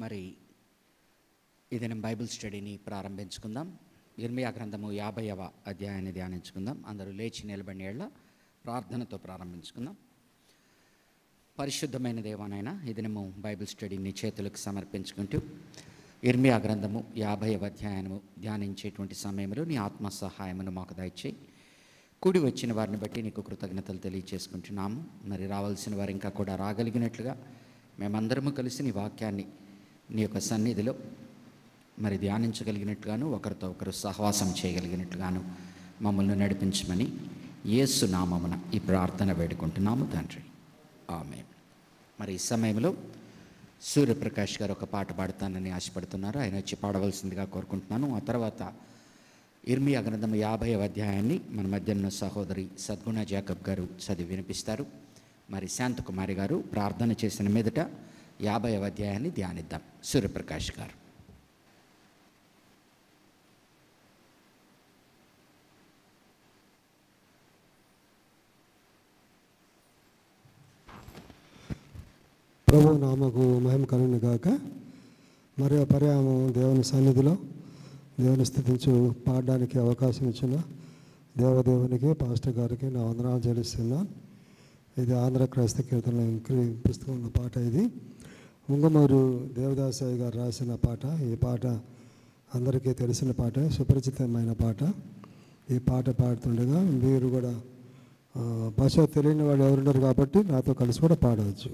మరి ఈ దినం బైబిల్ స్టడీని ప్రారంభించుకుందాం. ఇర్మియా గ్రంథము 50వ అధ్యాయాన్ని ధ్యానించుకుందాం. అందరూ లేచి నిలబడిన ఏళ్ల ప్రార్థనతో ప్రారంభించుకుందాం. పరిశుద్ధమైన దేవానైనా ఈ దినము బైబిల్ స్టడీని చేతులకు సమర్పించుకుంటూ ఇర్మియా గ్రంథము 50వ అధ్యాయము ధ్యానించేటువంటి సమయంలో నీ ఆత్మ సహాయమును మాకు దయచేయి. కూడి వచ్చిన వారిని బట్టి నీకు కృతజ్ఞతలు తెలియచేసుకుంటున్నాము. మరి రావాల్సిన వారు ఇంకా కూడా రాగలిగినట్లుగా మేమందరము కలిసి నీ వాక్యాన్ని నీ యొక్క సన్నిధిలో మరి ధ్యానించగలిగినట్లుగాను, ఒకరితో ఒకరు సహవాసం చేయగలిగినట్లుగాను మమ్మల్ని నడిపించమని యేసు నామమున ఈ ప్రార్థన వేడుకుంటున్నాము తండ్రి, ఆమేన్. మరి ఈ సమయంలో సూర్యప్రకాష్ గారు ఒక పాట పాడతానని ఆశపడుతున్నారు. ఆయన వచ్చి పాడవలసిందిగా కోరుకుంటున్నాను. ఆ తర్వాత ఇర్మియా గ్రంథం 50వ అధ్యాయాన్ని మన మధ్య ఉన్న సహోదరి సద్గుణ జాకబ్ గారు చదివి వినిపిస్తారు. మరి శాంతకుమారి గారు ప్రార్థన చేసిన మీదట 50వ అధ్యాయాన్ని ధ్యానిద్దాం. సూర్యప్రకాష్ గారు. ప్రభు నామకు మహిమ కలుగును గాక. మరియు పర్యాము దేవుని సన్నిధిలో దేవుని స్థుతించు పాడడానికి అవకాశం ఇచ్చిన దేవదేవునికి, పాస్టర్ గారికి నా వందనాలు చెల్లిస్తున్నాను. ఇది ఆంధ్ర క్రైస్తవ కీర్తనలో పుస్తకం ఉన్న పాట. ఇది ముంగమూరు దేవదాసయ్య గారు రాసిన పాట. ఈ పాట అందరికీ తెలిసిన పాట, సుపరిచితమైన పాట. ఈ పాట పాడుతుండగా మీరు కూడా భాష తెలియని వాళ్ళు ఎవరున్నారు కాబట్టి నాతో కలిసి కూడా పాడవచ్చు.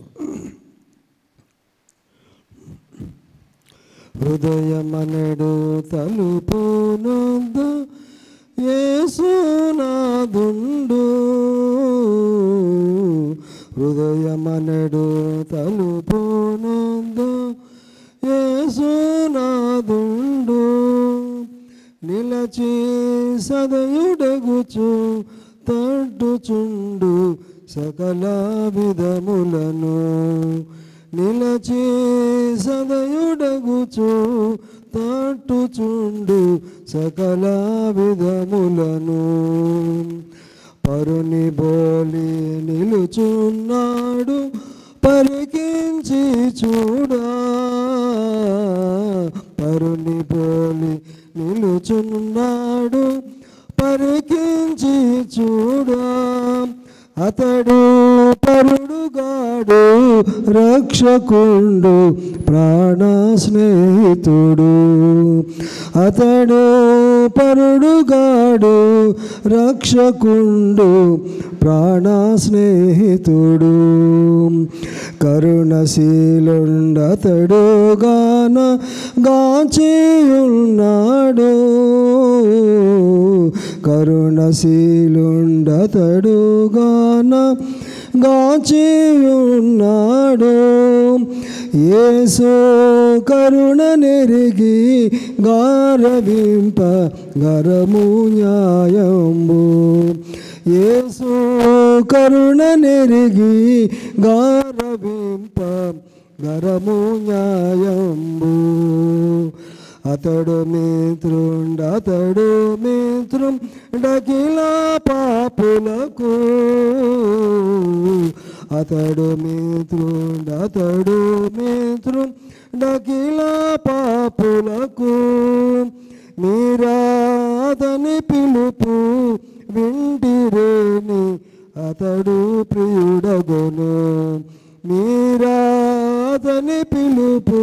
హృదయమనెడు తలుపు నొద్ద యేసునాదుండు, హృదయమనెడు తలుపు నొద్ద యేసునాదుండు, నిలచి సదయుడగుచు తట్టుచుండు సకల విధములను, నిలచి సదయుడగుచు తట్టుచుండు సకల విధములను, పరుని బోలి నిలుచున్నాడు పరికించి చూడా, పరుని బోలి నిలుచున్నాడు పరికించి చూడా, అతడు పరుడుగాడు రక్షకుండు ప్రాణ స్నేహితుడు, అతడు పరుడుగాడు రక్షకుండు ప్రాణ స్నేహితుడు, కరుణశీలుండతడు గాన గాచియున్నాడు, కరుణశీలుండతడు గాన గాచియున్నాడు, యేసు కరుణ నెరిగి గారవింప గరము న్యాయంబు, యేసు కరుణ నెరిగి గారవింప గరము న్యాయంబు, అతడు మిత్రుండకిల పాపులకు, అతడు మిత్రుండకిల పాపులకు, మీరా అతని పిలుపు వింటిరేని అతడు ప్రియుడగును, మీరా అతని పిలుపు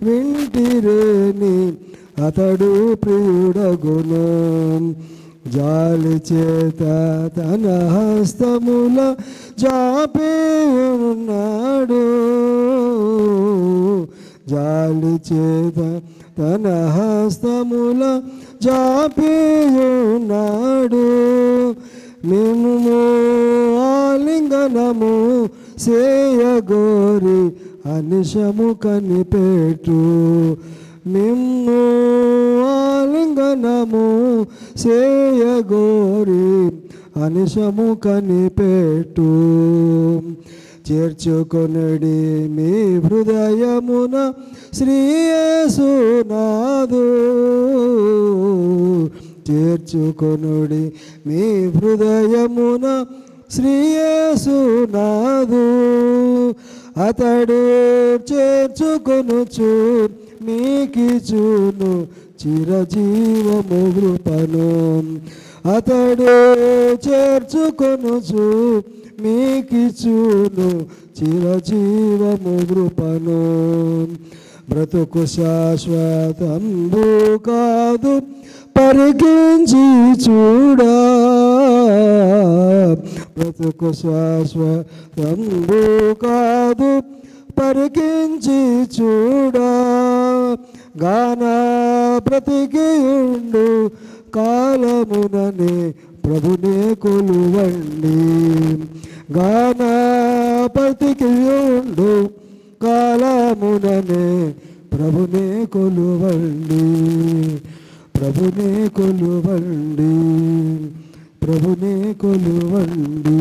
వింటిరేని అతడు ప్రియుడగును, జాలి చేత తన హస్తముల జాపి ఉన్నాడు, జాలి చేత తన హస్తముల జాపి ఉన్నాడు, మేము ఆలింగనము చేయగోరి అనిశము కనిపెట్టు, నిన్ను ఆలింగనము చేయగోరి అనిశము కనిపెట్టు, చేర్చుకొనడి మీ హృదయమున శ్రీ యేసునాదు, చేర్చుకొనుడి మీ హృదయమున శ్రీ యేసునాదు, అతడు చేర్చుకొనుచు మీకిచును చిరజీవము కృపను. అతడు చేర్చుకొనుచు మీకిచును చిరజీవము కృపను. బ్రతుకు శాశ్వతంబు కాదు పరికించి చూడా, బ్రతుకు శాశ్వతంబు కాదు పరికించి చూడా. గాన బ్రతికియుండు కాలముననే ప్రభునే కొలువండి. గాన బ్రతికియుండు కాలముననే ప్రభునే కొలువండి. ప్రభునే కొలువండి, ప్రభునే కొలువండి.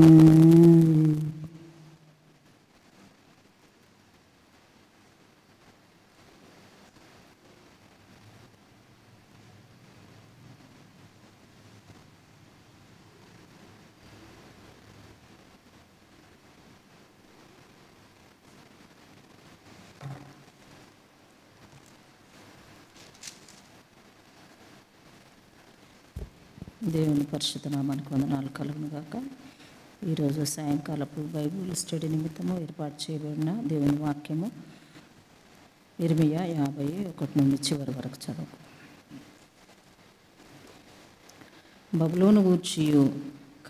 దేవుని పరిశుద్ధ నామానికి వందనాలు కలుగును గాక. ఈరోజు సాయంకాలపు బైబిల్ స్టడీ నిమిత్తము ఏర్పాటు చేయబడిన దేవుని వాక్యము ఇర్మియా 51 నుండి చివరి వరకు చదువు. బబులోను గూర్చియు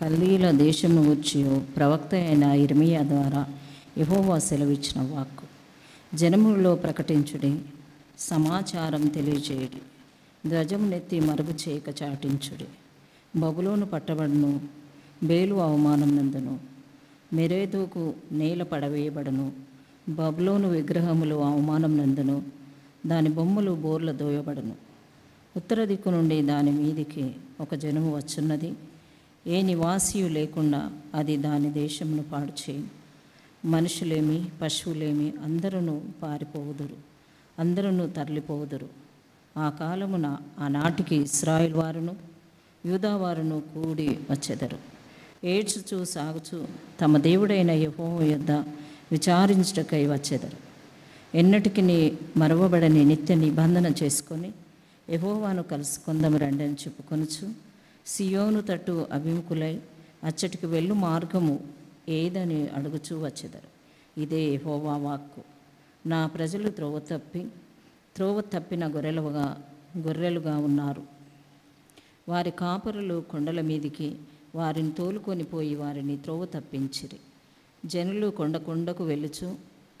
కల్దీల దేశమును గూర్చియు ప్రవక్త అయిన ఇర్మియా ద్వారా యెహోవా సెలవిచ్చిన వాక్కు. జనములలో ప్రకటించుడి, సమాచారం తెలియజేయుడి, ధ్వజమునెత్తి మరుగు చేయక చాటించుడి. బబులోను పట్టబడును, బేలు అవమానం నందును, మెరేదోకు నేల పడవేయబడును. బబులోను విగ్రహములు అవమానం నందును, దాని బొమ్మలు బోర్ల దోయబడును. ఉత్తర దిక్కు నుండి దాని మీదికి ఒక జనము వచ్చున్నది, ఏ నివాసియు లేకుండా అది దాని దేశమును పాడు చేయు. మనుషులేమి పశువులేమి అందరూ పారిపోవుదురు, అందరూ తరలిపోవుదురు. ఆ కాలమున ఆనాటికి ఇశ్రాయేలు వారును యూదావారును కూడి వచ్చెదరు. ఏడ్చుచూ సాగుచూ తమ దేవుడైన యెహోవా యొద్ద విచారించుటకై వచ్చెదరు. ఎన్నటికి మరవబడని నిత్య నిబంధన చేసుకొని యెహోవాను కలుసుకొందము రండని చెప్పుకొనుచు సియోను తట్టు అభిముఖులై అచ్చటికి వెళ్ళు మార్గము ఏదని అడుగుచూ వచ్చెదరు. ఇదే యెహోవా వాక్కు. నా ప్రజలు త్రోవ తప్పిన గొర్రెలుగా ఉన్నారు. వారి కాపరులు కొండల మీదికి వారిని తోలుకొని పోయి వారిని త్రోవ తప్పించిరి. జనులు కొండకు వెళ్ళుచు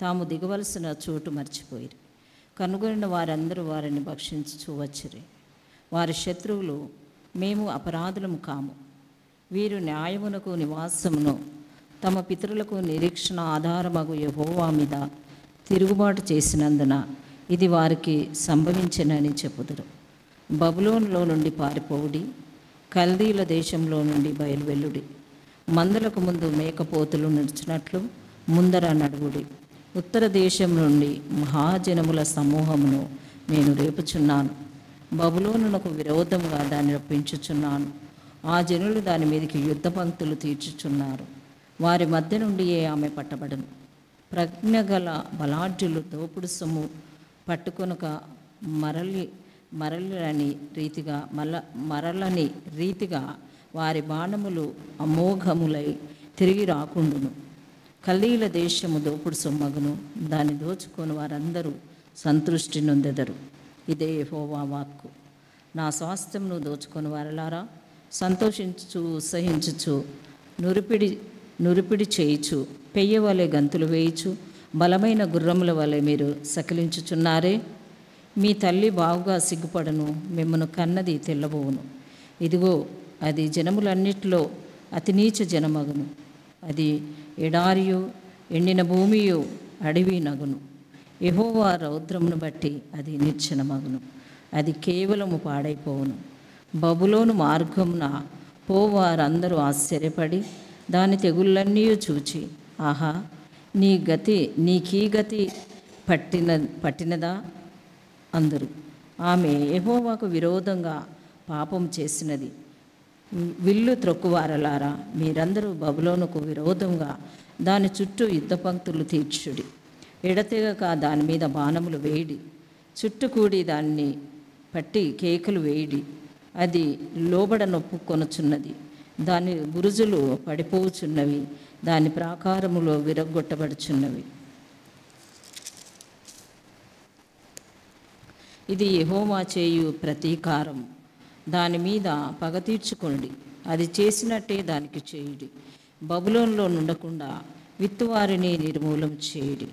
తాము దిగవలసిన చోటు మర్చిపోయిరి. కనుగొనిన వారందరూ వారిని భక్షించుచూ వచ్చిరి. వారి శత్రువులు మేము అపరాధులము కాము, వీరు న్యాయమునకు నివాసమును తమ పితరులకు నిరీక్షణ ఆధారమగు యెహోవా మీద తిరుగుబాటు చేసినందున ఇది వారికి సంభవించెనని చెప్పుదురు. బబులోనులో నుండి పారిపోవుడి, కల్దీల దేశంలో నుండి బయలువెల్లుడి. మందలకు ముందు మేకపోతులు నడిచినట్లు ముందర నడువుడి. ఉత్తర దేశం నుండి మహాజనముల సమూహమును నేను రేపుచున్నాను. బబులోనునకు విరోధముగా దాన్ని రప్పించుచున్నాను. ఆ జనులు దాని మీదకి యుద్ధ పంక్తులు తీర్చుచున్నారు. వారి మధ్య నుండియే ఆమె పట్టబడును. ప్రజ్ఞగల బలాఢ్యులు దోపుడు సొమ్ము పట్టుకొనక మరలని రీతిగా వారి బాణములు అమోఘములై తిరిగి రాకుండును. కల్దీల దేశము దోపుడు సొమ్మగును, దాన్ని దోచుకొని వారందరూ సంతృష్టి నొందెదరు. ఇదే యెహోవా వాక్కు. నా స్వాస్థ్యమును దోచుకొని వారలారా, సంతోషించుచు ఉత్సహించుచు నురిపిడి చేయుచు పెయ్య వలె గంతులు వేయుచు బలమైన గుర్రముల వలె మీరు సకిలించుచున్నారే. మీ తల్లి బావుగా సిగ్గుపడను, మిమ్మను కన్నది తెల్లబోవును. ఇదిగో అది జనములన్నిటిలో అతి నీచ జనమగును. అది ఎడారియు ఎండిన భూమియు అడవి నగును. యెహోవా రౌద్రమును బట్టి అది నిర్జనమగును, అది కేవలము పాడైపోవును. బబులోను మార్గమున పోవారందరూ ఆశ్చర్యపడి దాని తెగుళ్ళన్నీ చూచి, ఆహా, నీకీ గతి పట్టినదా అందరు. ఆమె యెహోవాకు విరోధంగా పాపం చేసినది, విల్లు త్రొక్కువారలారా, మీరందరూ బబులోనుకు విరోధంగా దాని చుట్టూ యుద్ధ పంక్తులు తీర్చుడి. ఎడతెగక దాని మీద బాణములు వేయడి. చుట్టుకూడి దాన్ని పట్టి కేకలు వేయడి. అది లోబడ నొప్పుకొనుచున్నది. దాని బురుజులు పడిపోవుచున్నవి. దాని ప్రాకారములో విరగొట్టబడుచున్నవి. ఇది యెహోవా చేయు ప్రతీకారం. దాని మీద పగ తీర్చుకోండి. అది చేసినట్టే దానికి చేయుడి. బబులోనులో నుండకుండా విత్తువారిని నిర్మూలం చేయుడి.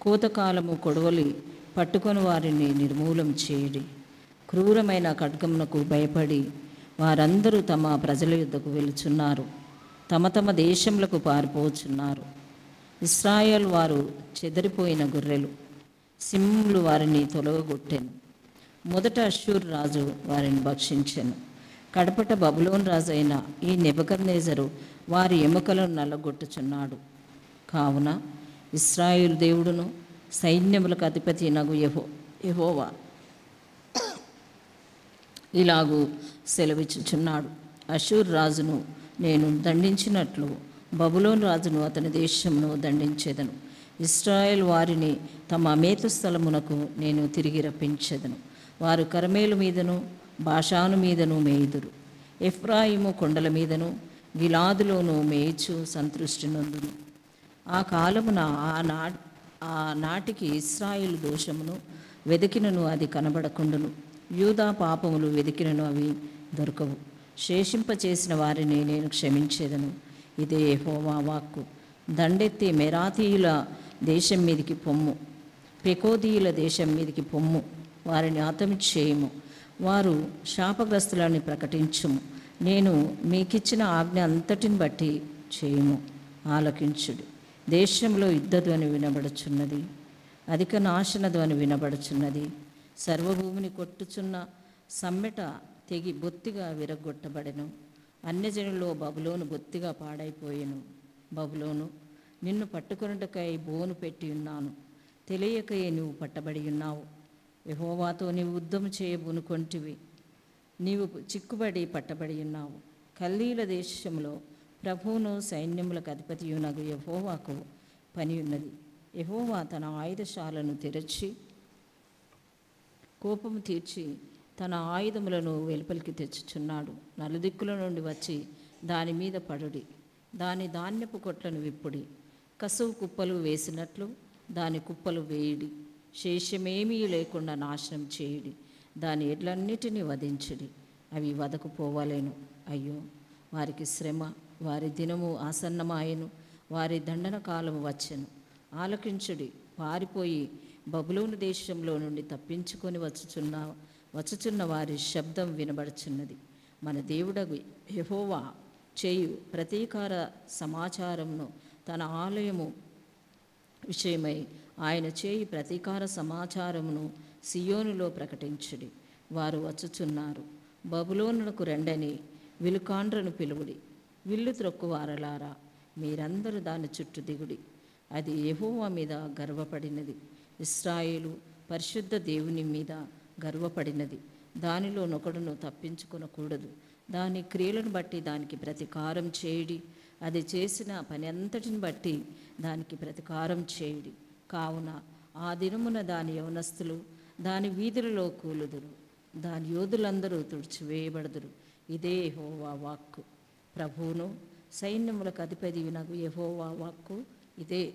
కోతకాలము కొడవలి పట్టుకొని వారిని నిర్మూలం చేయుడి. క్రూరమైన ఖడ్గమునకు భయపడి వారందరూ తమ ప్రజల యుద్ధకు వెళుచున్నారు. తమ తమ దేశములకు పారిపోచున్నారు. ఇశ్రాయేలు వారు చెదిరిపోయిన గొర్రెలు. సింహములు వారిని తొలగొట్టెను. మొదట అష్షూరు రాజు వారిని భక్షించెను. కడపట బబులోను రాజు అయిన ఈ నెబుకద్నెజరు వారి ఎముకలను నల్లగొట్టుచున్నాడు. కావున ఇశ్రాయేలు దేవుడును సైన్యములకు అధిపతి నగు యెహోవా ఇలాగూ సెలవిచ్చుచున్నాడు. అష్షూరు రాజును నేను దండించినట్లు బబులోను రాజును అతని దేశమును దండించెదను. ఇశ్రాయేలు వారిని తమ మేత స్థలమునకు నేను తిరిగి రప్పించెదను. వారు కర్మేలు మీదను బాషాను మీదను మేయుదురు. ఎఫ్రాయిము కొండల మీదను గిలాదులోను మేయిచు సంతృష్టి నొందును. ఆ కాలమున ఆ నాటికి ఇశ్రాయేలు దోషమును వెదికినను అది కనబడకుండును. యూదా పాపములు వెదికినను అవి దొరకవు. శేషింపచేసిన వారిని నేను క్షమించేదను. ఇదే యెహోవా వాక్కు. దండెత్తి మెరాతీయుల దేశం మీదికి పొమ్ము, పెకోదీయుల దేశం మీదికి పొమ్ము. వారిని హతము చేయము. వారు శాపగ్రస్తులని ప్రకటించుము. నేను మీకిచ్చిన ఆజ్ఞ అంతటిని బట్టి చేయము. ఆలకించుడు. దేశంలో యుద్ధధ్వని వినబడుచున్నది. అధిక నాశన ధ్వని వినబడుచున్నది. సర్వభూమిని కొట్టుచున్న సమ్మెట తెగి బొత్తిగా విరగొట్టబడెను. అన్యజనుల్లో బబులోను బొత్తిగా పాడైపోయెను. బబులోను, నిన్ను పట్టుకొనుటకై బోను పెట్టి ఉన్నాను. తెలియకయే నువ్వు పట్టబడి ఉన్నావు. యెహోవాతో నీవు యుద్ధము చేయబూనుకొంటివి. నీవు చిక్కుబడి పట్టబడి ఉన్నావు. కల్దీల దేశంలో ప్రభువును సైన్యములకు అధిపతియునగు యెహోవాకు పని ఉన్నది. యెహోవా తన ఆయుధశాలను తెరచి కోపము తీర్చి తన ఆయుధములను వెలుపలికి తెచ్చుచున్నాడు. నలుదిక్కుల నుండి వచ్చి దాని మీద పడుడి. దాని ధాన్యపు కొట్లను విప్పుడి. కసువు కుప్పలు వేసినట్లు దాని కుప్పలు వేయుడి. శేషమేమీ లేకుండా నాశనం చేయుడి. దాని ఎడ్లన్నిటినీ వధించుడి. అవి వదకుపోవలేను. అయ్యో, వారికి శ్రమ, వారి దినము ఆసన్నమాయెను. వారి దండన కాలము వచ్చెను. ఆలకించుడి. పారిపోయి బబులోను దేశంలో నుండి తప్పించుకొని వచ్చుచున్న వారి శబ్దం వినబడుచున్నది. మన దేవుడగు యెహోవా చేయు ప్రతీకార సమాచారమును తన ఆలయము విషయమై ఆయన చేయి ప్రతీకార సమాచారమును సియోనులో ప్రకటించుడి. వారు వచ్చుచున్నారు. బబులోనునకు రెండని విలుకాండ్రను పిలువుడి. విల్లు త్రొక్కువారలారా, మీరందరూ దాని చుట్టూ దిగుడి. అది యెహోవా మీద గర్వపడినది. ఇశ్రాయేలు పరిశుద్ధ దేవుని మీద గర్వపడినది. దానిలో నొకడును తప్పించుకొనకూడదు. దాని క్రియలను బట్టి దానికి ప్రతీకారం చేయుడి. అది చేసిన పని అంతటిని బట్టి దానికి ప్రతీకారం చేయుడి. కావున ఆ దినమున దాని యవనస్తులు దాని వీధులలో కూలుదురు. దాని యోధులందరూ తుడిచివేయబడుదురు. ఇదే యెహోవా వాక్కు. ప్రభువును సైన్యములకు అధిపతియునగు యెహోవా వాక్కు ఇదే.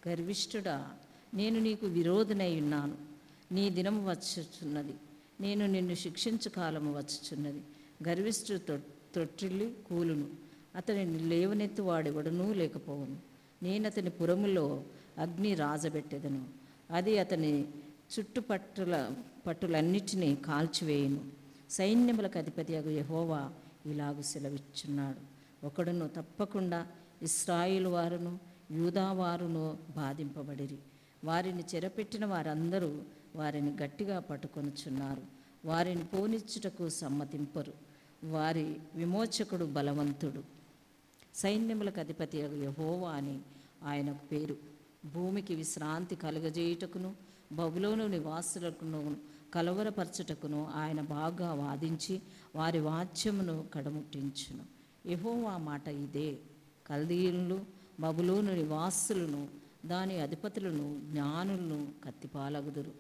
గర్విష్ఠుడా, నేను నీకు విరోధనై ఉన్నాను. నీ దినము వచ్చుచున్నది. నేను నిన్ను శిక్షించు కాలము వచ్చుచున్నది. గర్విష్ఠుడు తొట్టిల్లి కూలును. అతనిని లేవనెత్తు వాడెవడనూ లేకపోవును. నేను అతని పురములో అగ్ని రాజబెట్టెదను. అది అతని పట్టులన్నిటినీ కాల్చివేయును. సైన్యములకు అధిపతి అగు యెహోవా ఇలాగు సెలవిచ్చున్నాడు. ఒకడును తప్పకుండా ఇశ్రాయేలు వారును యూదా వారును బాధింపబడిరి. వారిని చెరపెట్టిన వారందరూ వారిని గట్టిగా పట్టుకొనుచున్నారు. వారిని పోనిచ్చుటకు సమ్మతింపరు. వారి విమోచకుడు బలవంతుడు. సైన్యములకు అధిపతి యెహోవా అని ఆయనకు పేరు. భూమికి విశ్రాంతి కలుగజేయుటకును బబులోను నివాసులకును కలవరపరచుటకును ఆయన బాగా వాదించి వారి వాద్యమును కడముట్టించును. యెహోవా మాట ఇదే. కల్దీయులను బబులోను నివాసులను దాని అధిపతులను జ్ఞానులను కత్తిపాలగుదురు.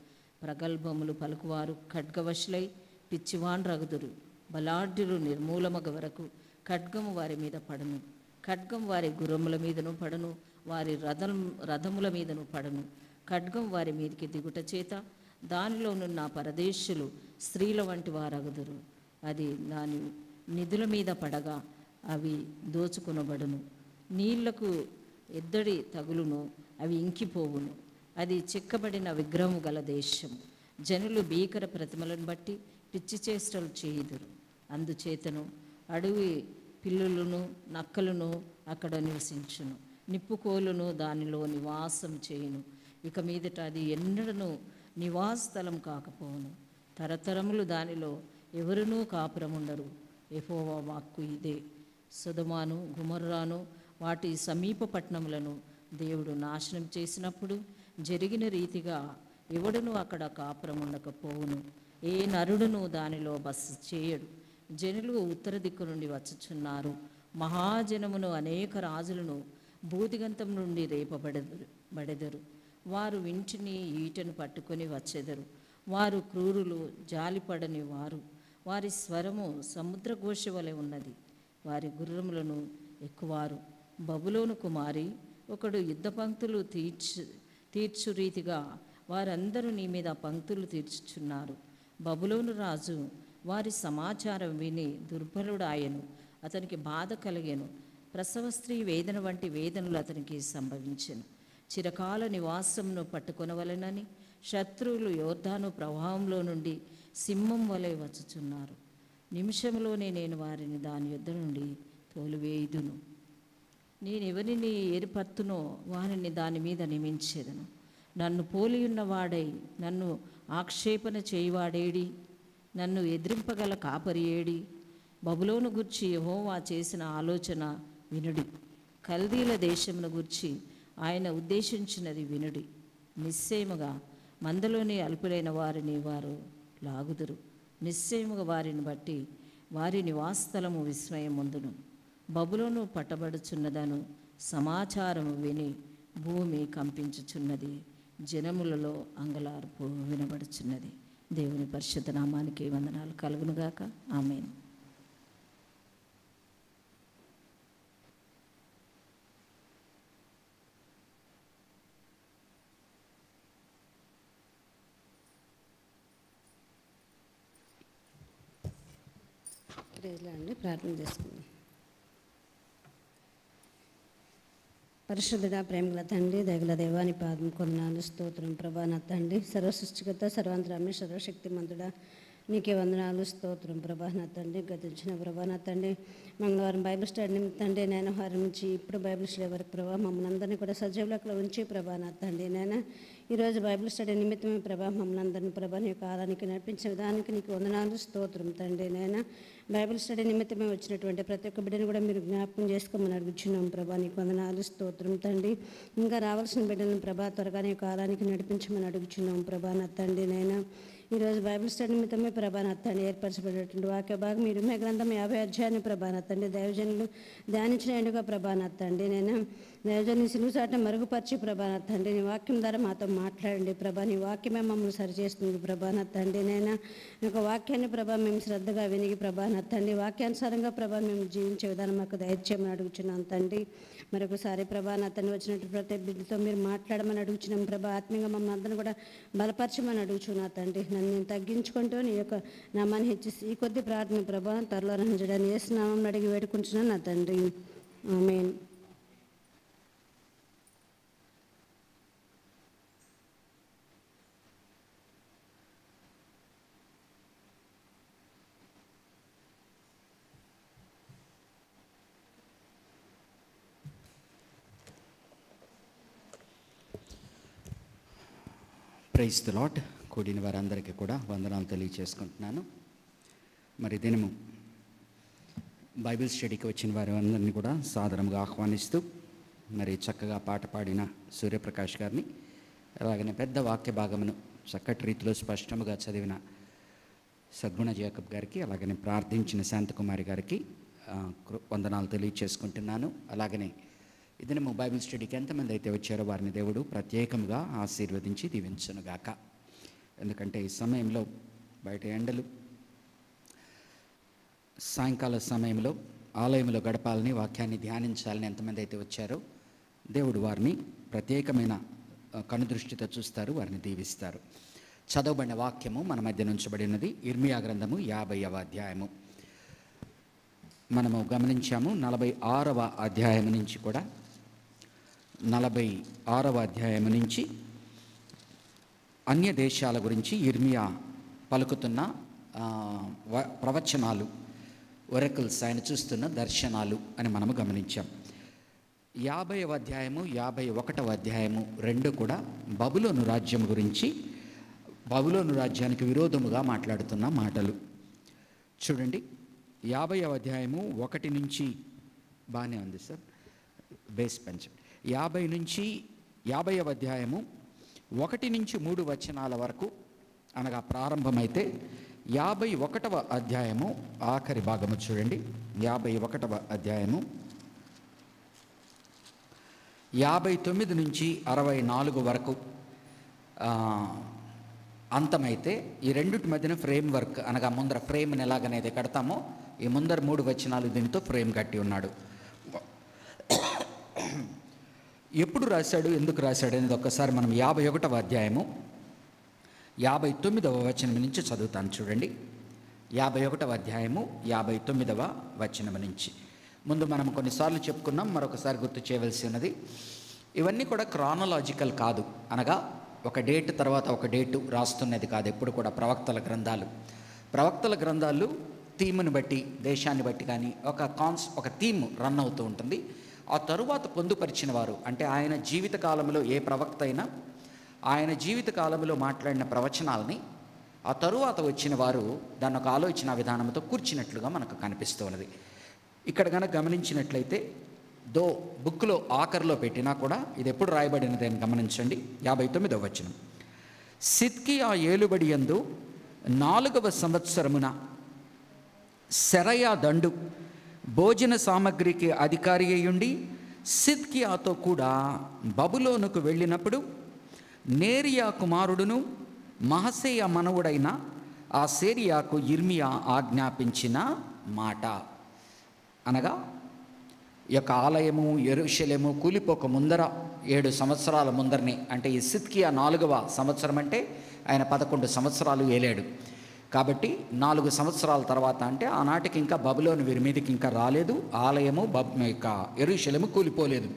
ప్రగల్భములు పలుకువారు ఖడ్గవశులై పిచ్చివాండ్రగుదురు. బలాఢ్యులు నిర్మూలమగ వరకు ఖడ్గము వారి మీద పడును. ఖడ్గం వారి గుర్రముల మీదను పడును, వారి రథముల మీదను పడును. ఖడ్గం వారి మీదకి దిగుట చేత దానిలోనున్న పరదేశులు స్త్రీల వంటి వారగుదురు. అది దాని నిధుల మీద పడగా అవి దోచుకొనబడును. నీళ్లకు ఎద్దడి తగులును, అవి ఇంకిపోవును. అది చెక్కబడిన విగ్రహము గల దేశము. జనులు భీకర ప్రతిమలను బట్టి పిచ్చి చేష్టలు చేయుదురు. అందుచేతను అడవి పిల్లులను నక్కలను అక్కడ నివసించును. నిప్పుకోలును దానిలో నివాసం చేయును. ఇక మీదట అది ఎన్నడను నివాస స్థలం కాకపోవును. తరతరములు దానిలో ఎవరునూ కాపురముండరు. యెహోవా వాక్కు ఇదే. సొదొమను గొమొర్రాను వాటి సమీప పట్టణములను దేవుడు నాశనం చేసినప్పుడు జరిగిన రీతిగా ఎవడును అక్కడ కాపురం ఉండకపోవును. ఏ నరుడును దానిలో బస చేయడు. జనులు ఉత్తర దిక్కు నుండి వచ్చుచున్నారు. మహాజనమును అనేక రాజులను భూదిగంతం నుండి రేపబడెదరు. వారు వింటిని ఈటను పట్టుకొని వచ్చెదరు. వారు క్రూరులు, జాలిపడని వారు. వారి స్వరము సముద్రఘోష వలె ఉన్నది. వారి గుర్రములను ఎక్కువారు. బబులోను కుమారి ఒకడు యుద్ధ పంక్తులు తీర్చు రీతిగా వారందరూ నీ మీద పంక్తులు తీర్చుచున్నారు. బబులోను రాజు వారి సమాచారం విని దుర్బలుడాయను. అతనికి బాధ కలిగెను. ప్రసవ స్త్రీ వేదన వంటి వేదనలు అతనికి సంభవించెను. చిరకాల నివాసమును పట్టుకొనవలెనని శత్రువులు యోర్దాను ప్రవాహంలో నుండి సింహం వలె వచ్చుచున్నారు. నిమిషంలోనే నేను వారిని దాని యుద్ధ నుండి తోలివేయుదును. నేను ఎవరిని ఏర్పర్తునో వారిని దాని మీద నియమించేదను. నన్ను పోలియున్నవాడై నన్ను ఆక్షేపణ చేయువాడేడి? నన్ను ఎదిరింపగల కాపరి ఏడి? బబులోను గూర్చి యెహోవా చేసిన ఆలోచన వినుడి. కల్దీల దేశమును గూర్చి ఆయన ఉద్దేశించినది వినుడి. నిశ్చయముగా మందలోని అల్పులైన వారిని వారు లాగుదురు. నిశ్చయముగా వారిని బట్టి వారి నివాసస్థలము విస్మయం ముందును. బబులోను పట్టబడుచున్నదను సమాచారము విని భూమి కంపించుచున్నది. జనములలో అంగలార్పు వినబడుచున్నది. దేవుని పరిశుద్ధ నామానికి వందనాలు కలుగునుగాక. ఆమేన్. అండి ప్రార్థన చేసుకుందాం. పరిశుద్ధుడా, ప్రేమగల తండ్రి, దయగల దేవాని పాదం కొందనాలు స్తోత్రం ప్రభా. నా తండ్రి సర్వసృష్టికర్త, సర్వాంతరామి, సర్వశక్తిమంతుడా, నీకే వందనాలు స్తోత్రం ప్రభా. నా తండ్రి గతించిన ప్రభా. నా తండ్రి మంగళవారం బైబిల్ స్టడీ నిమిత్తండి నేను వారి నుంచి ఇప్పుడు బైబిల్ స్టడీ వరకు ప్రభా మమ్మల్ని అందరినీ కూడా సజీవులకు ఉంచి ప్రభా. నా తండ్రి నేను ఈరోజు బైబిల్ స్టడీ నిమిత్తమే ప్రభా మమ్మల్ని అందరినీ ప్రభా నీ కాలానికి నడిపించిన విధానానికి నీకు వందనాలు స్తోత్రం తండ్రి. నేను బైబిల్ స్టడీ నిమిత్తమే వచ్చినటువంటి ప్రతి ఒక్క బిడ్డను కూడా మీరు జ్ఞాపకం చేసుకోమని అడుగుచున్నాం ప్రభా. నీకు వందనాలు స్తోత్రం తండ్రి. ఇంకా రావాల్సిన బిడ్డలను ప్రభా త్వరగా నీ కాలానికి నడిపించమని అడుగుచున్నాం ప్రభా. నా తండ్రి నేను ఈరోజు బైబిల్ స్టడీ నిమిత్తమే ప్రభా నా తండ్రి ఏర్పరచబడినటువంటి వాక్య భాగం మీరు మీ గ్రంథం 50 అధ్యాయాన్ని ప్రభా నా తండ్రి దైవజనులు ధ్యానించిన ఎండుగా ప్రభా నా తండ్రి నేను దైవజనుని సిలువుసాట మరుగుపరిచి ప్రభా నా తండ్రి నీ వాక్యం ద్వారా మాతో మాట్లాడండి ప్రభా. నీ వాక్యమే మమ్మల్ని సరిచేస్తుంది ప్రభా నా తండ్రి నేను ఒక వాక్యాన్ని ప్రభా మేము శ్రద్ధగా వినిగి ప్రభా నా తండ్రి వాక్యానుసారంగా ప్రభా మేము జీవించే విధానం మాకు దయచేయమని అడుగుచున్నాం తండ్రి. మరొకసారి ప్రభా నా తండ్రి వచ్చినట్టు ప్రతి బిడ్డతో మీరు మాట్లాడమని అడుగుచున్నాం ప్రభా. ఆత్మీయంగా మమ్మల్ని అందరినీ కూడా బలపరచమని అడుగుచున్నా తండ్రి. నన్ను నేను తగ్గించుకుంటూ నీ యొక్క నామాన్ని హెచ్చిసి ఈ కొద్ది ప్రార్థన ప్రభా త్వరలో రంజడాన్ని యేసునామం అడిగి వేడుకుంటున్నాను నా తండ్రి. ఆమేన్. Praise the Lord. కూడిన వారందరికీ కూడా వందనాలు తెలియజేసుకుంటున్నాను. మరి దినము బైబిల్ స్టడీకి వచ్చిన వారందరినీ కూడా సాదరంగా ఆహ్వానిస్తూ మరి చక్కగా పాట పాడిన సూర్యప్రకాష్ గారిని అలాగనే పెద్ద వాక్య భాగమును చక్కటి రీతిలో స్పష్టముగా చదివిన సద్గుణ జేకబ్ గారికి, అలాగనే ప్రార్థించిన శాంతకుమారి గారికి వందనాలు తెలియచేసుకుంటున్నాను. అలాగనే ఈ దినము బైబిల్ స్టడీకి ఎంతమంది అయితే వచ్చారో వారిని దేవుడు ప్రత్యేకంగా ఆశీర్వదించి దీవించునుగాక. ఎందుకంటే ఈ సమయంలో బయట ఎండలు, సాయంకాల సమయంలో ఆలయంలో గడపాలని, వాక్యాన్ని ధ్యానించాలని ఎంతమంది అయితే వచ్చారో దేవుడు వారిని ప్రత్యేకమైన కనుదృష్టితో చూస్తారు, వారిని దీవిస్తారు. చదవబడిన వాక్యము మన మధ్య నుంచబడి ఉన్నది ఇర్మియా గ్రంథము 50వ అధ్యాయము. మనము గమనించాము 46వ అధ్యాయం నుంచి కూడా 46వ అధ్యాయం నుంచి అన్య దేశాల గురించి ఇర్మియా పలుకుతున్న ప్రవచనాలు, ఒరకల్స్, ఆయన చూస్తున్న దర్శనాలు అని మనము గమనించాం. 50వ అధ్యాయము 51వ అధ్యాయము రెండు కూడా బబులోను రాజ్యం గురించి, బబులోను రాజ్యానికి విరోధముగా మాట్లాడుతున్న మాటలు. చూడండి, 50వ అధ్యాయము 1 నుంచి బాగానే ఉంది సార్, బేస్ పెంచండి. 50 నుంచి 50వ అధ్యాయము 1 నుంచి 3 వచనాల వరకు అనగా ప్రారంభమైతే 51వ అధ్యాయము ఆఖరి భాగము చూడండి. 51వ అధ్యాయము 59 నుంచి 64 వరకు అంతమైతే ఈ రెండిటి మధ్యన ఫ్రేమ్ వర్క్ అనగా ముందర ఫ్రేమ్ని ఎలాగనేది కడతామో ఈ ముందర 3 వచనాలు దీనితో ఫ్రేమ్ కట్టి ఉన్నాడు. ఎప్పుడు రాశాడు, ఎందుకు రాశాడు అనేది ఒక్కసారి మనం 51వ అధ్యాయము 59వ వచనం నుంచి చదువుతాను. చూడండి, 51వ అధ్యాయము 59వ వచనం నుంచి. ముందు మనం కొన్నిసార్లు చెప్పుకున్నాం, మరొకసారి గుర్తు చేయవలసి ఉన్నది. ఇవన్నీ కూడా క్రానలాజికల్ కాదు, అనగా ఒక డేట్ తర్వాత ఒక డేటు రాస్తున్నది కాదు. ఎప్పుడు కూడా ప్రవక్తల గ్రంథాలు థీమ్ని బట్టి, దేశాన్ని బట్టి కానీ ఒక థీమ్ రన్ అవుతూ ఉంటుంది. ఆ తరువాత పొందుపరిచిన వారు, అంటే ఆయన జీవితకాలంలో ఏ ప్రవక్త అయినా ఆయన జీవితకాలంలో మాట్లాడిన ప్రవచనాలని ఆ తరువాత వచ్చిన వారు దాన్ని ఒక ఆలోచన విధానంతో కూర్చున్నట్లుగా మనకు కనిపిస్తూ ఉన్నది. ఇక్కడ కనుక గమనించినట్లయితే బుక్లో ఆఖరిలో పెట్టినా కూడా ఇది ఎప్పుడు రాయబడినది అని గమనించండి. 59వ వచనం. సిద్కియా ఏలుబడి యందు 4వ సంవత్సరమున సెరయా దండు భోజన సామగ్రికి అధికారి అయ్యుండి సిద్కియాతో కూడా బబులోనుకు వెళ్ళినప్పుడు నేరియా కుమారుడును మహసేయ మనవుడైన ఆ సేరియాకు ఇర్మియా ఆజ్ఞాపించిన మాట, అనగా ఈ యొక్క ఆలయము యెరూషలేము కూలిపోక ముందర 7 సంవత్సరాల ముందరనే, అంటే ఈ సిద్కియా 4వ సంవత్సరం అంటే ఆయన 11 సంవత్సరాలు ఏలాడు కాబట్టి 4 సంవత్సరాల తర్వాత, అంటే ఆనాటికి ఇంకా బబులోను వీరి మీదకి ఇంకా రాలేదు, ఆలయము యెరూషలేము కూలిపోలేదు.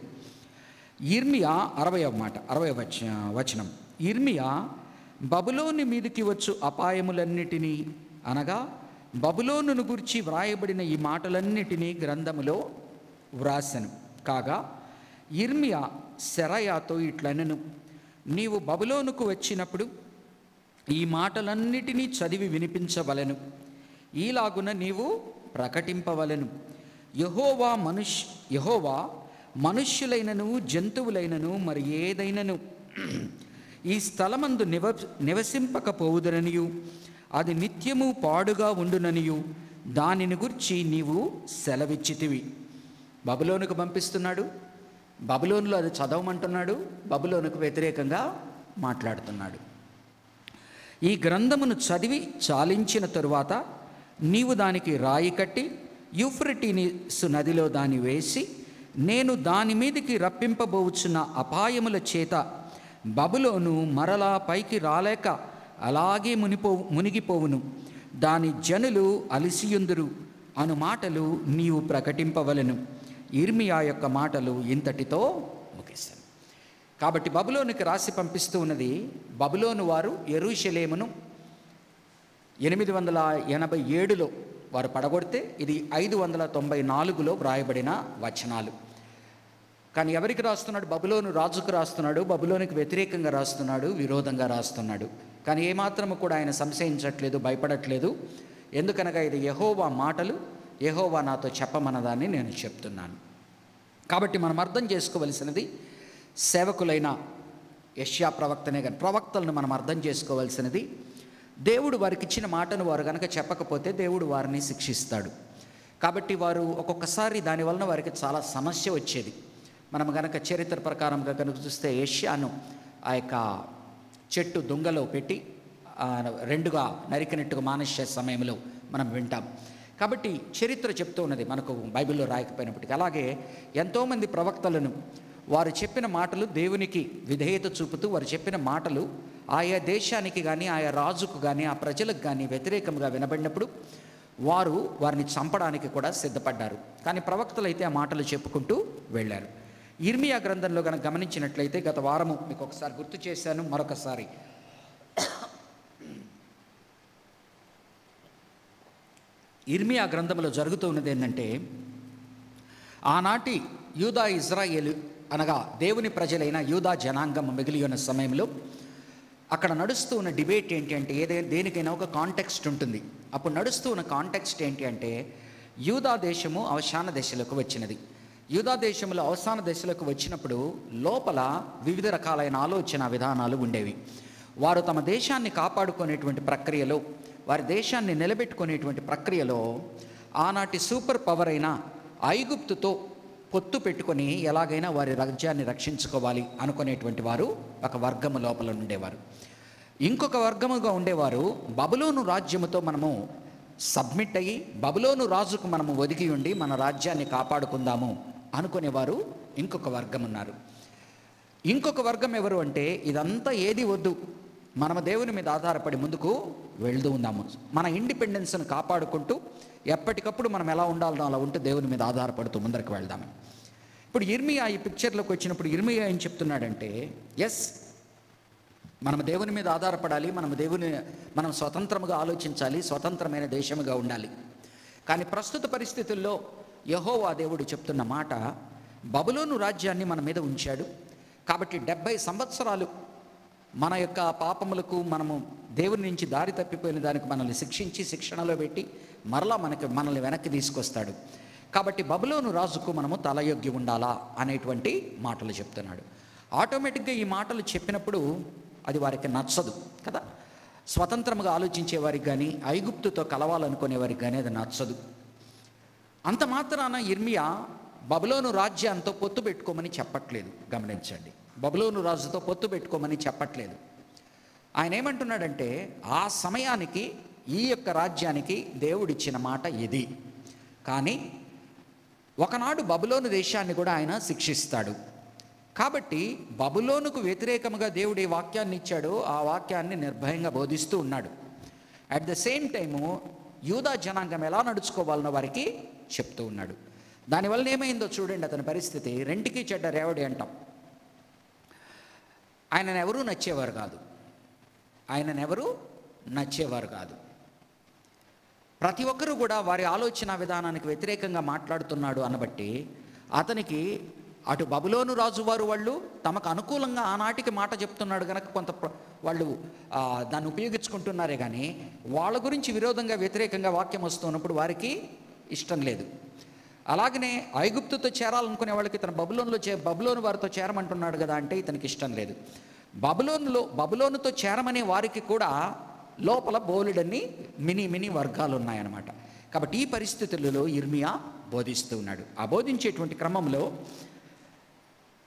ఇర్మియా 60వ వచనం. ఇర్మియా బబులోను మీదకి వచ్చు అపాయములన్నిటినీ, అనగా బబులోనును గురించి వ్రాయబడిన ఈ మాటలన్నిటినీ గ్రంథములో వ్రాసెను. కాగా ఇర్మియా సెరయాతో ఇట్లనెను, నీవు బబులోనుకు వచ్చినప్పుడు ఈ మాటలన్నిటినీ చదివి వినిపించవలెను, ఈలాగున నీవు ప్రకటింపవలెను. యెహోవా మనుష్యులైనను జంతువులైనను మరి ఏదైనను ఈ స్థలమందు నివసింపకపోవుదననియు అది నిత్యము పాడుగా ఉండుననియు దానిని గురించి నీవు సెలవిచ్చితివి. బబులోనుకు పంపిస్తున్నాడు, బబులోనులో అది చదవమంటున్నాడు, బబులోనుకు వ్యతిరేకంగా మాట్లాడుతున్నాడు. ఈ గ్రంథమును చదివి చాలించిన తరువాత నీవు దానికి రాయి కట్టి యూఫ్రటీసు నదిలో దాన్ని వేసి, నేను దాని మీదికి రప్పింపబోచున్న అపాయముల చేత బబులోను మరలా పైకి రాలేక అలాగే మునిగిపోవును, దాని జనులు అలిసియుందురు అను మాటలు నీవు ప్రకటింపవలెను. ఇర్మియా యొక్క మాటలు ఇంతటితో ముగిస్తాను. కాబట్టి బబులోనుకి రాసి పంపిస్తూ ఉన్నది, బబులోను వారు యెరూషలేమును 887లో వారు పడగొడితే ఇది 594లో వ్రాయబడిన వచనాలు. కానీ ఎవరికి రాస్తున్నాడు? బబులోను రాజుకు రాస్తున్నాడు, బబులోనికి వ్యతిరేకంగా రాస్తున్నాడు, విరోధంగా రాస్తున్నాడు. కానీ ఏమాత్రము కూడా ఆయన సంశయించట్లేదు, భయపడట్లేదు. ఎందుకనగా ఇది యెహోవా మాటలు, యెహోవా నాతో చెప్పమన్నదాన్ని నేను చెప్తున్నాను. కాబట్టి మనం అర్థం చేసుకోవలసినది, సేవకులైన యెషయా ప్రవక్తనే కానీ ప్రవక్తలను మనం అర్థం చేసుకోవాల్సినది, దేవుడు వారికి ఇచ్చిన మాటను వారు కనుక చెప్పకపోతే దేవుడు వారిని శిక్షిస్తాడు. కాబట్టి వారు ఒక్కొక్కసారి దానివలన వారికి చాలా సమస్య వచ్చేది. మనం కనుక చరిత్ర ప్రకారంగా కనుక చూస్తే యెషయాను ఆ యొక్క చెట్టు దొంగలో పెట్టి రెండుగా నరికినట్టుగా మానేసే సమయంలో మనం వింటాం. కాబట్టి చరిత్ర చెప్తూ ఉన్నది, మనకు బైబిల్లో రాయకపోయినప్పటికీ. అలాగే ఎంతోమంది ప్రవక్తలను వారు చెప్పిన మాటలు దేవునికి విధేయత చూపుతూ వారు చెప్పిన మాటలు ఆయా దేశానికి కానీ ఆయా రాజుకు కానీ ఆ ప్రజలకు కానీ వ్యతిరేకంగా వినబడినప్పుడు వారిని చంపడానికి కూడా సిద్ధపడ్డారు. కానీ ప్రవక్తలు అయితే ఆ మాటలు చెప్పుకుంటూ వెళ్ళారు. ఇర్మియా గ్రంథంలో కనుక గమనించినట్లయితే గత వారము మీకు ఒకసారి గుర్తు చేశాను, మరొకసారి ఇర్మియా గ్రంథంలో జరుగుతూ ఉన్నది ఏంటంటే, ఆనాటి యూదా ఇజ్రాయేలు అనగా దేవుని ప్రజలైన యూదా జనాంగం మిగిలి ఉన్న సమయంలో అక్కడ నడుస్తూ ఉన్న డిబేట్ ఏంటి అంటే, దేనికైనా ఒక కాంటెక్స్ట్ ఉంటుంది. అప్పుడు నడుస్తూ ఉన్న కాంటెక్స్ట్ ఏంటి అంటే, యూదా దేశము అవసాన దశలోకి వచ్చినది. యూదా దేశంలో అవసాన దశలోకి వచ్చినప్పుడు లోపల వివిధ రకాలైన ఆలోచన విధానాలు ఉండేవి. వారు తమ దేశాన్ని కాపాడుకునేటువంటి ప్రక్రియలో, వారి దేశాన్ని నిలబెట్టుకునేటువంటి ప్రక్రియలో ఆనాటి సూపర్ పవర్ అయిన ఐగుప్తుతో పొత్తు పెట్టుకొని ఎలాగైనా వారి రాజ్యాన్ని రక్షించుకోవాలి అనుకునేటువంటి వారు ఒక వర్గము లోపల ఉండేవారు. ఇంకొక వర్గముగా ఉండేవారు బబులోను రాజ్యముతో మనము సబ్మిట్ అయ్యి బబులోను రాజుకు మనము ఒదిగి ఉండి మన రాజ్యాన్ని కాపాడుకుందాము అనుకునేవారు ఇంకొక వర్గం ఉన్నారు. ఇంకొక వర్గం ఎవరు అంటే, ఇదంతా ఏది వద్దు, మనము దేవుని మీద ఆధారపడి ముందుకు వెళ్తూ ఉందాము, మన ఇండిపెండెన్స్ను కాపాడుకుంటూ ఎప్పటికప్పుడు మనం ఎలా ఉండాలో అలా ఉంటూ దేవుని మీద ఆధారపడుతూ ముందరికి వెళ్దాము. ఇప్పుడు ఇర్మియా ఈ పిక్చర్లోకి వచ్చినప్పుడు ఇర్మియా ఏం చెప్తున్నాడంటే, ఎస్ మనం దేవుని మీద ఆధారపడాలి, మనం స్వతంత్రముగా ఆలోచించాలి, స్వతంత్రమైన దేశముగా ఉండాలి. కానీ ప్రస్తుత పరిస్థితుల్లో యెహోవా దేవుడు చెప్తున్న మాట, బబులోను రాజ్యాన్ని మన మీద ఉంచాడు కాబట్టి 70 సంవత్సరాలు మన యొక్క పాపములకు మనము దేవుని నుంచి దారి తప్పిపోయిన దానికి మనల్ని శిక్షించి శిక్షణలో పెట్టి మరలా మనల్ని వెనక్కి తీసుకొస్తాడు. కాబట్టి బబులోను రాజుకు మనము తలయొగ్గి ఉండాలా అనేటువంటి మాటలు చెప్తున్నాడు. ఆటోమేటిక్గా ఈ మాటలు చెప్పినప్పుడు అది వారికి నచ్చదు కదా. స్వతంత్రంగా ఆలోచించే వారికి కానీ ఐగుప్తుతో కలవాలనుకునే వారికి కానీ అది నచ్చదు. అంత మాత్రాన ఇర్మియా బబులోను రాజ్యంతో పొత్తు పెట్టుకోమని చెప్పట్లేదు. గమనించండి, బబులోను రాజుతో పొత్తు పెట్టుకోమని చెప్పట్లేదు. ఆయన ఏమంటున్నాడంటే, ఆ సమయానికి ఈ యొక్క రాజ్యానికి దేవుడిచ్చిన మాట ఇది, కానీ ఒకనాడు బబులోను దేశాన్ని కూడా ఆయన శిక్షిస్తాడు. కాబట్టి బబులోనుకు వ్యతిరేకముగా దేవుడు ఏ వాక్యాన్ని ఇచ్చాడో ఆ వాక్యాన్ని నిర్భయంగా బోధిస్తూ ఉన్నాడు. అట్ ద సేమ్ టైము యూదా జనాంగం ఎలా నడుచుకోవాలనో వారికి చెప్తూ ఉన్నాడు. దానివల్ల ఏమైందో చూడండి అతని పరిస్థితి. రెంటికి చెడ్డ రేవడి అంటాం. ఆయననెవరూ నచ్చేవారు కాదు. ప్రతి ఒక్కరూ కూడా వారి ఆలోచన విధానానికి వ్యతిరేకంగా మాట్లాడుతున్నాడు అనబట్టి అతనికి అటు బబులోను రాజు వాళ్ళు తమకు అనుకూలంగా ఆనాటికి మాట చెప్తున్నాడు కనుక కొంత వాళ్ళు దాన్ని ఉపయోగించుకుంటున్నారే కానీ వాళ్ళ గురించి విరోధంగా వ్యతిరేకంగా వాక్యం వస్తున్నప్పుడు వారికి ఇష్టం లేదు. అలాగనే ఐగుప్తుతో చేరాలనుకునే వాళ్ళకి ఇతను బబులోను వారితో చేరమంటున్నాడు కదా అంటే ఇతనికి ఇష్టం లేదు. బబులోనుతో చేరమనే వారికి కూడా లోపల బోలెడన్ని మినీ వర్గాలు ఉన్నాయన్నమాట. కాబట్టి ఈ పరిస్థితులలో ఇర్మియా బోధిస్తూ ఉన్నాడు. ఆ బోధించేటువంటి క్రమంలో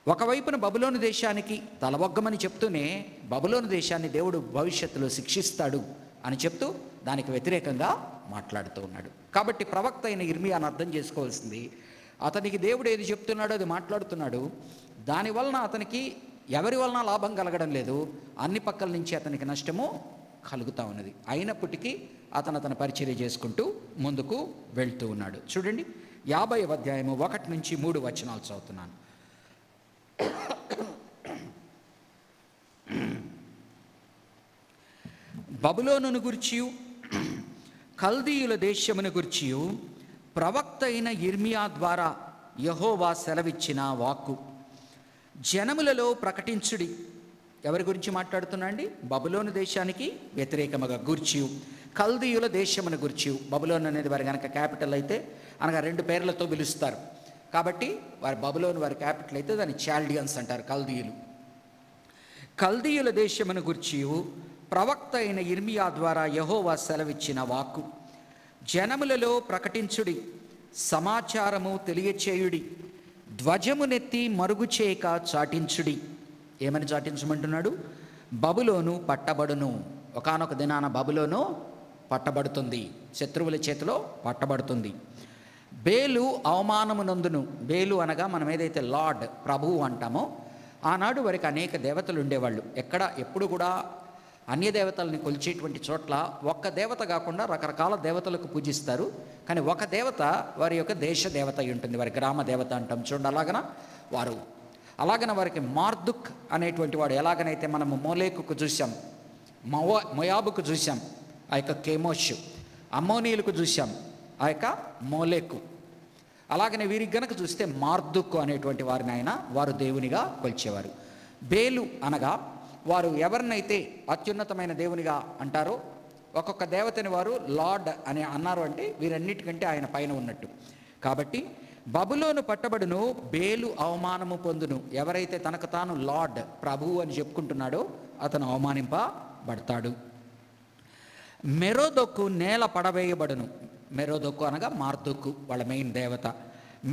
ఒకవైపున బబులోను దేశానికి తలవొగ్గమని చెప్తూనే బబులోను దేశాన్ని దేవుడు భవిష్యత్తులో శిక్షిస్తాడు అని చెప్తూ దానికి వ్యతిరేకంగా మాట్లాడుతూ ఉన్నాడు. కాబట్టి ప్రవక్త అయిన ఇర్మియాను అర్థం చేసుకోవాల్సింది, అతనికి దేవుడు ఏది చెప్తున్నాడో అది మాట్లాడుతున్నాడు. దానివలన అతనికి ఎవరి వలన లాభం కలగడం లేదు, అన్ని పక్కల నుంచి అతనికి నష్టము కలుగుతూ ఉన్నది. అయినప్పటికీ అతను పరిచర్య చేసుకుంటూ ముందుకు వెళ్తూ ఉన్నాడు. చూడండి, 50వ అధ్యాయము 1 నుంచి 3 వచనాలు చదువుతున్నాను. బబులోనును గుర్చియు కల్దీయుల దేశమును గుర్చియు ప్రవక్త అయిన ఇర్మియా ద్వారా యెహోవా సెలవిచ్చిన వాక్కు జనములలో ప్రకటించుడి. ఎవరి గురించి మాట్లాడుతున్నా అండి? బబులోను దేశానికి వ్యతిరేకముగా గుర్చియు కల్దీయుల దేశమును గుర్చియు. బబులోను అనేది వారి కనుక క్యాపిటల్ అయితే అనగా 2 పేర్లతో పిలుస్తారు కాబట్టి వారి బబులోను వారి క్యాపిటల్ అయితే దాన్ని చాల్డియన్స్ అంటారు, కల్దీయులు. కల్దీయుల దేశమును గూర్చియు ప్రవక్త అయిన ఇర్మియా ద్వారా యెహోవా సెలవిచ్చిన వాక్కు. జనములలో ప్రకటించుడి, సమాచారము తెలియచేయుడి, ధ్వజమునెత్తి మరుగు చేయక చాటించుడి. ఏమని చాటించమంటున్నాడు? బబులోను పట్టబడును. ఒకానొక దినాన బబులోను పట్టబడుతుంది, శత్రువుల చేతిలో పట్టబడుతుంది. బేలు అవమానమునందును. బేలు అనగా మనం ఏదైతే లార్డ్, ప్రభువు అంటామో, ఆనాడు వారికి అనేక దేవతలు ఉండేవాళ్ళు. ఎప్పుడు కూడా అన్య దేవతల్ని కొలిచేటువంటి చోట్ల ఒక్క దేవత కాకుండా రకరకాల దేవతలకు పూజిస్తారు. కానీ ఒక దేవత వారి యొక్క దేశ దేవత అయి ఉంటుంది, వారి గ్రామ దేవత అంటాం చూడండి. అలాగన వారికి మార్దుక్ అనేటువంటి వాడు. ఎలాగనైతే మనము మోలేకుకు చూసాం, మొయాబుకు చూసాం ఆ యొక్క కేమోష్, అమ్మోనీయులకు చూసాం ఆ యొక్క మోలేకు. అలాగనే వీరికి గనక చూస్తే మార్దుక్ అనేటువంటి వారిని వారు దేవునిగా కొలిచేవారు. బేలు అనగా వారు ఎవరినైతే అత్యున్నతమైన దేవునిగా అంటారో, ఒక్కొక్క దేవతని వారు లార్డ్ అని అన్నారు అంటే వీరన్నిటికంటే ఆయన పైన ఉన్నట్టు. కాబట్టి బబులోను పట్టబడును, బేలు అవమానము పొందును. ఎవరైతే తనకు తాను లార్డ్, ప్రభువు అని చెప్పుకుంటున్నాడో అతను అవమానింపబడతాడు. మెరోదొక్కు నేల పడవేయబడును. మెరోదొక్కు అనగా మార్దొక్కు, వాళ్ళ మెయిన్ దేవత.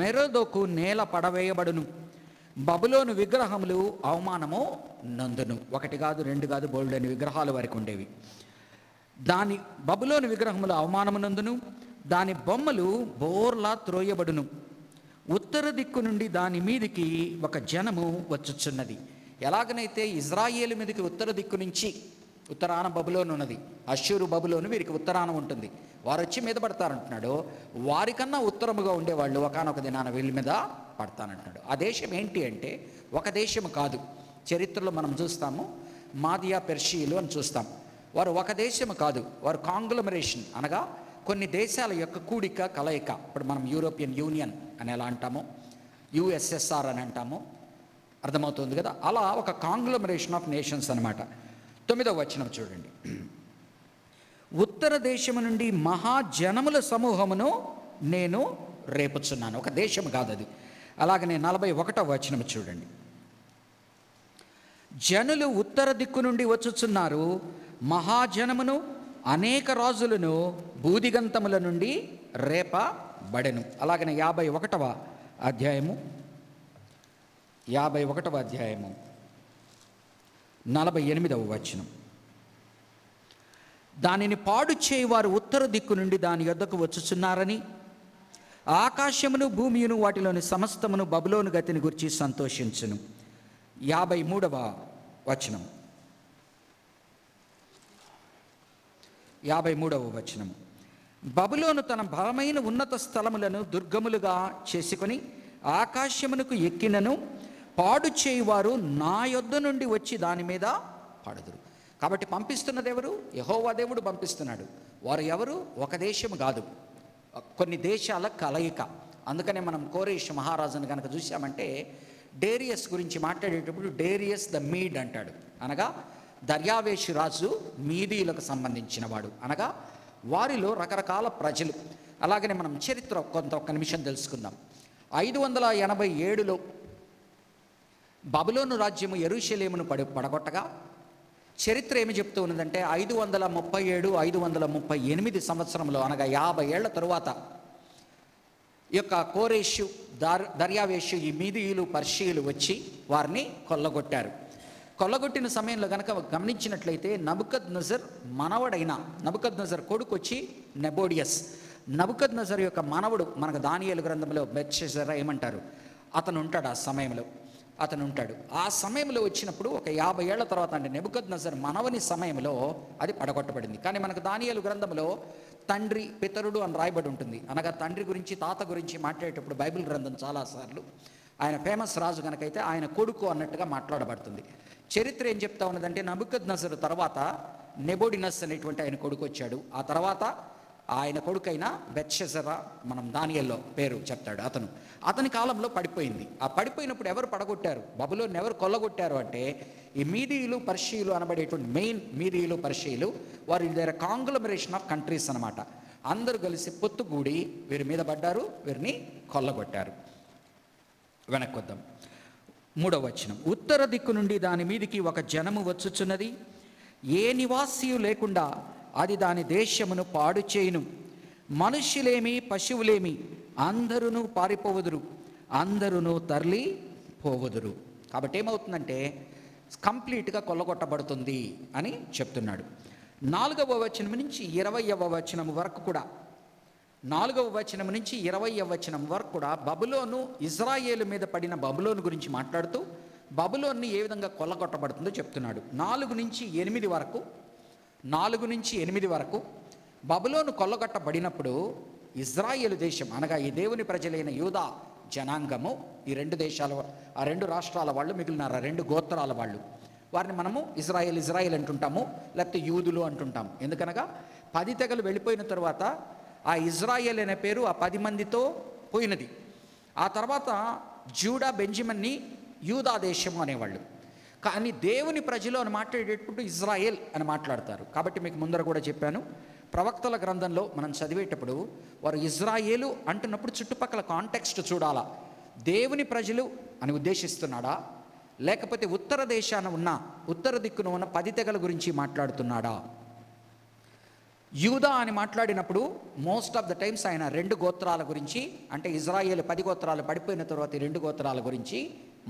మెరోదొక్కు నేల పడవేయబడును. బబులోను విగ్రహములు అవమానము నందును. ఒకటి కాదు, రెండు కాదు, బోల్డని విగ్రహాలు వారికి ఉండేవి. బబులోను విగ్రహములు అవమానము నందును, దాని బొమ్మలు బోర్లా త్రోయబడును. ఉత్తర దిక్కు నుండి దాని మీదికి ఒక జనము వచ్చుచున్నది. ఎలాగనైతే ఇజ్రాయేలు మీదకి ఉత్తర దిక్కు నుంచి ఉత్తరాన బబులోను ఉన్నది, అష్షూరు బబులోను వీరికి ఉత్తరాన ఉంటుంది, వారు వచ్చి మీద పడతారంటున్నాడు. వారికన్నా ఉత్తరముగా ఉండేవాళ్ళు ఒకానొక దినాన వీళ్ళ మీద పడతానంటున్నాడు. ఆ దేశం ఏంటి అంటే ఒక దేశము కాదు. చరిత్రలో మనం చూస్తాము, మాదియా పెర్షియలు అని చూస్తాం. వారు ఒక దేశము కాదు, వారు కాంగ్లమరేషన్ అనగా కొన్ని దేశాల యొక్క కూడిక, కలయిక. ఇప్పుడు మనం యూరోపియన్ యూనియన్ అని ఎలా అంటామో, యుఎస్ఎస్ఆర్ అని అంటామో, అర్థమవుతుంది కదా. అలా ఒక కాంగ్లమరేషన్ ఆఫ్ నేషన్స్ అనమాట. 9వ వచనం చూడండి. ఉత్తర దేశము నుండి మహాజనముల సమూహమును నేను రేపుచున్నాను. ఒక దేశం కాదు అది. అలాగనే 41వ వచనం చూడండి. జనులు ఉత్తర దిక్కు నుండి వచ్చుచున్నారు, మహాజనమును అనేక రాజులను బూదిగంతముల నుండి రేపబడెను. అలాగనే 51వ అధ్యాయము 48వ వచనం. దానిని పాడు చేయవారు ఉత్తర దిక్కు నుండి దాని యొద్దకు వచ్చుచున్నారని, ఆకాశమును భూమియును వాటిలోని సమస్తమును బబులోను గతిని గురించి సంతోషించును. 53వ వచనం. 53వ వచనం. బబులోను తన బలమైన ఉన్నత స్థలములను దుర్గములుగా చేసుకొని ఆకాశమునకు ఎక్కినను, పాడు చేయువారు నా యొద్ద నుండి వచ్చి దాని మీద పడుదురు. కాబట్టి పంపిస్తున్నది ఎవరు? యెహోవా దేవుడు పంపిస్తున్నాడు. వారు ఎవరు? ఒక దేశం కాదు, కొన్ని దేశాల కలయిక. అందుకనే మనం కోరేష్ మహారాజును కనుక చూసామంటే డేరియస్ గురించి మాట్లాడేటప్పుడు డేరియస్ ద మీడ్ అంటాడు. అనగా దర్యావేషు రాజు మీదీయులకు సంబంధించిన వాడు, అనగా వారిలో రకరకాల ప్రజలు. అలాగనే మనం చరిత్ర ఒక్క నిమిషం తెలుసుకుందాం. 587లో బబులోను రాజ్యము యెరూషలేమును పడగొట్టగా చరిత్ర ఏమి చెప్తూ ఉన్నదంటే 537, 538 సంవత్సరంలో, అనగా 50 ఏళ్ల తరువాత ఈ యొక్క కోరేషు, దర్యావేషు, ఈ మీదీయులు, పర్షియులు వచ్చి వారిని కొల్లగొట్టారు. కొల్లగొట్టిన సమయంలో కనుక గమనించినట్లయితే నబుకద్నెజర్ మనవడైన నబుకద్నెజర్ కొడుకు వచ్చి నెబోడియస్. నబుకద్నెజర్ యొక్క మనవడు మనకు దానియేలు గ్రంథంలో బెత్షెజర్ ఏమంటారు, అతను ఉంటాడు. ఆ సమయంలో వచ్చినప్పుడు ఒక 50 ఏళ్ల తర్వాత, అంటే నెబుకద్నెజర్ మనవని సమయంలో అది పడగొట్టబడింది. కానీ మనకు దానియేలు గ్రంథంలో తండ్రి, పితరుడు అని రాయబడి ఉంటుంది. అనగా తండ్రి గురించి, తాత గురించి మాట్లాడేటప్పుడు బైబిల్ గ్రంథం చాలాసార్లు ఆయన ఫేమస్ రాజు కనుకైతే ఆయన కొడుకు అన్నట్టుగా మాట్లాడబడుతుంది. చరిత్ర ఏం చెప్తా ఉన్నదంటే నబుకద్నెజర్ తర్వాత నెబోడినస్ అనేటువంటి ఆయన కొడుకు వచ్చాడు. ఆ తర్వాత ఆయన కొడుకైన బెత్షెజర్, మనం దానియేల్లో పేరు చెప్తాడు, అతని కాలంలో పడిపోయింది. ఆ పడిపోయినప్పుడు ఎవరు పడగొట్టారు, బబులోని ఎవరు కొల్లగొట్టారు అంటే ఈ మీదీయులు, పర్షియులు అనబడేటువంటి మెయిన్ మీదీయులు, పర్షియులు, వారు దేర్ కాంగ్లమరేషన్ ఆఫ్ కంట్రీస్ అనమాట. అందరూ కలిసి పొత్తుగూడి వీరి మీద పడ్డారు, వీరిని కొల్లగొట్టారు. వెనక్కి వద్దాం. 3వ వచనం, ఉత్తర దిక్కు నుండి దాని మీదికి ఒక జనము వచ్చుచున్నది, ఏ నివాసియు లేకుండా అది దాని దేశమును పాడు చేయును. మనుష్యులేమి పశువులేమి అందరూ పారిపోవుదురు, అందరూ తరలి పోవుదురు. కాబట్టి ఏమవుతుందంటే కంప్లీట్గా కొల్లగొట్టబడుతుంది అని చెప్తున్నాడు. 4వ వచనం నుంచి 20వ వచనం వరకు కూడా, 4వ వచనం నుంచి 20వ వచనం వరకు కూడా బబులోను, ఇజ్రాయేలు మీద పడిన బబులోను గురించి మాట్లాడుతూ బబులోన్ని ఏ విధంగా కొల్లగొట్టబడుతుందో చెప్తున్నాడు. 4 నుంచి 8 వరకు, 4 నుంచి 8 వరకు బబులోను కొల్లగొట్టబడినప్పుడు ఇజ్రాయేలు దేశం అనగా ఈ దేవుని ప్రజలైన యూదా జనాంగము, ఈ 2 దేశాల, ఆ 2 రాష్ట్రాల వాళ్ళు మిగిలినారు, ఆ 2 గోత్రాల వాళ్ళు, వారిని మనము ఇజ్రాయేల్ అంటుంటాము, లేకపోతే యూదులు అంటుంటాము. ఎందుకనగా 10 తెగలు వెళ్ళిపోయిన తర్వాత ఆ ఇజ్రాయేల్ అనే పేరు ఆ 10 మందితో పోయినది. ఆ తర్వాత జూడా బెంజమిన్ని యూదా దేశము అనేవాళ్ళు. కానీ దేవుని ప్రజలు అని మాట్లాడేటప్పుడు ఇజ్రాయేల్ అని మాట్లాడతారు. కాబట్టి మీకు ముందర కూడా చెప్పాను, ప్రవక్తల గ్రంథంలో మనం చదివేటప్పుడు వారు ఇజ్రాయేలు అంటున్నప్పుడు చుట్టుపక్కల కాంటెక్స్ట్ చూడాలా. దేవుని ప్రజలు అని ఉద్దేశిస్తున్నాడా, లేకపోతే ఉత్తర దేశాన ఉన్న, ఉత్తర దిక్కున ఉన్న 10 తెగల గురించి మాట్లాడుతున్నాడా? యూదా అని మాట్లాడినప్పుడు మోస్ట్ ఆఫ్ ద టైమ్స్ ఆయన 2 గోత్రాల గురించి, అంటే ఇజ్రాయేల్ 10 గోత్రాలు పడిపోయిన తర్వాత ఈ 2 గోత్రాల గురించి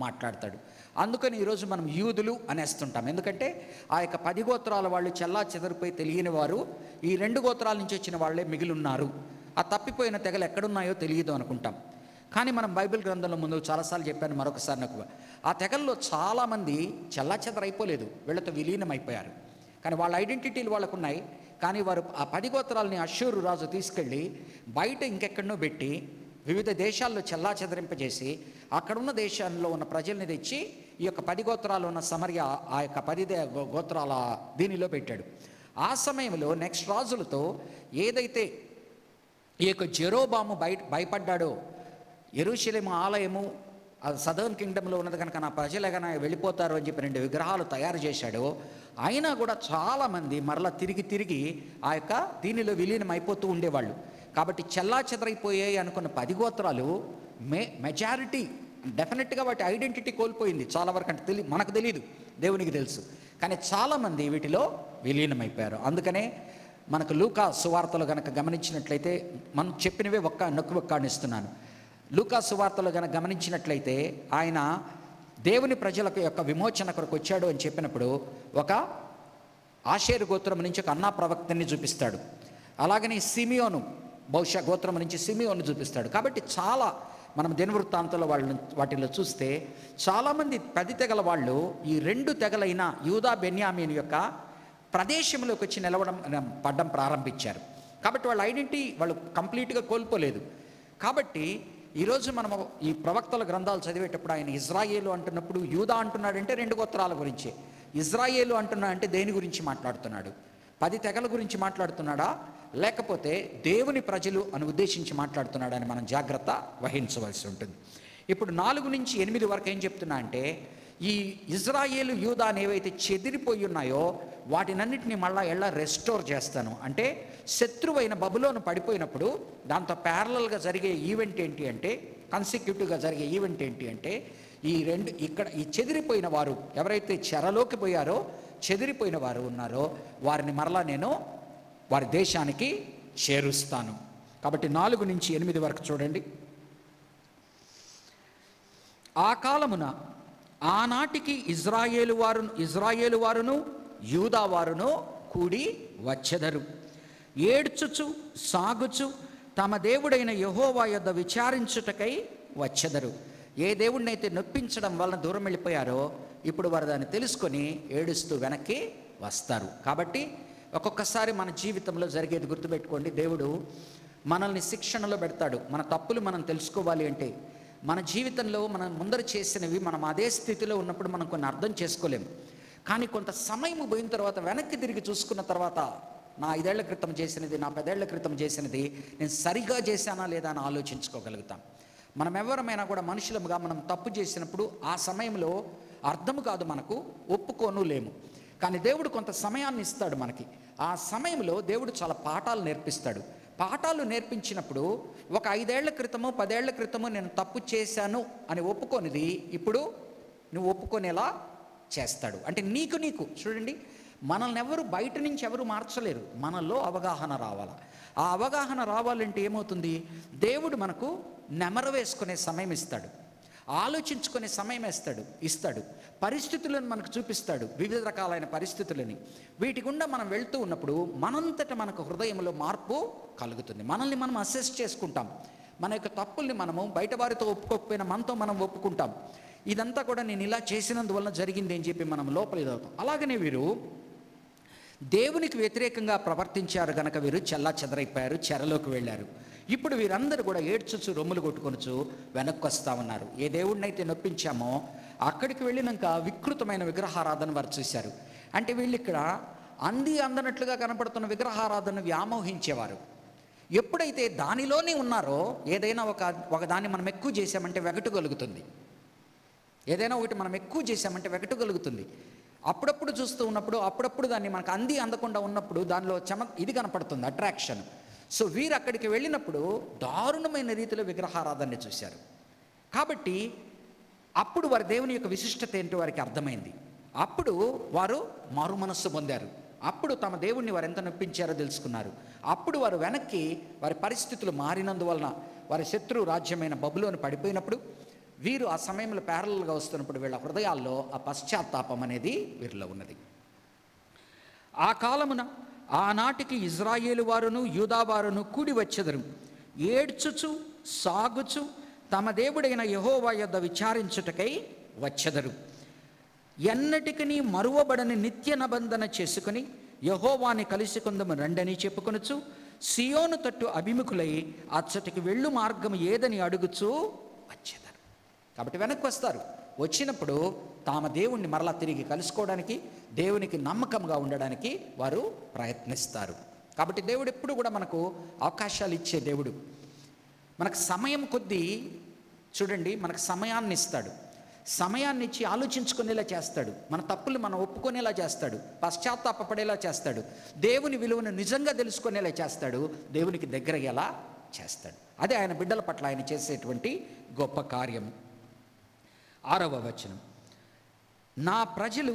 మాట్లాడతాడు. అందుకని ఈరోజు మనం యూదులు అనేస్తుంటాం. ఎందుకంటే ఆ యొక్క 10 గోత్రాల వాళ్ళు చెల్లా చెదరిపోయి తెలియని వారు, ఈ 2 గోత్రాల నుంచి వచ్చిన వాళ్ళే మిగిలి ఉన్నారు. ఆ తప్పిపోయిన తెగలు ఎక్కడున్నాయో తెలియదు అనుకుంటాం. కానీ మనం బైబిల్ గ్రంథంలో ముందు చాలాసార్లు చెప్పాను, మరొకసారి నాకు, ఆ తెగల్లో చాలామంది చెల్లా చెదరైపోలేదు, వీళ్ళతో విలీనం అయిపోయారు. కానీ వాళ్ళ ఐడెంటిటీలు వాళ్ళకు ఉన్నాయి. కానీ వారు ఆ 10 గోత్రాలని అష్షూరు రాజు తీసుకెళ్ళి బయట ఇంకెక్కడనో పెట్టి వివిధ దేశాల్లో చెల్లా చెదరింపజేసి అక్కడున్న దేశాల్లో ఉన్న ప్రజల్ని తెచ్చి ఈ యొక్క 10 గోత్రాలు ఉన్న సమర్య, ఆ యొక్క 10 గోత్రాల దీనిలో పెట్టాడు. ఆ సమయంలో నెక్స్ట్ రాజులతో ఏదైతే ఈ యొక్క జెరోబాము భయపడ్డాడో, యెరూషలేము ఆలయము సదర్న్ కింగ్డమ్లో ఉన్నది కనుక నా ప్రజలు ఎగన వెళ్ళిపోతారు అని చెప్పి 2 విగ్రహాలు తయారు చేశాడో, అయినా కూడా చాలామంది మరలా తిరిగి ఆ యొక్క దీనిలో విలీనం అయిపోతూ ఉండేవాళ్ళు. కాబట్టి చెల్లా చెదరైపోయాయి అనుకున్న 10 గోత్రాలు మెజారిటీ డెఫినెట్గా వాటి ఐడెంటిటీ కోల్పోయింది చాలా వరకు. అంటే మనకు తెలియదు, దేవునికి తెలుసు. కానీ చాలామంది వీటిలో విలీనమైపోయారు. అందుకనే మనకు లూకా సువార్తలు కనుక గమనించినట్లయితే, మనం చెప్పినవే నొక్కాడిస్తున్నాను. లూకా సువార్తలు కనుక గమనించినట్లయితే ఆయన దేవుని ప్రజలకు యొక్క విమోచన కొరకు వచ్చాడు అని చెప్పినప్పుడు ఒక ఆషేరు గోత్రం నుంచి ఒక అన్నా ప్రవక్తని చూపిస్తాడు. అలాగని సిమియోను, బహుశా గోత్రం నుంచి సిమియోను చూపిస్తాడు. కాబట్టి చాలా మనం దినవృత్తాంతంలో వాటిలో చూస్తే చాలామంది 10 తెగల వాళ్ళు ఈ 2 తెగలైన యూదా బెన్యామీన్ యొక్క ప్రదేశంలోకి వచ్చి పడ్డం ప్రారంభించారు. కాబట్టి వాళ్ళ ఐడెంటిటీ వాళ్ళు కంప్లీట్గా కోల్పోలేదు. కాబట్టి ఈరోజు మనము ఈ ప్రవక్తల గ్రంథాలు చదివేటప్పుడు ఆయన ఇజ్రాయేలు అంటున్నప్పుడు యూదా అంటున్నాడంటే 2 గోత్రాల గురించి, ఇజ్రాయేలు అంటున్నా అంటే దేని గురించి మాట్లాడుతున్నాడు? 10 తెగల గురించి మాట్లాడుతున్నాడా, లేకపోతే దేవుని ప్రజలు అని ఉద్దేశించి మాట్లాడుతున్నాడని మనం జాగ్రత్త వహించవలసి ఉంటుంది. ఇప్పుడు 4 నుంచి 8 వరకు ఏం చెప్తున్నా అంటే, ఈ ఇజ్రాయేలు యూదా అని ఏవైతే చెదిరిపోయి ఉన్నాయో వాటినన్నిటిని మళ్ళా రెస్టోర్ చేస్తాను. అంటే శత్రువైన బబులోను పడిపోయినప్పుడు దాంతో ప్యారలల్గా జరిగే ఈవెంట్ ఏంటి అంటే, కన్సిక్యూటివ్గా జరిగే ఈవెంట్ ఏంటి అంటే, ఇక్కడ ఈ చెదిరిపోయిన వారు ఎవరైతే చెరలోకి పోయారో, చెదిరిపోయిన వారు ఉన్నారో వారిని మరలా నేను వారి దేశానికి చేరుస్తాను. కాబట్టి 4 నుంచి 8 వరకు చూడండి. ఆ కాలమున ఆనాటికి ఇజ్రాయేలు వారును యూదా వారును కూడి వచ్చెదరు, ఏడ్చుచు సాగుచు తమ దేవుడైన యెహోవా యొద్ద విచారించుటకై వచ్చెదరు. ఏ దేవుడినైతే నొప్పించడం వలన దూరం వెళ్ళిపోయారో ఇప్పుడు వారు దాన్ని తెలుసుకొని ఏడుస్తూ వెనక్కి వస్తారు. కాబట్టి ఒక్కొక్కసారి మన జీవితంలో జరిగేది గుర్తుపెట్టుకోండి, దేవుడు మనల్ని శిక్షణలో పెడతాడు. మన తప్పులు మనం తెలుసుకోవాలి అంటే, మన జీవితంలో మనం ముందర చేసినవి మనం అదే స్థితిలో ఉన్నప్పుడు మనం కొన్ని అర్థం చేసుకోలేము. కానీ కొంత సమయం పోయిన తర్వాత వెనక్కి తిరిగి చూసుకున్న తర్వాత నా 5 ఏళ్ల క్రితం చేసినది, నా 10 ఏళ్ల క్రితం చేసినది నేను సరిగా చేశానా లేదా అని ఆలోచించుకోగలుగుతాం. మనం ఎవరమైనా కూడా మనుషులముగా మనం తప్పు చేసినప్పుడు ఆ సమయంలో అర్థం కాదు, మనకు ఒప్పుకోను లేము. కానీ దేవుడు కొంత సమయాన్ని ఇస్తాడు మనకి. ఆ సమయంలో దేవుడు చాలా పాఠాలు నేర్పిస్తాడు. పాఠాలు నేర్పించినప్పుడు ఒక 5 ఏళ్ల క్రితమో 10 ఏళ్ల క్రితమో నేను తప్పు చేశాను అని ఒప్పుకొనిది ఇప్పుడు నువ్వు ఒప్పుకునేలా చేస్తాడు. అంటే నీకు చూడండి, మనల్ని ఎవరు బయట నుంచి ఎవరు మార్చలేరు, మనలో అవగాహన రావాలి. ఆ అవగాహన రావాలంటే ఏమవుతుంది, దేవుడు మనకు నెమరు వేసుకునే సమయం ఇస్తాడు, ఆలోచించుకునే సమయం ఇస్తాడు, పరిస్థితులను మనకు చూపిస్తాడు, వివిధ రకాలైన పరిస్థితులని. వీటి గుండా మనం వెళ్తూ ఉన్నప్పుడు మనంతట మనకు హృదయంలో మార్పు కలుగుతుంది. మనల్ని మనం అసెస్ చేసుకుంటాం, మన యొక్క తప్పుల్ని మనము బయట వారితో ఒప్పుకోకపోయినా మనతో మనం ఒప్పుకుంటాం. ఇదంతా కూడా నేను ఇలా చేసినందువలన జరిగింది అని చెప్పి మనం లోపల ఇదవుతాం. అలాగనే వీరు దేవునికి వ్యతిరేకంగా ప్రవర్తించారు గనక వీరు చెల్లా చెదరైపోయారు, చెరలోకి వెళ్ళారు. ఇప్పుడు వీరందరూ కూడా ఏడ్చుచు రొమ్ములు కొట్టుకొనుచు వెనక్కి వస్తూ ఉన్నారు. ఏ దేవుడినైతే నొప్పించామో అక్కడికి వెళ్ళినాక వికృతమైన విగ్రహారాధన వారు చూశారు. అంటే వీళ్ళు ఇక్కడ అందనట్లుగా కనపడుతున్న విగ్రహారాధన వ్యామోహించేవారు. ఎప్పుడైతే దానిలోనే ఉన్నారో, ఏదైనా ఒక దాన్ని మనం ఎక్కువ చేసామంటే వెగటుగలుగుతుంది, ఏదైనా ఒకటి మనం ఎక్కువ చేసామంటే వెగటుగలుగుతుంది. అప్పుడప్పుడు చూస్తూ ఉన్నప్పుడు, అప్పుడప్పుడు దాన్ని మనకు అందకుండా ఉన్నప్పుడు దానిలో ఇది కనపడుతుంది, అట్రాక్షన్. సో వీరు అక్కడికి వెళ్ళినప్పుడు దారుణమైన రీతిలో విగ్రహారాధనని చూశారు. కాబట్టి అప్పుడు వారి దేవుని యొక్క విశిష్టత ఏంటో వారికి అర్థమైంది. అప్పుడు వారు మారు మనస్సు పొందారు. అప్పుడు తమ దేవుణ్ణి వారు ఎంత నొప్పించారో తెలుసుకున్నారు. అప్పుడు వారు వెనక్కి, వారి పరిస్థితులు మారినందువలన వారి శత్రు రాజ్యమైన బబులోను పడిపోయినప్పుడు, వీరు ఆ సమయంలో ప్యారలల్గా వస్తున్నప్పుడు వీళ్ళ హృదయాల్లో ఆ పశ్చాత్తాపం అనేది వీరిలో ఉన్నది. ఆ కాలమున ఆనాటికి ఇజ్రాయేలు వారును యూదా వారును కూడి వచ్చెదరు, ఏడ్చుచు సాగుచు తమ దేవుడైన యెహోవా యొద్ద విచారించుటకై వచ్చెదరు. ఎన్నటికీ మరువబడని నిత్య నిబంధన చేసుకుని యెహోవాని కలిసికొందము రండని చెప్పుకొనుచు సియోను తట్టు అభిముఖులై అచ్చటికి వెళ్ళు మార్గం ఏదని అడుగుచూ వచ్చెదరు. కాబట్టి వెనక్కి వస్తారు. వచ్చినప్పుడు తామ దేవుణ్ణి మరలా తిరిగి కలుసుకోవడానికి, దేవునికి నమ్మకంగా ఉండడానికి వారు ప్రయత్నిస్తారు. కాబట్టి దేవుడు ఎప్పుడు కూడా మనకు అవకాశాలు ఇచ్చే దేవుడు. మనకు సమయం కొద్దీ చూడండి, మనకు సమయాన్ని ఇస్తాడు, సమయాన్ని ఇచ్చి ఆలోచించుకునేలా చేస్తాడు, మన తప్పులు మనం ఒప్పుకునేలా చేస్తాడు, పశ్చాత్తాపపడేలా చేస్తాడు, దేవుని విలువను నిజంగా తెలుసుకునేలా చేస్తాడు, దేవునికి దగ్గరయ్యేలా చేస్తాడు. అదే ఆయన బిడ్డల పట్ల ఆయన చేసేటువంటి గొప్ప కార్యం. 6వ వచనం, నా ప్రజలు,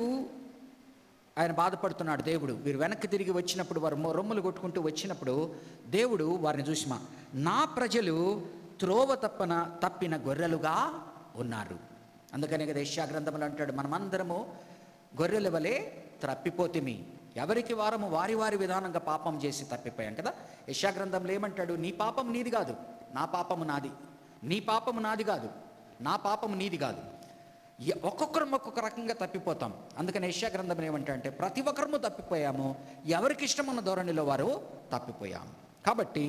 ఆయన బాధపడుతున్నాడు దేవుడు. వీరు వెనక్కి తిరిగి వచ్చినప్పుడు, వారు రొమ్ములు కొట్టుకుంటూ వచ్చినప్పుడు దేవుడు వారిని చూసిమా, నా ప్రజలు త్రోవ తప్పిన గొర్రెలుగా ఉన్నారు. అందుకనే కదా యెషయా గ్రంథంలో అంటాడు, మనమందరము గొర్రెల వలె తప్పిపోతిమి, ఎవరికి వారము వారి వారి విధానంగా పాపం చేసి తప్పిపోయాం కదా. యెషయా గ్రంథంలో ఏమంటాడు, నీ పాపం నీది కాదు, నా పాపము నాది, నీ పాపము నాది కాదు, నా పాపము నీది కాదు. ఒక్కొక్కరం ఒక్కొక్క రకంగా తప్పిపోతాం. అందుకని యెషయా గ్రంథం ఏమంటే ప్రతి ఒక్కరము తప్పిపోయాము, ఎవరికి ఇష్టమున్న ధోరణిలో వారు తప్పిపోయాము. కాబట్టి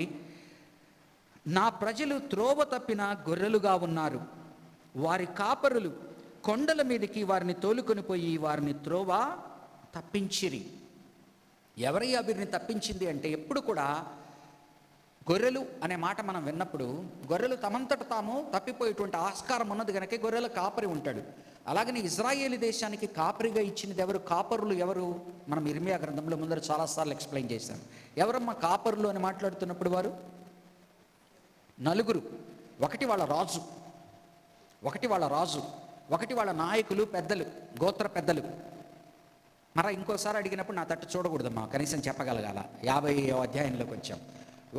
నా ప్రజలు త్రోవ తప్పిన గొర్రెలుగా ఉన్నారు, వారి కాపరులు కొండల మీదకి వారిని తోలుకొని పోయి వారిని త్రోవ తప్పించిరి. ఎవరయ్యా వీరిని తప్పించింది అంటే, ఎప్పుడు కూడా గొర్రెలు అనే మాట మనం విన్నప్పుడు గొర్రెలు తమంతట తాము తప్పిపోయేటువంటి ఆస్కారం ఉన్నది కనుక గొర్రెల కాపరి ఉంటాడు. అలాగని ఇజ్రాయేలీ దేశానికి కాపరిగా ఇచ్చినది ఎవరు, కాపరులు ఎవరు, మనం ఇర్మియా గ్రంథంలో ముందర చాలాసార్లు ఎక్స్ప్లెయిన్ చేశాం. ఎవరమ్మా కాపరులు అని మాట్లాడుతున్నప్పుడు వారు నలుగురు. ఒకటి వాళ్ళ రాజు, ఒకటి వాళ్ళ నాయకులు, పెద్దలు, గోత్ర పెద్దలు. మరా ఇంకోసారి అడిగినప్పుడు నా తట్టు చూడకూడదమ్మా, కనీసం చెప్పగలగాల. 50వ అధ్యాయంలోకి వచ్చాం.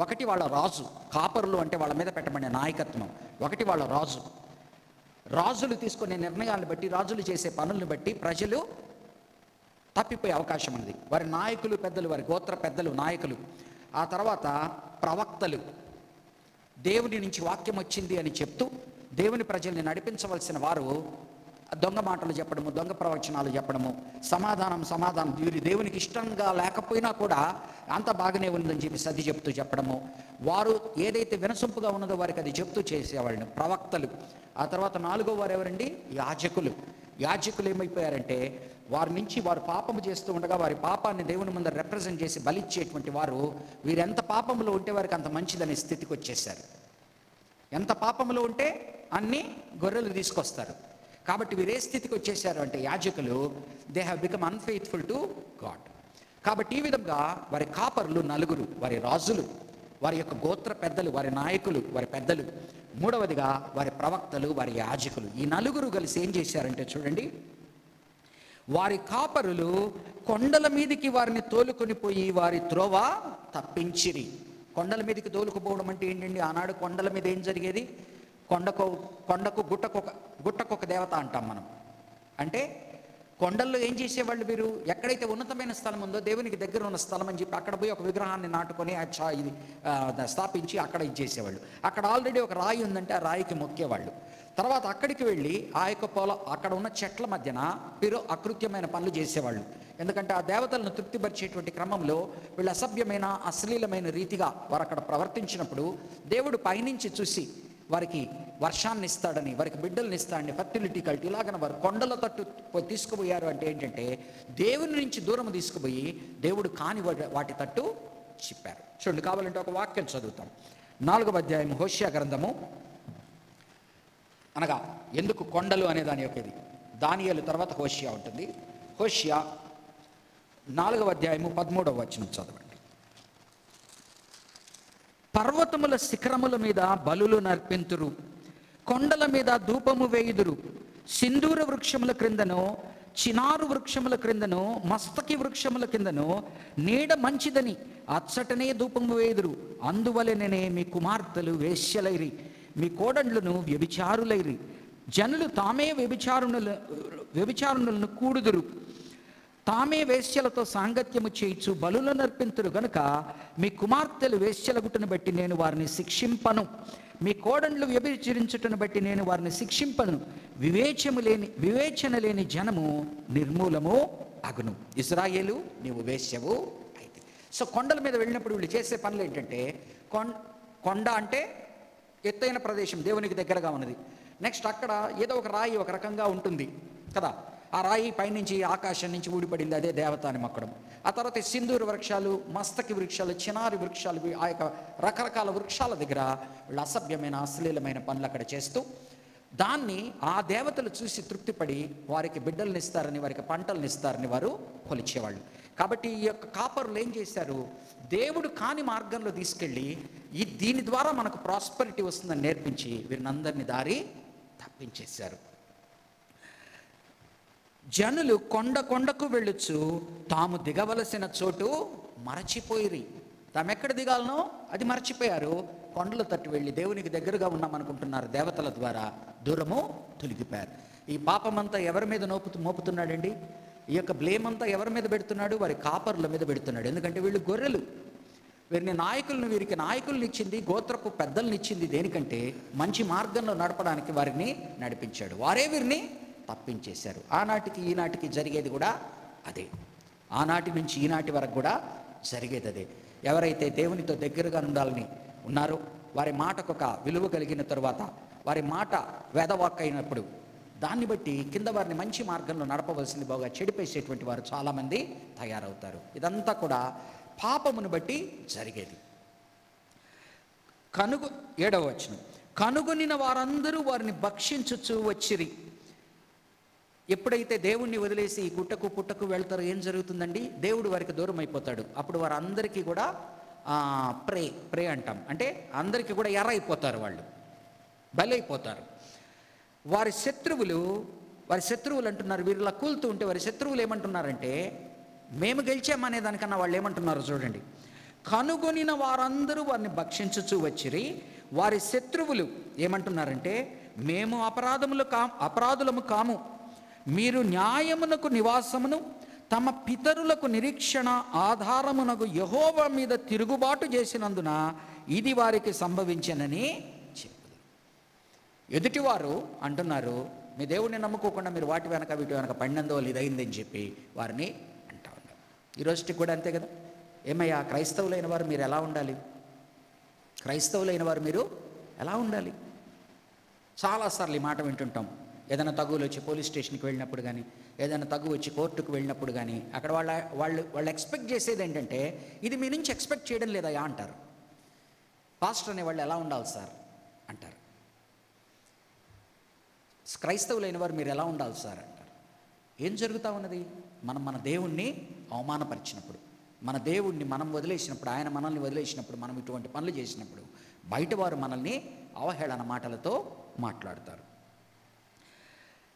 ఒకటి వాళ్ళ రాజు, కాపరులు అంటే వాళ్ళ మీద పెట్టబడిన నాయకత్వం. ఒకటి వాళ్ళ రాజు, రాజులు తీసుకునే నిర్ణయాలను బట్టి, రాజులు చేసే పనులను బట్టి ప్రజలు తప్పిపోయే అవకాశం ఉంది. వారి నాయకులు, పెద్దలు, వారి గోత్ర పెద్దలు, నాయకులు. ఆ తర్వాత ప్రవక్తలు, దేవుని నుంచి వాక్యం వచ్చింది అని చెప్తూ దేవుని ప్రజల్ని నడిపించవలసిన వారు దొంగ మాటలు చెప్పడము, దొంగ ప్రవచనాలు చెప్పడము, సమాధానం వీరి దేవునికి ఇష్టంగా లేకపోయినా కూడా అంత బాగానే ఉందని చెప్పి సర్ది చెప్తూ చెప్పడము, వారు ఏదైతే వినసొంపుగా ఉన్నదో వారికి అది చెప్తూ చేసేవాళ్ళని ప్రవక్తలు. ఆ తర్వాత 4వ వారు ఎవరండి, యాజకులు ఏమైపోయారంటే వారి నుంచి వారు పాపము చేస్తూ ఉండగా వారి పాపాన్ని దేవుని ముందర రిప్రజెంట్ చేసి బలిచ్చేటువంటి వారు, వీరెంత పాపంలో ఉంటే వారికి అంత మంచిదనే స్థితికి వచ్చేసారు. ఎంత పాపంలో ఉంటే అన్ని గొర్రెలు తీసుకొస్తారు. కాబట్టి వీరే స్థితికి వచ్చేసారు అంటే యాజకులు, they have become unfaithful to God. కాబట్టి ఈ విధంగా వారి కాపరులు 4, వారి రాజులు, వారి యొక్క గోత్ర పెద్దలు, వారి నాయకులు, వారి పెద్దలు. మూడవదిగా వారి ప్రవక్తలు, వారి యాజకులు. ఈ నలుగురు కలిసి ఏం చేశారంటే చూడండి, వారి కాపరులు కొండల మీదికి వారిని తోలుకొని పోయి వారి త్రోవ తప్పించిరి. కొండల మీదకి తోలుకుపోవడం అంటే ఏంటండి? ఆనాడు కొండల మీద ఏం జరిగేది? కొండకు గుట్టకొక దేవత అంటాం మనం. అంటే కొండల్లో ఏం చేసేవాళ్ళు వీరు? ఎక్కడైతే ఉన్నతమైన స్థలం ఉందో, దేవునికి దగ్గర ఉన్న స్థలం అని చెప్పి అక్కడ పోయి ఒక విగ్రహాన్ని నాటుకొని ఇది స్థాపించి అక్కడ ఇచ్చేసేవాళ్ళు. అక్కడ ఆల్రెడీ ఒక రాయి ఉందంటే ఆ రాయికి మొక్కేవాళ్ళు. తర్వాత అక్కడికి వెళ్ళి ఆ యొక్క అక్కడ ఉన్న చెట్ల మధ్యన వీరు అకృత్యమైన పనులు చేసేవాళ్ళు. ఎందుకంటే ఆ దేవతలను తృప్తిపరిచేటువంటి క్రమంలో వీళ్ళు అసభ్యమైన, అశ్లీలమైన రీతిగా వారు అక్కడ ప్రవర్తించినప్పుడు దేవుడు పైనుంచి చూసి వారికి వర్షాన్ని ఇస్తాడని, వారికి బిడ్డల్ని ఇస్తాడని, ఫర్టిలిటీ కల్ట్ ఇలాగన వారు కొండల తట్టు తీసుకుపోయారు. అంటే ఏంటంటే దేవుని నుంచి దూరం తీసుకుపోయి దేవుడు కాని వాటి తట్టు చెప్పారు. చూడండి, కావాలంటే ఒక వాక్యం చదువుతాం. 4వ అధ్యాయం హోషియా గ్రంథము. అనగా ఎందుకు కొండలు అనే దాని యొక్క ఇది దానియేలు తర్వాత హోషియా ఉంటుంది. హోషియా 4వ అధ్యాయము 13వ వచనం చదవండి. పర్వతముల శిఖరముల మీద బలులు నర్పింతురు, కొండల మీద ధూపము వేయుదురు, సింధూర వృక్షముల క్రిందను, చినారు వృక్షముల క్రిందను, మస్తకి వృక్షముల కిందను నీడ మంచిదని అచ్చటనే ధూపము వేయుదురు. అందువలననే మీ కుమార్తెలు వేశ్యలైరి, మీ కోడండ్లను వ్యభిచారులైరి. జనులు తామే వ్యభిచారులను కూడుదురు, తామే వేశ్యలతో సాంగత్యము చేయించు బలులను అర్పింతురు గనుక మీ కుమార్తెలు వేశ్యల గుట్టును బట్టి నేను వారిని శిక్షింపను, మీ కోడండ్లు వ్యభిచరించుటను బట్టి నేను వారిని శిక్షింపను. వివేచన లేని జనము నిర్మూలము అగును. ఇశ్రాయేలు, నీవు వేశ్యవు అయితే. సో కొండల మీద వెళ్ళినప్పుడు వీళ్ళు చేసే పనులు ఏంటంటే, కొండ అంటే ఎత్తైన ప్రదేశం, దేవునికి దగ్గరగా ఉన్నది. నెక్స్ట్ అక్కడ ఏదో ఒక రాయి ఒక రకంగా ఉంటుంది కదా, ఆ రాయి పైనుంచి ఆకాశం నుంచి ఊడిపడింది, అదే దేవత అని మొక్కడం. ఆ తర్వాత సింధూర వృక్షాలు, మస్తకి వృక్షాలు, చినారి వృక్షాలు, ఆ యొక్క రకరకాల వృక్షాల దగ్గర వీళ్ళు అసభ్యమైన, అశ్లీలమైన పనులు అక్కడ చేస్తూ దాన్ని ఆ దేవతలు చూసి తృప్తిపడి వారికి బిడ్డలను ఇస్తారని, వారికి పంటలను ఇస్తారని వారు కొలిచేవాళ్ళు. కాబట్టి ఈ యొక్క కాపరులు ఏం చేశారు? దేవుడు కాని మార్గంలో తీసుకెళ్ళి దీని ద్వారా మనకు ప్రాస్పరిటీ వస్తుందని నేర్పించి వీరినందరినీ దారి తప్పించేశారు. జనులు కొండకు వెళ్ళొచ్చు, తాము దిగవలసిన చోటు మరచిపోయిరి. తాము ఎక్కడ దిగాలనో అది మర్చిపోయారు. కొండల తట్టు వెళ్ళి దేవునికి దగ్గరగా ఉన్నామనుకుంటున్నారు, దేవతల ద్వారా దూరము తొలగిపోయారు. ఈ పాపమంతా ఎవరి మీద మోపుతున్నాడండి? ఈ యొక్క బ్లేమ్ అంతా ఎవరి మీద పెడుతున్నాడు? వారి కాపరుల మీద పెడుతున్నాడు. ఎందుకంటే వీళ్ళు గొర్రెలు. వీరికి నాయకులను ఇచ్చింది, గోత్రపు పెద్దలను ఇచ్చింది దేనికంటే మంచి మార్గంలో నడపడానికి వారిని నడిపించాడు. వారే వీరిని తప్పించేశారు. ఆనాటికి ఈనాటికి జరిగేది కూడా అదే. ఆనాటి నుంచి ఈనాటి వరకు కూడా జరిగేది అదే. ఎవరైతే దేవునితో దగ్గరగా ఉండాలని ఉన్నారో వారి మాటకు ఒక విలువ కలిగిన తరువాత, వారి మాట వేదవాక్ అయినప్పుడు దాన్ని బట్టి కింద వారిని మంచి మార్గంలో నడపవలసింది బాగా చెడిపేసేటువంటి వారు చాలామంది తయారవుతారు. ఇదంతా కూడా పాపమును బట్టి జరిగేది. 7వ వచనం, కనుగొనిన వారందరూ వారిని భక్షించుచు వచ్చిరి. ఎప్పుడైతే దేవుణ్ణి వదిలేసి ఈ గుట్టకు పుట్టకు వెళ్తారో ఏం జరుగుతుందండి? దేవుడు వారికి దూరం అయిపోతాడు. అప్పుడు వారందరికీ కూడా ప్రే అంటాం, అంటే అందరికీ కూడా ఎర్రైపోతారు, వాళ్ళు బలైపోతారు. వారి శత్రువులు అంటున్నారు, వీరిలా కూలుతూ ఉంటే వారి శత్రువులు ఏమంటున్నారంటే మేము గెలిచామనే దానికన్నా వాళ్ళు ఏమంటున్నారు చూడండి. కనుగొనిన వారందరూ వారిని భక్షించుచూ వచ్చిరి. వారి శత్రువులు ఏమంటున్నారంటే మేము అపరాధులము కాము, మీరు న్యాయమునకు నివాసమును తమ పితరులకు నిరీక్షణ ఆధారమునకు యెహోవా మీద తిరుగుబాటు చేసినందున ఇది వారికి సంభవించనని చెప్పారు. ఎదుటివారు అంటున్నారు మీ దేవుడిని నమ్ముకోకుండా మీరు వాటి వెనక వీటి వెనక పడినందువల్ల ఇదైందని చెప్పి వారిని అంటా ఉన్నారు. ఈరోజుకి కూడా అంతే కదా. ఏమయ్యా క్రైస్తవులైన వారు మీరు ఎలా ఉండాలి? చాలాసార్లు ఈ మాట వింటుంటాం. ఏదైనా తగువులు వచ్చి పోలీస్ స్టేషన్కి వెళ్ళినప్పుడు కానీ, ఏదైనా తగువు వచ్చి కోర్టుకు వెళ్ళినప్పుడు కానీ, అక్కడ వాళ్ళు ఎక్స్పెక్ట్ చేసేది ఏంటంటే ఇది మీ నుంచి ఎక్స్పెక్ట్ చేయడం లేదయా అంటారు. పాస్టర్ అనే వాళ్ళు ఎలా ఉండాలి సార్ అంటారు. క్రైస్తవులైన వారు మీరు ఎలా ఉండాలి సార్ అంటారు. ఏం జరుగుతూ ఉన్నది? మనం మన దేవుణ్ణి అవమానపరిచినప్పుడు, మన దేవుణ్ణి మనం వదిలేసినప్పుడు, ఆయన మనల్ని వదిలేసినప్పుడు, మనం ఇటువంటి పనులు చేసినప్పుడు బయట వారు మనల్ని అవహేళన మాటలతో మాట్లాడతారు.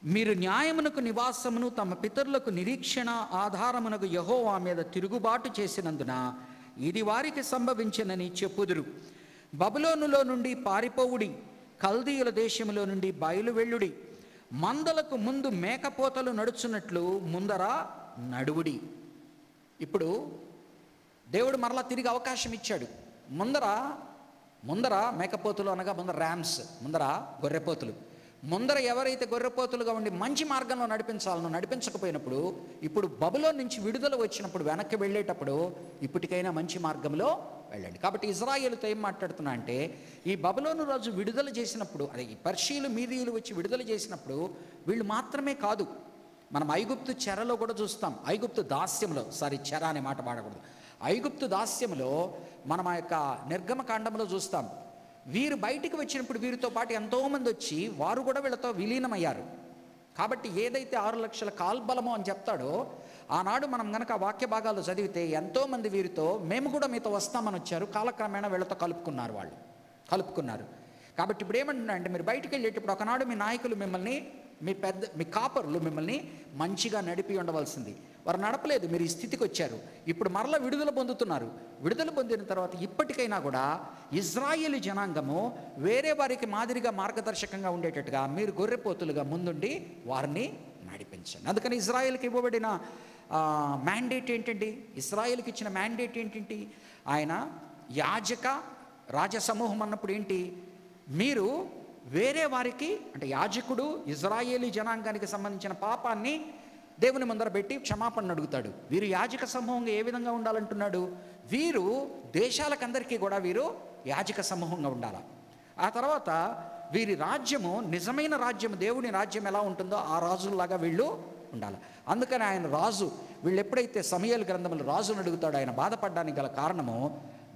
మీరు న్యాయమునకు నివాసమును తమ పితరులకు నిరీక్షణ ఆధారమునకు యెహోవా మీద తిరుగుబాటు చేసినందున ఇది వారికి సంభవించినని చెప్పుదురు. బబులోనులో నుండి పారిపోవుడి, కల్దీయుల దేశములో నుండి బయలువెళ్ళుడి, మందలకు ముందు మేకపోతలు నడుచున్నట్లు ముందర నడువుడి. ఇప్పుడు దేవుడు మరలా తిరిగి అవకాశం ఇచ్చాడు. ముందర మేకపోతులు అనగా ముందర ర్యామ్స్, ముందర గొర్రెపోతులు, ముందర ఎవరైతే గొర్రెపోతులుగా ఉండి మంచి మార్గంలో నడిపించాలనో నడిపించకపోయినప్పుడు, ఇప్పుడు బబులోను నుంచి విడుదల వచ్చినప్పుడు వెనక్కి వెళ్ళేటప్పుడు ఇప్పటికైనా మంచి మార్గంలో వెళ్ళండి. కాబట్టి ఇజ్రాయేలుతో ఏం మాట్లాడుతున్నా అంటే, ఈ బబులోను రాజు విడుదల చేసినప్పుడు, అదే ఈ పర్షీలు మీదీయులు వచ్చి విడుదల చేసినప్పుడు వీళ్ళు మాత్రమే కాదు, మనం ఐగుప్తు చెరలో కూడా చూస్తాం. ఐగుప్తు దాస్యంలో, చెర అనే మాట వాడకూడదు, ఐగుప్తు దాస్యంలో మనం ఆ యొక్క నిర్గమకాండంలో చూస్తాం. వీరు బయటికి వచ్చినప్పుడు వీరితో పాటు ఎంతోమంది వచ్చి వారు కూడా వీళ్ళతో విలీనమయ్యారు. కాబట్టి ఏదైతే 6 లక్షల కాల్బలమో అని చెప్తాడో, ఆనాడు మనం కనుక ఆ వాక్య భాగాలు చదివితే ఎంతోమంది వీరితో మేము కూడా మీతో వస్తామని వచ్చారు, కాలక్రమేణా వీళ్ళతో కలుపుకున్నారు. కాబట్టి ఇప్పుడు ఏమంటున్నా అంటే, మీరు బయటికి వెళ్ళేటప్పుడు ఒకనాడు మీ నాయకులు మిమ్మల్ని, మీ కాపరులు మిమ్మల్ని మంచిగా నడిపి ఉండవలసింది, వారు నడపలేదు, మీరు ఈ స్థితికి వచ్చారు. ఇప్పుడు మరలా విడుదల పొందుతున్నారు. విడుదల పొందిన తర్వాత ఇప్పటికైనా కూడా ఇజ్రాయేలు జనాంగము వేరే వారికి మాదిరిగా మార్గదర్శకంగా ఉండేటట్టుగా మీరు గొర్రెపోతులుగా ముందుండి వారిని నడిపించండి. అందుకని ఇజ్రాయేల్కి ఇవ్వబడిన మ్యాండేట్ ఏంటండి? ఇజ్రాయేల్కి ఇచ్చిన మ్యాండేట్ ఏంటి? ఆయన రాజసమూహం అన్నప్పుడు ఏంటి? మీరు వేరే వారికి, అంటే యాజకుడు ఇజ్రాయేలీ జనాంగానికి సంబంధించిన పాపాన్ని దేవుని ముందర పెట్టి క్షమాపణ అడుగుతాడు. వీరు యాజక సమూహంగా ఏ విధంగా ఉండాలంటున్నాడు? వీరు దేశాలకందరికీ కూడా వీరు యాజక సమూహంగా ఉండాలి. ఆ తర్వాత వీరి రాజ్యము నిజమైన రాజ్యము, దేవుని రాజ్యం ఎలా ఉంటుందో ఆ రాజుల్లాగా వీళ్ళు ఉండాలి. అందుకని ఆయన రాజు, వీళ్ళు ఎప్పుడైతే సమూయేలు గ్రంథంలో రాజును అడుగుతాడో ఆయన బాధపడడానికి గల కారణము,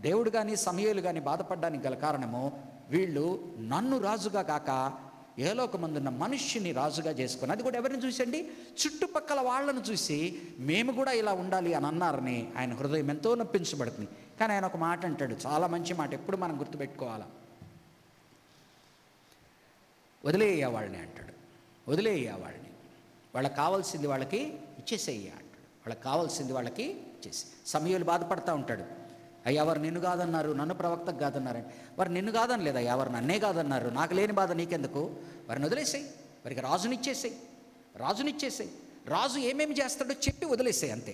దేవుడు కానీ సమూయేలు కానీ బాధపడడానికి గల కారణము, వీళ్ళు నన్ను రాజుగా కాక ఏలోకమందున్న మనుష్యుని రాజుగా చేసుకొని, అది కూడా ఎవరిని చూసండి? చుట్టుపక్కల వాళ్ళను చూసి మేము కూడా ఇలా ఉండాలి అని అన్నారని ఆయన హృదయం ఎంతో నొప్పించబడుతుంది. కానీ ఆయన ఒక మాట అంటాడు, చాలా మంచి మాట, ఎప్పుడు మనం గుర్తుపెట్టుకోవాలా. వదిలేయ వాళ్ళని అంటాడు, వదిలేయ వాళ్ళని, వాళ్ళకి కావాల్సింది వాళ్ళకి ఇచ్చేసేయ అంటాడు, వాళ్ళకి కావాల్సింది వాళ్ళకి ఇచ్చేసి. సమూయేలు బాధపడతా ఉంటాడు, అయ్యా వారు నిన్ను కాదన్నారు, నన్ను ప్రవక్తకు కాదన్నారండి. వారు నిన్ను కాదని లేదా, అయ్యా వారు నన్నే కాదన్నారు, నాకు లేని బాధ నీకెందుకు, వారిని వదిలేసాయి, వారికి రాజునిచ్చేసాయి. రాజు ఏమేమి చేస్తాడో చెప్పి వదిలేసాయి, అంతే.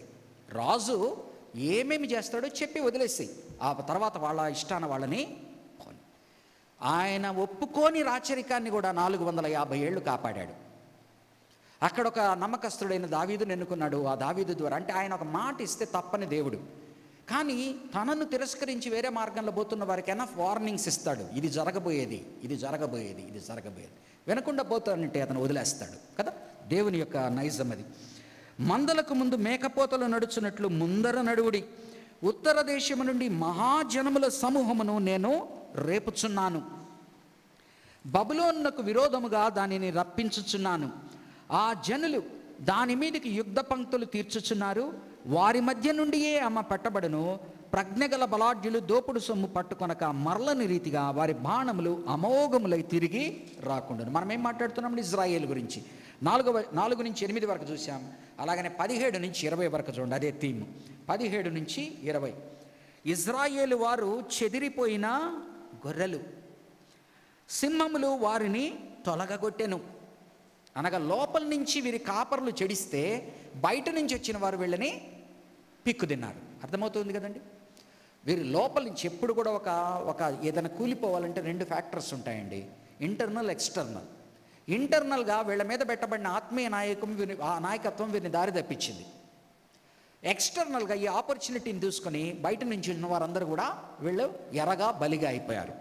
రాజు ఏమేమి చేస్తాడో చెప్పి వదిలేసాయి. ఆ తర్వాత వాళ్ళ ఇష్టాన వాళ్ళని పోని. ఆయన ఒప్పుకోని రాచరికాన్ని కూడా 450 ఏళ్ళు కాపాడాడు. అక్కడ ఒక నమ్మకస్తుడైన దావీదుని ఎన్నుకున్నాడు. ఆ దావీదు ద్వారా, అంటే ఆయన ఒక మాట ఇస్తే తప్పని దేవుడు, కానీ తనను తిరస్కరించి వేరే మార్గంలో పోతున్న వారికి ఎనఫ్ వార్నింగ్స్ ఇస్తాడు. ఇది జరగబోయేది. వినకుండా పోతానంటే అతను వదిలేస్తాడు కదా. దేవుని యొక్క నైజం అది. మందలకు ముందు మేకపోతలు నడుచున్నట్లు ముందర నడువుడి, ఉత్తర దేశము నుండి మహాజనముల సమూహమును నేను రేపుచున్నాను, బబులోనునకు విరోధముగా దానిని రప్పించుచున్నాను. ఆ జనులు దాని మీదకి యుద్ధ పంక్తులు తీర్చుచున్నారు, వారి మధ్య నుండియే అమ్మ పట్టబడును. ప్రజ్ఞగల బలాఢ్యులు దోపుడు సొమ్ము పట్టుకొనక మరలని రీతిగా వారి బాణములు అమోఘములై తిరిగి రాకుండాను. మనం ఏం మాట్లాడుతున్నాం? ఇజ్రాయేల్ గురించి 4 నుంచి 8 వరకు చూసాం. అలాగనే 17 నుంచి 20 వరకు చూడండి, అదే థీమ్. 17 నుంచి 20 ఇజ్రాయేలు వారు చెదిరిపోయిన గొర్రెలు, సింహములు వారిని తొలగగొట్టెను. అనగా లోపల నుంచి వీరి కాపర్లు చెడిస్తే బయట నుంచి వచ్చిన వారు వీళ్ళని పిక్కుదిన్నారు. అర్థమవుతుంది కదండి. వీరి లోపల నుంచి ఎప్పుడు కూడా ఒక ఏదైనా కూలిపోవాలంటే 2 ఫ్యాక్టర్స్ ఉంటాయండి, ఇంటర్నల్, ఎక్స్టర్నల్. ఇంటర్నల్గా వీళ్ళ మీద పెట్టబడిన ఆత్మీయ నాయకత్వం వీరిని దారి తప్పించింది. ఎక్స్టర్నల్గా ఈ ఆపర్చునిటీని చూసుకొని బయట నుంచి ఉన్న వారందరూ కూడా వీళ్ళు ఎరగా బలిగా అయిపోయారు.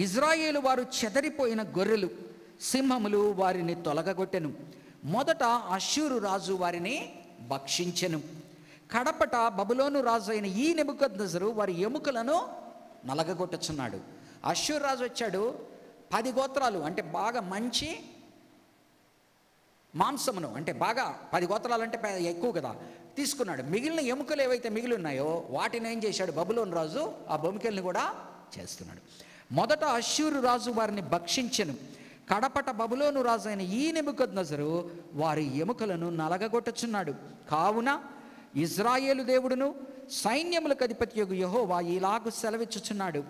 ఇజ్రాయేలు వారు చెదరిపోయిన గొర్రెలు, సింహములు వారిని తొలగగొట్టెను. మొదట అష్షూరు రాజు వారిని భక్షించెను. కడపట బబులోను రాజు అయిన ఈ నెబుకద్నెజరు వారి ఎముకలను నలగగొట్టుచున్నాడు. అష్షూరు రాజు వచ్చాడు, 10 గోత్రాలు, అంటే బాగా మంచి మాంసమును, అంటే బాగా 10 గోత్రాలంటే ఎక్కువ కదా, తీసుకున్నాడు. మిగిలిన ఎముకలు ఏవైతే మిగిలి ఉన్నాయో వాటిని ఏం చేశాడు బబులోను రాజు, ఆ బొమికల్ని కూడా చేస్తున్నాడు. మొదట అష్షూరు రాజు వారిని భక్షించెను. కడపట బబులోను రాజు అయిన ఈ నెబుకద్నెజరు వారి ఎముకలను నలగగొట్టుచున్నాడు. కావున ఇజ్రాయేలు దేవుడును సైన్యములకు అధిపతియగు యెహోవా ఇలాగు సెలవిచ్చుచున్నాడు,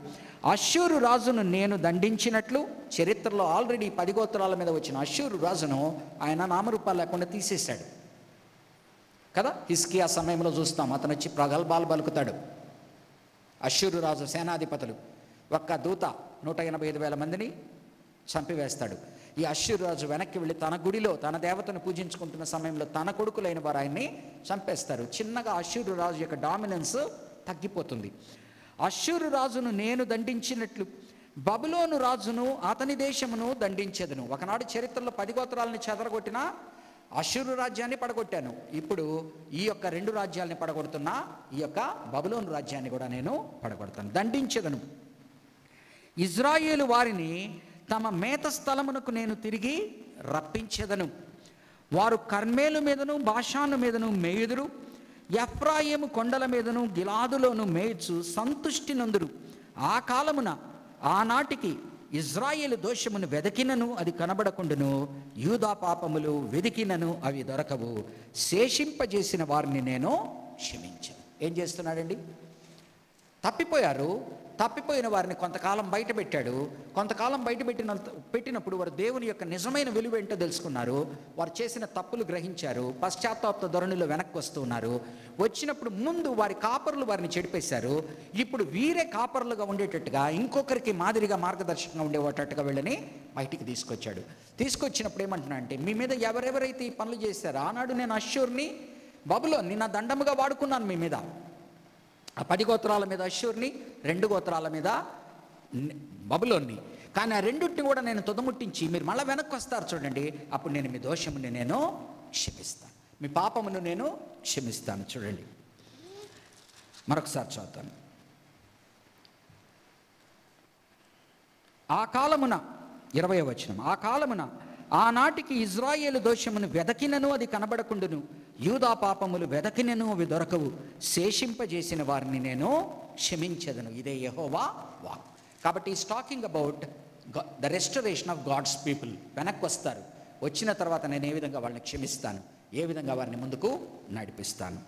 అష్షూరు రాజును నేను దండించినట్లు, చరిత్రలో ఆల్రెడీ 10 గోత్రాల మీద వచ్చిన అష్షూరు రాజును ఆయన నామరూపాలు లేకుండా తీసేశాడు కదా. హిజ్కియా సమయంలో చూస్తాం, అతను వచ్చి ప్రగల్భాలు పలుకుతాడు. అష్షూరు రాజు సేనాధిపతులు ఒక్క దూత 185,000 మందిని చంపివేస్తాడు. ఈ అష్షూరు రాజు వెనక్కి వెళ్ళి తన గుడిలో తన దేవతను పూజించుకుంటున్న సమయంలో తన కొడుకులైన వారు ఆయన్ని చంపేస్తారు. చిన్నగా అష్షూరు రాజు యొక్క డామినెన్స్ తగ్గిపోతుంది. అష్షూరు రాజును నేను దండించినట్లు బబులోను రాజును అతని దేశమును దండించెదను. ఒకనాడు చరిత్రలో 10 గోత్రాలని చెదరగొట్టిన అష్షూరు రాజ్యాన్ని పడగొట్టాను. ఇప్పుడు ఈ యొక్క 2 రాజ్యాలని పడగొడుతున్న ఈ యొక్క బబులోను రాజ్యాన్ని కూడా నేను పడగొడతాను, దండించెదను. ఇజ్రాయేలు వారిని తమ మేత స్థలమునకు నేను తిరిగి రప్పించెదను. వారు కర్మేలు మీదను బాషాను మీదను మేయుదురు, ఎఫ్రాయిము కొండల మీదను గిలాదులోను మేయుచు సంతుష్టి నందురు. ఆ కాలమున ఆనాటికి ఇజ్రాయేలు దోషమును వెదకినను అది కనబడకుండును, యూదా పాపములు వెదికినను అవి దొరకవు. శేషింపజేసిన వారిని నేను క్షమించను. ఏం చేస్తున్నాడండి? తప్పిపోయిన వారిని కొంతకాలం బయట పెట్టాడు. కొంతకాలం బయట పెట్టినప్పుడు వారు దేవుని యొక్క నిజమైన విలువ ఏంటో తెలుసుకున్నారు. వారు చేసిన తప్పులు గ్రహించారు. పశ్చాత్తాప ధోరణిలో వెనక్కి వస్తున్నారు. వచ్చినప్పుడు ముందు వారి కాపరులు వారిని చెడిపేశారు. ఇప్పుడు వీరే కాపరులుగా ఉండేటట్టుగా, ఇంకొకరికి మాదిరిగా మార్గదర్శకంగా ఉండేటట్టుగా వీళ్ళని బయటికి తీసుకొచ్చాడు. తీసుకొచ్చినప్పుడు ఏమంటున్నా అంటే, మీ మీద ఎవరెవరైతే ఈ పనులు చేశారో, ఆనాడు నేను అష్షూర్ని బబులోన్ని నా దండముగా వాడుకున్నాను మీ మీద. ఆ 10 గోత్రాల మీద అష్షూర్ని, 2 గోత్రాల మీద బబులోన్ని. కానీ ఆ రెండింటిని కూడా నేను తుదముట్టించి మీరు మళ్ళీ వెనక్కి వస్తారు చూడండి, అప్పుడు నేను మీ దోషముని నేను క్షమిస్తాను, మీ పాపమును నేను క్షమిస్తాను. చూడండి మరొకసారి చదువుతాను. ఆ కాలమున 20వ వచనం, ఆ కాలమున ఆనాటికి ఇజ్రాయేలు దోషమును వెదకినను అది కనబడకుండును, యూదా పాపములు వెదకినను అవి దొరకవు. శేషింపజేసిన వారిని నేను క్షమించదను. ఇదే యెహోవా వాక్. కాబట్టి is talking about the restoration of God's people. వెనక్కి వస్తారు. వచ్చిన తర్వాత నేను ఏ విధంగా వాళ్ళని క్షమిస్తాను, ఏ విధంగా వారిని ముందుకు నడిపిస్తాను.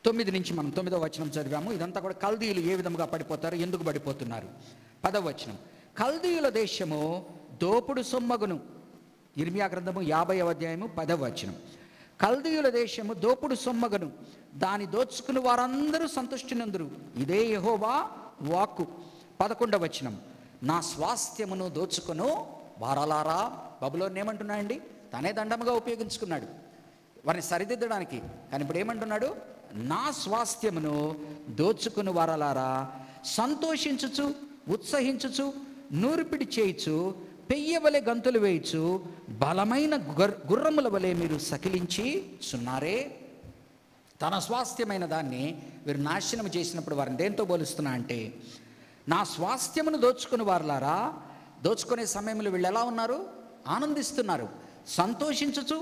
9 నుంచి మనం 9వ వచనం చదివాము. ఇదంతా కూడా కల్దీయులు ఏ విధంగా పడిపోతారు, ఎందుకు పడిపోతున్నారు. 10వ వచనం, కల్దీయుల దేశము దోపుడు సొమ్మగును. ఇర్మియా గ్రంథము 50వ అధ్యాయము 10వ వచనం. కల్దీయుల దేశము దోపుడు సొమ్మగును, దాని దోచుకుని వారందరూ సంతుష్టినందురు. ఇదే యెహోవా వాక్కు. 11వ వచనం, నా స్వాస్థ్యమును దోచుకును వారలారా. బబులోను ఏమంటున్నాయండి? తనే దండముగా ఉపయోగించుకున్నాడు వారిని సరిదిద్దడానికి. కానీ ఇప్పుడు ఏమంటున్నాడు? నా స్వాస్థ్యమును దోచుకుని వారలారా, సంతోషించుచు ఉత్సహించుచు నూర్పిడి చేయుచు పెయ్యవలె గంతులు వేయుచు బలమైన గుర్రముల వలె మీరు సకిలించి చున్నారే. తన స్వాస్థ్యమైన దాన్ని వీరు నాశనం చేసినప్పుడు వారిని దేంతో పోలుస్తున్నా అంటే, నా స్వాస్థ్యమును దోచుకుని వారలారా. దోచుకునే సమయంలో వీళ్ళు ఎలా ఉన్నారు? ఆనందిస్తున్నారు, సంతోషించుచు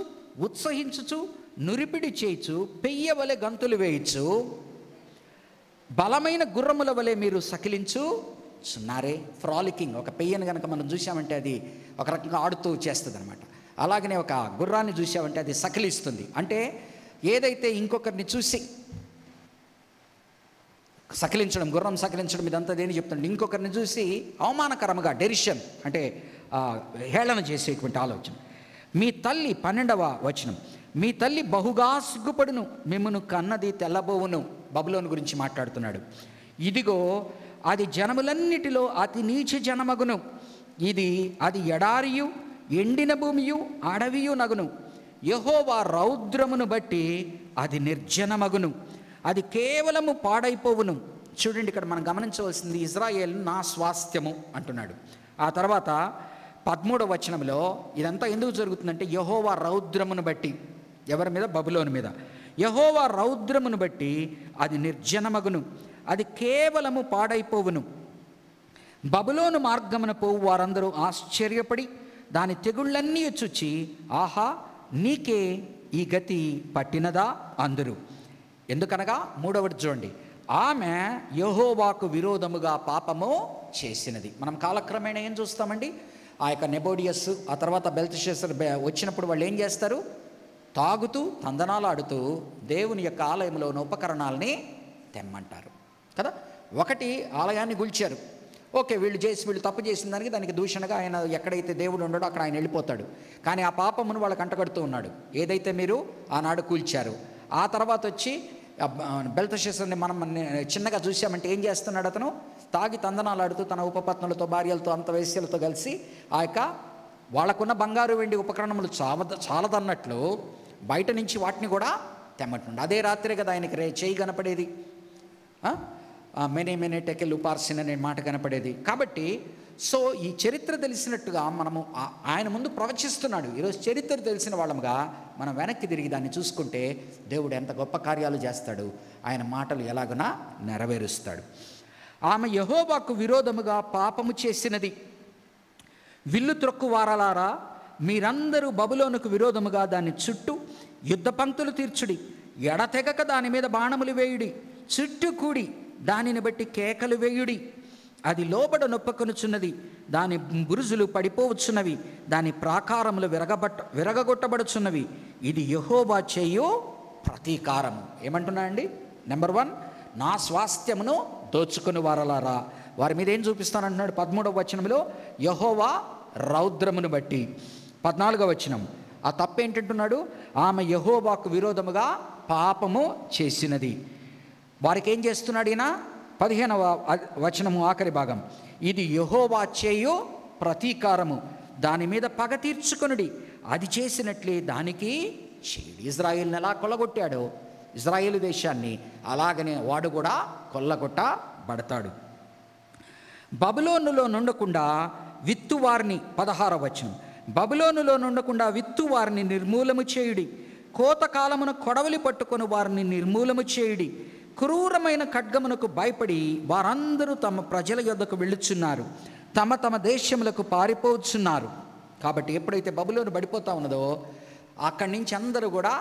ఉత్సహించుచు నురిపిడి చేయుచు పెయ్యవలె గంతులు వేయచ్చు బలమైన గుర్రముల వలె మీరు సకిలించు చున్నారే. ఫ్రాలికింగ్. ఒక పెయ్యను కనుక మనం చూసామంటే అది ఒక రకంగా ఆడుతూ చేస్తుంది అనమాట. అలాగనే ఒక గుర్రాన్ని చూసామంటే అది సకిలిస్తుంది. అంటే ఏదైతే ఇంకొకరిని చూసి సకిలించడం, గుర్రం సకిలించడం, ఇదంతా దేని చెప్తుంది? ఇంకొకరిని చూసి అవమానకరంగా, డెరిషన్ అంటే హేళన చేసేటువంటి ఆలోచన. మీ తల్లి 12వ వచనం, మీ తల్లి బహుగా సిగ్గుపడును, మిమ్మును కన్నది తెల్లబోవును. బబులోను గురించి మాట్లాడుతున్నాడు. ఇదిగో అది జనములన్నిటిలో అతి నీచ జనమగును, అది ఎడారియు ఎండిన భూమియు అడవియు నగును. యెహోవా రౌద్రమును బట్టి అది నిర్జనమగును, అది కేవలము పాడైపోవును. చూడండి, ఇక్కడ మనం గమనించవలసింది, ఇజ్రాయేల్ నా స్వాస్థ్యము అంటున్నాడు. ఆ తర్వాత 13వ వచనంలో ఇదంతా ఎందుకు జరుగుతుందంటే, యెహోవా రౌద్రమును బట్టి. ఎవరి మీద? బబులోను మీద. యెహోవా రౌద్రమును బట్టి అది నిర్జనమగును, అది కేవలము పాడైపోవును, బబులోను మార్గమున పోవు వారందరూ ఆశ్చర్యపడి దాని తెగుళ్ళన్నీ చూచి, ఆహా, నీకే ఈ గతి పట్టినదా అందరూ. ఎందుకనగా 3వది చూడండి, ఆమె యెహోవాకు విరోధముగా పాపము చేసినది. మనం కాలక్రమేణా ఏం చూస్తామండి, ఆ యొక్క నెబోడియస్, ఆ తర్వాత బెల్తెషస్సర్ వచ్చినప్పుడు వాళ్ళు ఏం చేస్తారు, తాగుతూ తందనాలు ఆడుతూ దేవుని యొక్క ఆలయంలో ఉన్న ఉపకరణాలని తెమ్మంటారు కదా. ఒకటి ఆలయాన్ని గుల్చారు, ఓకే, వీళ్ళు తప్పు చేసిన దానికి దూషణగా ఆయన ఎక్కడైతే దేవుడు ఉండడో అక్కడ ఆయన వెళ్ళిపోతాడు. కానీ ఆ పాపమును వాళ్ళకి అంటగడుతూ ఉన్నాడు, ఏదైతే మీరు ఆనాడు కూల్చారు. ఆ తర్వాత వచ్చి బెల్తెషస్సర్ని మనం చిన్నగా చూసామంటే ఏం చేస్తున్నాడు, అతను తాగి తందనాలు ఆడుతూ తన ఉపపత్నులతో, భార్యలతో, అంత వేశ్యలతో కలిసి ఆ యొక్క వాళ్ళకున్న బంగారు వెండి ఉపకరణములు చాలదన్నట్లు బయట నుంచి వాటిని కూడా తెమ్మట్టుండి. అదే రాత్రే కదా ఆయనకి చేయి కనపడేది, మెనే టెకెల్ ఉపార్సిన అనే మాట కనపడేది. కాబట్టి సో ఈ చరిత్ర తెలిసినట్టుగా మనము ఆయన ముందు ప్రవచిస్తున్నాడు. ఈరోజు చరిత్ర తెలిసిన వాళ్ళముగా మనం వెనక్కి తిరిగి దాన్ని చూసుకుంటే దేవుడు ఎంత గొప్ప కార్యాలు చేస్తాడు, ఆయన మాటలు ఎలాగునా నెరవేరుస్తాడు. ఆమె యెహోవాకు విరోధముగా పాపము చేసినది. విల్లు త్రొక్కువారలారా, మీరందరూ బబులోనుకు విరోధముగా దాన్ని చుట్టూ యుద్ధ పంక్తులు తీర్చుడి, ఎడతెగక దాని మీద బాణములు వేయుడి, చుట్టూ కూడి దానిని బట్టి కేకలు వేయుడి. అది లోబడ నొప్పకొనుచున్నది, దాని బురుజులు పడిపోవచ్చున్నవి, దాని ప్రాకారములు విరగగొట్టబడుచున్నవి. ఇది యెహోవా చేయు ప్రతీకారము. ఏమంటున్నా అండి, నెంబర్ 1, నా స్వాస్థ్యమును దోచుకుని వారలారా, వారి మీద ఏం చూపిస్తానంటున్నాడు 13వ వచనంలో, యెహోవా రౌద్రమును బట్టి. 14వ వచనం, ఆ తప్పేంటంటున్నాడు, ఆమె యెహోవాకు విరోధముగా పాపము చేసినది. వారికి ఏం చేస్తున్నాడు ఈయన, 15వ వచనము ఆఖరి భాగం, ఇది యెహోవా చేయు ప్రతీకారము, దాని మీద పగ తీర్చుకొనుడి, అది చేసినట్లే దానికి చేయుడి. ఇజ్రాయేల్ని ఎలా కొల్లగొట్టాడో ఇజ్రాయేలు దేశాన్ని, అలాగనే వాడు కూడా కొల్లగొట్టబడతాడు. బబులోనులో నుండకుండా విత్తువారిని, 16వ వచనం, బబులోనులో నుండకుండా విత్తువారిని నిర్మూలము చేయుడి, కోతకాలమున కొడవలి పట్టుకొని వారిని నిర్మూలము చేయుడి. క్రూరమైన ఖడ్గమునకు భయపడి వారందరూ తమ ప్రజల యొద్దకు వెళ్ళుచున్నారు, తమ తమ దేశములకు పారిపోతున్నారు. కాబట్టి ఎప్పుడైతే బబులోను పడిపోతూ ఉన్నదో అక్కడి నుంచి అందరూ కూడా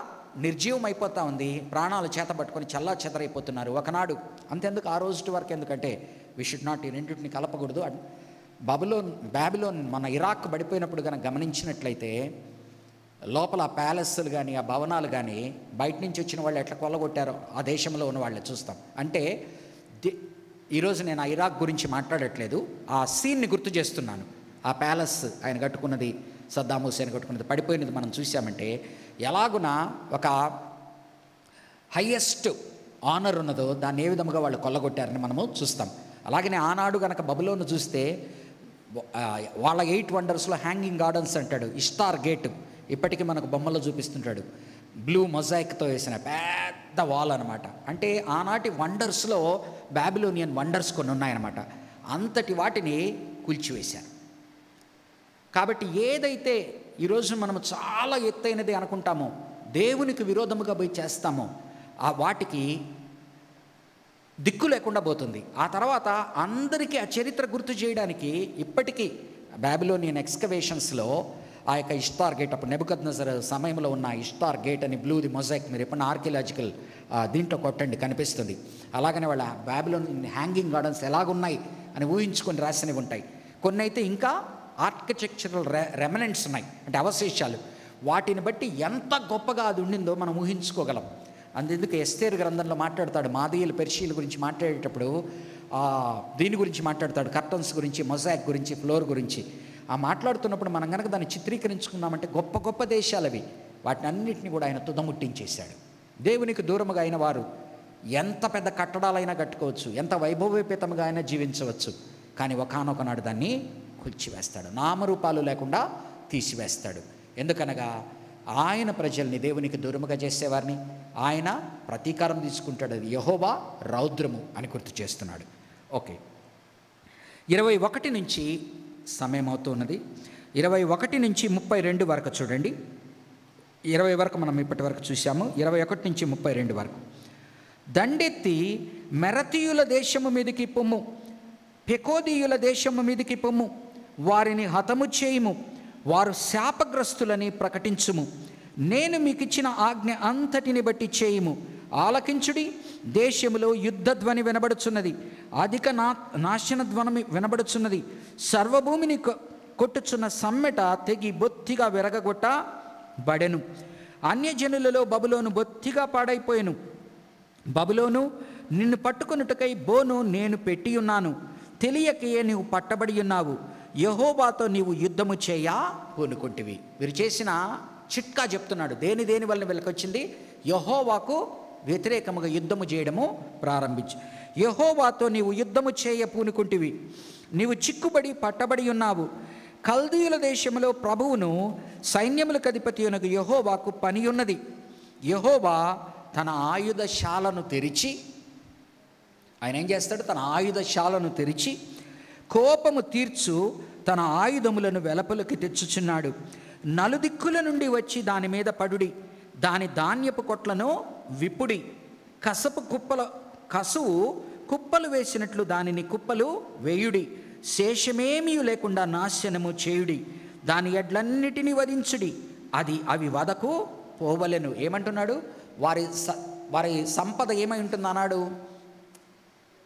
నిర్జీవం అయిపోతూ ఉంది, ప్రాణాలు చేత పట్టుకొని చల్లా చెదరైపోతున్నారు. ఒకనాడు అంతెందుకు, ఆ రోజు వరకు ఎందుకంటే వి షుడ్ నాట్ ఈ రెండింటిని కలపకూడదు. బాబిలోన్ మన ఇరాక్ పడిపోయినప్పుడు కనుక గమనించినట్లయితే లోపల ఆ ప్యాలెస్లు కానీ ఆ భవనాలు కానీ బయట నుంచి వచ్చిన వాళ్ళు ఎట్లా కొల్లగొట్టారో ఆ దేశంలో ఉన్న వాళ్ళని చూస్తాం. అంటే ఈరోజు నేను ఆ ఇరాక్ గురించి మాట్లాడట్లేదు, ఆ సీన్ని గుర్తు చేస్తున్నాను. ఆ ప్యాలెస్ ఆయన కట్టుకున్నది, సద్దాం హుస్సేన్ కట్టుకున్నది పడిపోయినది మనం చూసామంటే ఎలాగున ఒక హయ్యెస్ట్ ఆనర్ ఉన్నదో దాన్ని ఏ విధముగా వాళ్ళు కొల్లగొట్టారని మనము చూస్తాం. అలాగనే ఆనాడు కనుక బబులోను చూస్తే వాళ్ళ 8 వండర్స్లో హ్యాంగింగ్ గార్డెన్స్ అంటాడు, ఇష్టార్ గేట్ ఇప్పటికీ మనకు బొమ్మలో చూపిస్తుంటాడు, బ్లూ మొజాయిక్తో వేసిన పెద్ద వాల్ అనమాట. అంటే ఆనాటి వండర్స్లో బాబిలోనియన్ వండర్స్ కొన్ని ఉన్నాయన్నమాట. అంతటి వాటిని కూల్చివేశారు. కాబట్టి ఏదైతే ఈరోజు మనము చాలా ఎత్తైనది అనుకుంటామో, దేవునికి విరోధముగా పోయి చేస్తామో, ఆ వాటికి దిక్కు లేకుండా పోతుంది. ఆ తర్వాత అందరికీ ఆ చరిత్ర గుర్తు చేయడానికి ఇప్పటికీ బాబిలోనియన్ ఎక్స్కవేషన్స్లో ఆ యొక్క ఇష్టార్ గేట్, అప్పుడు నెబుకద్నెజర్ సమయంలో ఉన్న ఇష్టార్ గేట్ అని బ్లూది మొజాయిక్ మీరు ఎప్పుడన్నా ఆర్కియలాజికల్ దీంట్లో కొట్టండి కనిపిస్తుంది. అలాగనే వాళ్ళ బాబిలోన్ హ్యాంగింగ్ గార్డెన్స్ ఎలాగున్నాయి అని ఊహించుకొని రాసినవి ఉంటాయి. కొన్ని అయితే ఇంకా ఆర్కిటెక్చరల్ రెమనెంట్స్ ఉన్నాయి, అంటే అవశేషాలు. వాటిని బట్టి ఎంత గొప్పగా అది ఉండిందో మనం ఊహించుకోగలం. అందుకు ఎస్తేరు గ్రంథంలో మాట్లాడతాడు, మాదీయులు పెర్షియల గురించి మాట్లాడేటప్పుడు దీని గురించి మాట్లాడతాడు, కర్టన్స్ గురించి, మొజాయిక్ గురించి, ఫ్లోర్ గురించి. ఆ మాట్లాడుతున్నప్పుడు మనం కనుక దాన్ని చిత్రీకరించుకున్నామంటే గొప్ప గొప్ప దేశాలవి. వాటిని అన్నింటినీ కూడా ఆయన తుదముట్టించేశాడు. దేవునికి దూరముగా అయిన వారు ఎంత పెద్ద కట్టడాలైనా కట్టుకోవచ్చు, ఎంత వైభవోపేతంగా అయినా జీవించవచ్చు, కానీ ఒకానొకనాడు దాన్ని కూల్చివేస్తాడు, నామరూపాలు లేకుండా తీసివేస్తాడు. ఎందుకనగా ఆయన ప్రజల్ని దేవునికి దూరముగా చేసేవారిని ఆయన ప్రతీకారం తీసుకుంటాడు. అది యెహోవా రౌద్రము అని గుర్తు చేస్తున్నాడు. ఓకే, 21 నుంచి సమయం అవుతున్నది. 21 నుంచి 32 వరకు చూడండి. 20 వరకు మనం ఇప్పటి వరకు చూసాము. 21 నుంచి 32 వరకు. దండెత్తి మెరతీయుల దేశము మీదకి పొమ్ము, పెకోదీయుల దేశము మీదికి పొమ్ము, వారిని హతము చేయుము, వారు శాపగ్రస్తులని ప్రకటించుము. నేను మీకు ఇచ్చిన ఆజ్ఞ అంతటిని బట్టి చేయుము. ఆలకించుడి, దేశములో యుద్ధధ్వని వినబడుచున్నది, అధిక నాశన ధ్వని వినబడుచున్నది. సర్వభూమిని కొట్టుచున్న సమ్మెట తెగి బొత్తిగా విరగగొట్టబడెను. అన్యజనులలో బబులోను బొత్తిగా పాడైపోయెను. బబులోను, నిన్ను పట్టుకొనుటకై బోను నేను పెట్టి ఉన్నాను, తెలియకయే నీవు పట్టబడి ఉన్నావు. యెహోవాతో నీవు యుద్ధము చేయా పూనుకుంటివి. వీరు చేసిన చిట్కా చెప్తున్నాడు. దేని వల్ల వీళ్ళకొచ్చింది? యెహోవాకు వ్యతిరేకముగా యుద్ధము చేయడము ప్రారంభించు. యెహోవాతో నీవు యుద్ధము చేయ పూనుకుంటివి, నీవు చిక్కుబడి పట్టబడి ఉన్నావు. కల్దీయుల దేశంలో ప్రభువును సైన్యములకు అధిపతి అయిన యెహోవాకు పని ఉన్నది. యెహోవా తన ఆయుధశాలను తెరిచి, ఆయన ఏం చేస్తాడు? తన ఆయుధశాలను తెరిచి కోపము తీర్చు తన ఆయుధములను వెలపలకి తెచ్చుచున్నాడు. నలుదిక్కుల నుండి వచ్చి దాని మీద పడుడి, దాని ధాన్యపు కొట్లను విప్పుడి. కసువు కుప్పలు వేసినట్లు దానిని కుప్పలు వేయుడి. శేషమేమీ లేకుండా నాశనము చేయుడి. దాని ఎడ్లన్నిటినీ వధించుడి, అవి వదకు పోవలెను. ఏమంటున్నాడు? వారి సంపద ఏమై ఉంటుంది అన్నాడు?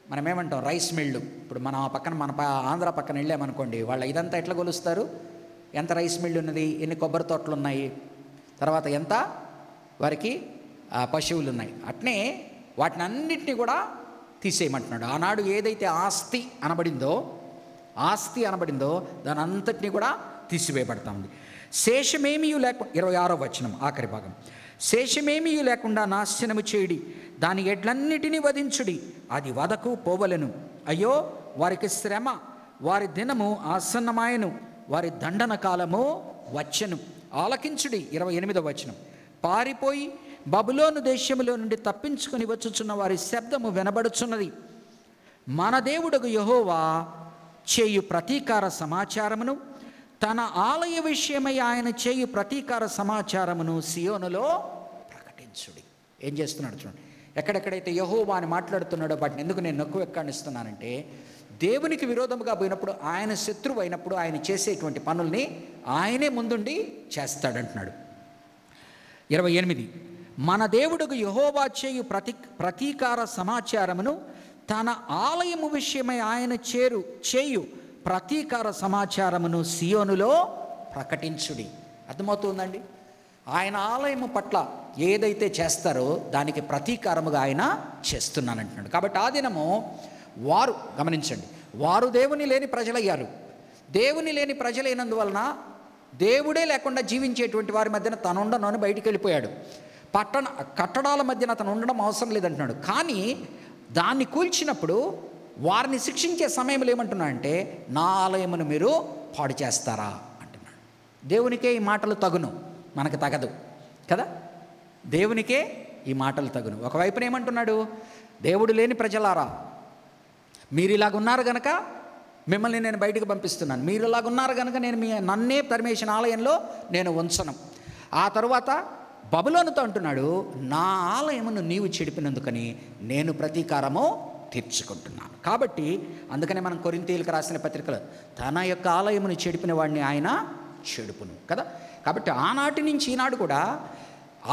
మనం ఏమంటాం? Rice mill. ఇప్పుడు మన ఆంధ్ర పక్కన వెళ్ళామనుకోండి, వాళ్ళ ఇదంతా ఎట్లా కొలుస్తారు? ఎంత రైస్ మిల్లు ఉన్నది, ఎన్ని కొబ్బరి తోటలు ఉన్నాయి, తర్వాత ఎంత వారికి పశువులు ఉన్నాయి. అట్నే వాటిని అన్నిటినీ కూడా తీసేయమంటున్నాడు. ఆనాడు ఏదైతే ఆస్తి అనబడిందో దాని అంతటినీ కూడా తీసివేయబడతా ఉంది. శేషమేమీ లేకుండా, 26వ వచనం ఆఖరి భాగం, శేషమేమీ లేకుండా నాశనము చేయుడి, దాని ఎడ్లన్నిటినీ వధించుడి, అది వదకు పోవలెను. అయ్యో, వారికి శ్రమ, వారి దినము ఆసన్నమాయను, వారి దండన కాలము వచ్చెను. ఆలకించుడి. 28వ వచనం, పారిపోయి బబులోను దేశములో నుండి తప్పించుకొని వచ్చుచున్న వారి శబ్దము వినబడుచున్నది. మన దేవుడగు యెహోవా చేయు ప్రతీకార సమాచారమును, తన ఆలయ విషయమై ఆయన చేయు ప్రతీకార సమాచారమును సియోనులో ప్రకటించుడి. ఏం చేస్తున్నాడు చూడండి. ఎక్కడెక్కడైతే యెహోవా అని మాట్లాడుతున్నాడో వాటిని ఎందుకు నేను నొక్కు ఎక్కానిస్తున్నానంటే, దేవునికి విరోధముగా పోయినప్పుడు, ఆయన శత్రువు అయినప్పుడు ఆయన చేసేటువంటి పనుల్ని ఆయనే ముందుండి చేస్తాడంటున్నాడు. 28, మన దేవుడుకు యెహోవా చేయు ప్రతీకార సమాచారమును, తన ఆలయము విషయమై ఆయన చేయు ప్రతీకార సమాచారమును సియోనులో ప్రకటించుడి. అర్థమవుతుందండి? ఆయన ఆలయము పట్ల ఏదైతే చేస్తారో దానికి ప్రతీకారముగా ఆయన చేస్తున్నానంటున్నాడు. కాబట్టి ఆ దినము వారు, గమనించండి, వారు దేవుని లేని ప్రజలయ్యారు. దేవుని లేని ప్రజలైనందువలన దేవుడే లేకుండా జీవించేటువంటి వారి మధ్యన తను ఉండను అని బయటికి వెళ్ళిపోయాడు. కట్టడాల మధ్యన అతను ఉండడం అవసరం లేదంటున్నాడు. కానీ దాన్ని కూల్చినప్పుడు వారిని శిక్షించే సమయంలో ఏమంటున్నాడంటే, నా ఆలయమును మీరు పాడు చేస్తారా అంటున్నాడు. దేవునికే ఈ మాటలు తగును, మనకు తగదు కదా. దేవునికే ఈ మాటలు తగును. ఒకవైపున ఏమంటున్నాడు? దేవుడు లేని ప్రజలారా, మీరు ఇలాగున్నారు గనక మిమ్మల్ని నేను బయటకు పంపిస్తున్నాను. మీరు ఇలాగున్నారు కనుక నేను నన్నే పరమేశ్వర ఆలయంలో నేను ఉంచను. ఆ తరువాత బబులోనుతో అంటున్నాడు, నా ఆలయమును నీవు చెడిపినందుకని నేను ప్రతీకారము తీర్చుకుంటున్నాను. కాబట్టి అందుకనే మనం కొరింథీయులకు రాసిన పత్రికలో తన యొక్క ఆలయమును చెడిపిన వాడిని ఆయన చెడుపును కదా. కాబట్టి ఆనాటి నుంచి ఈనాడు కూడా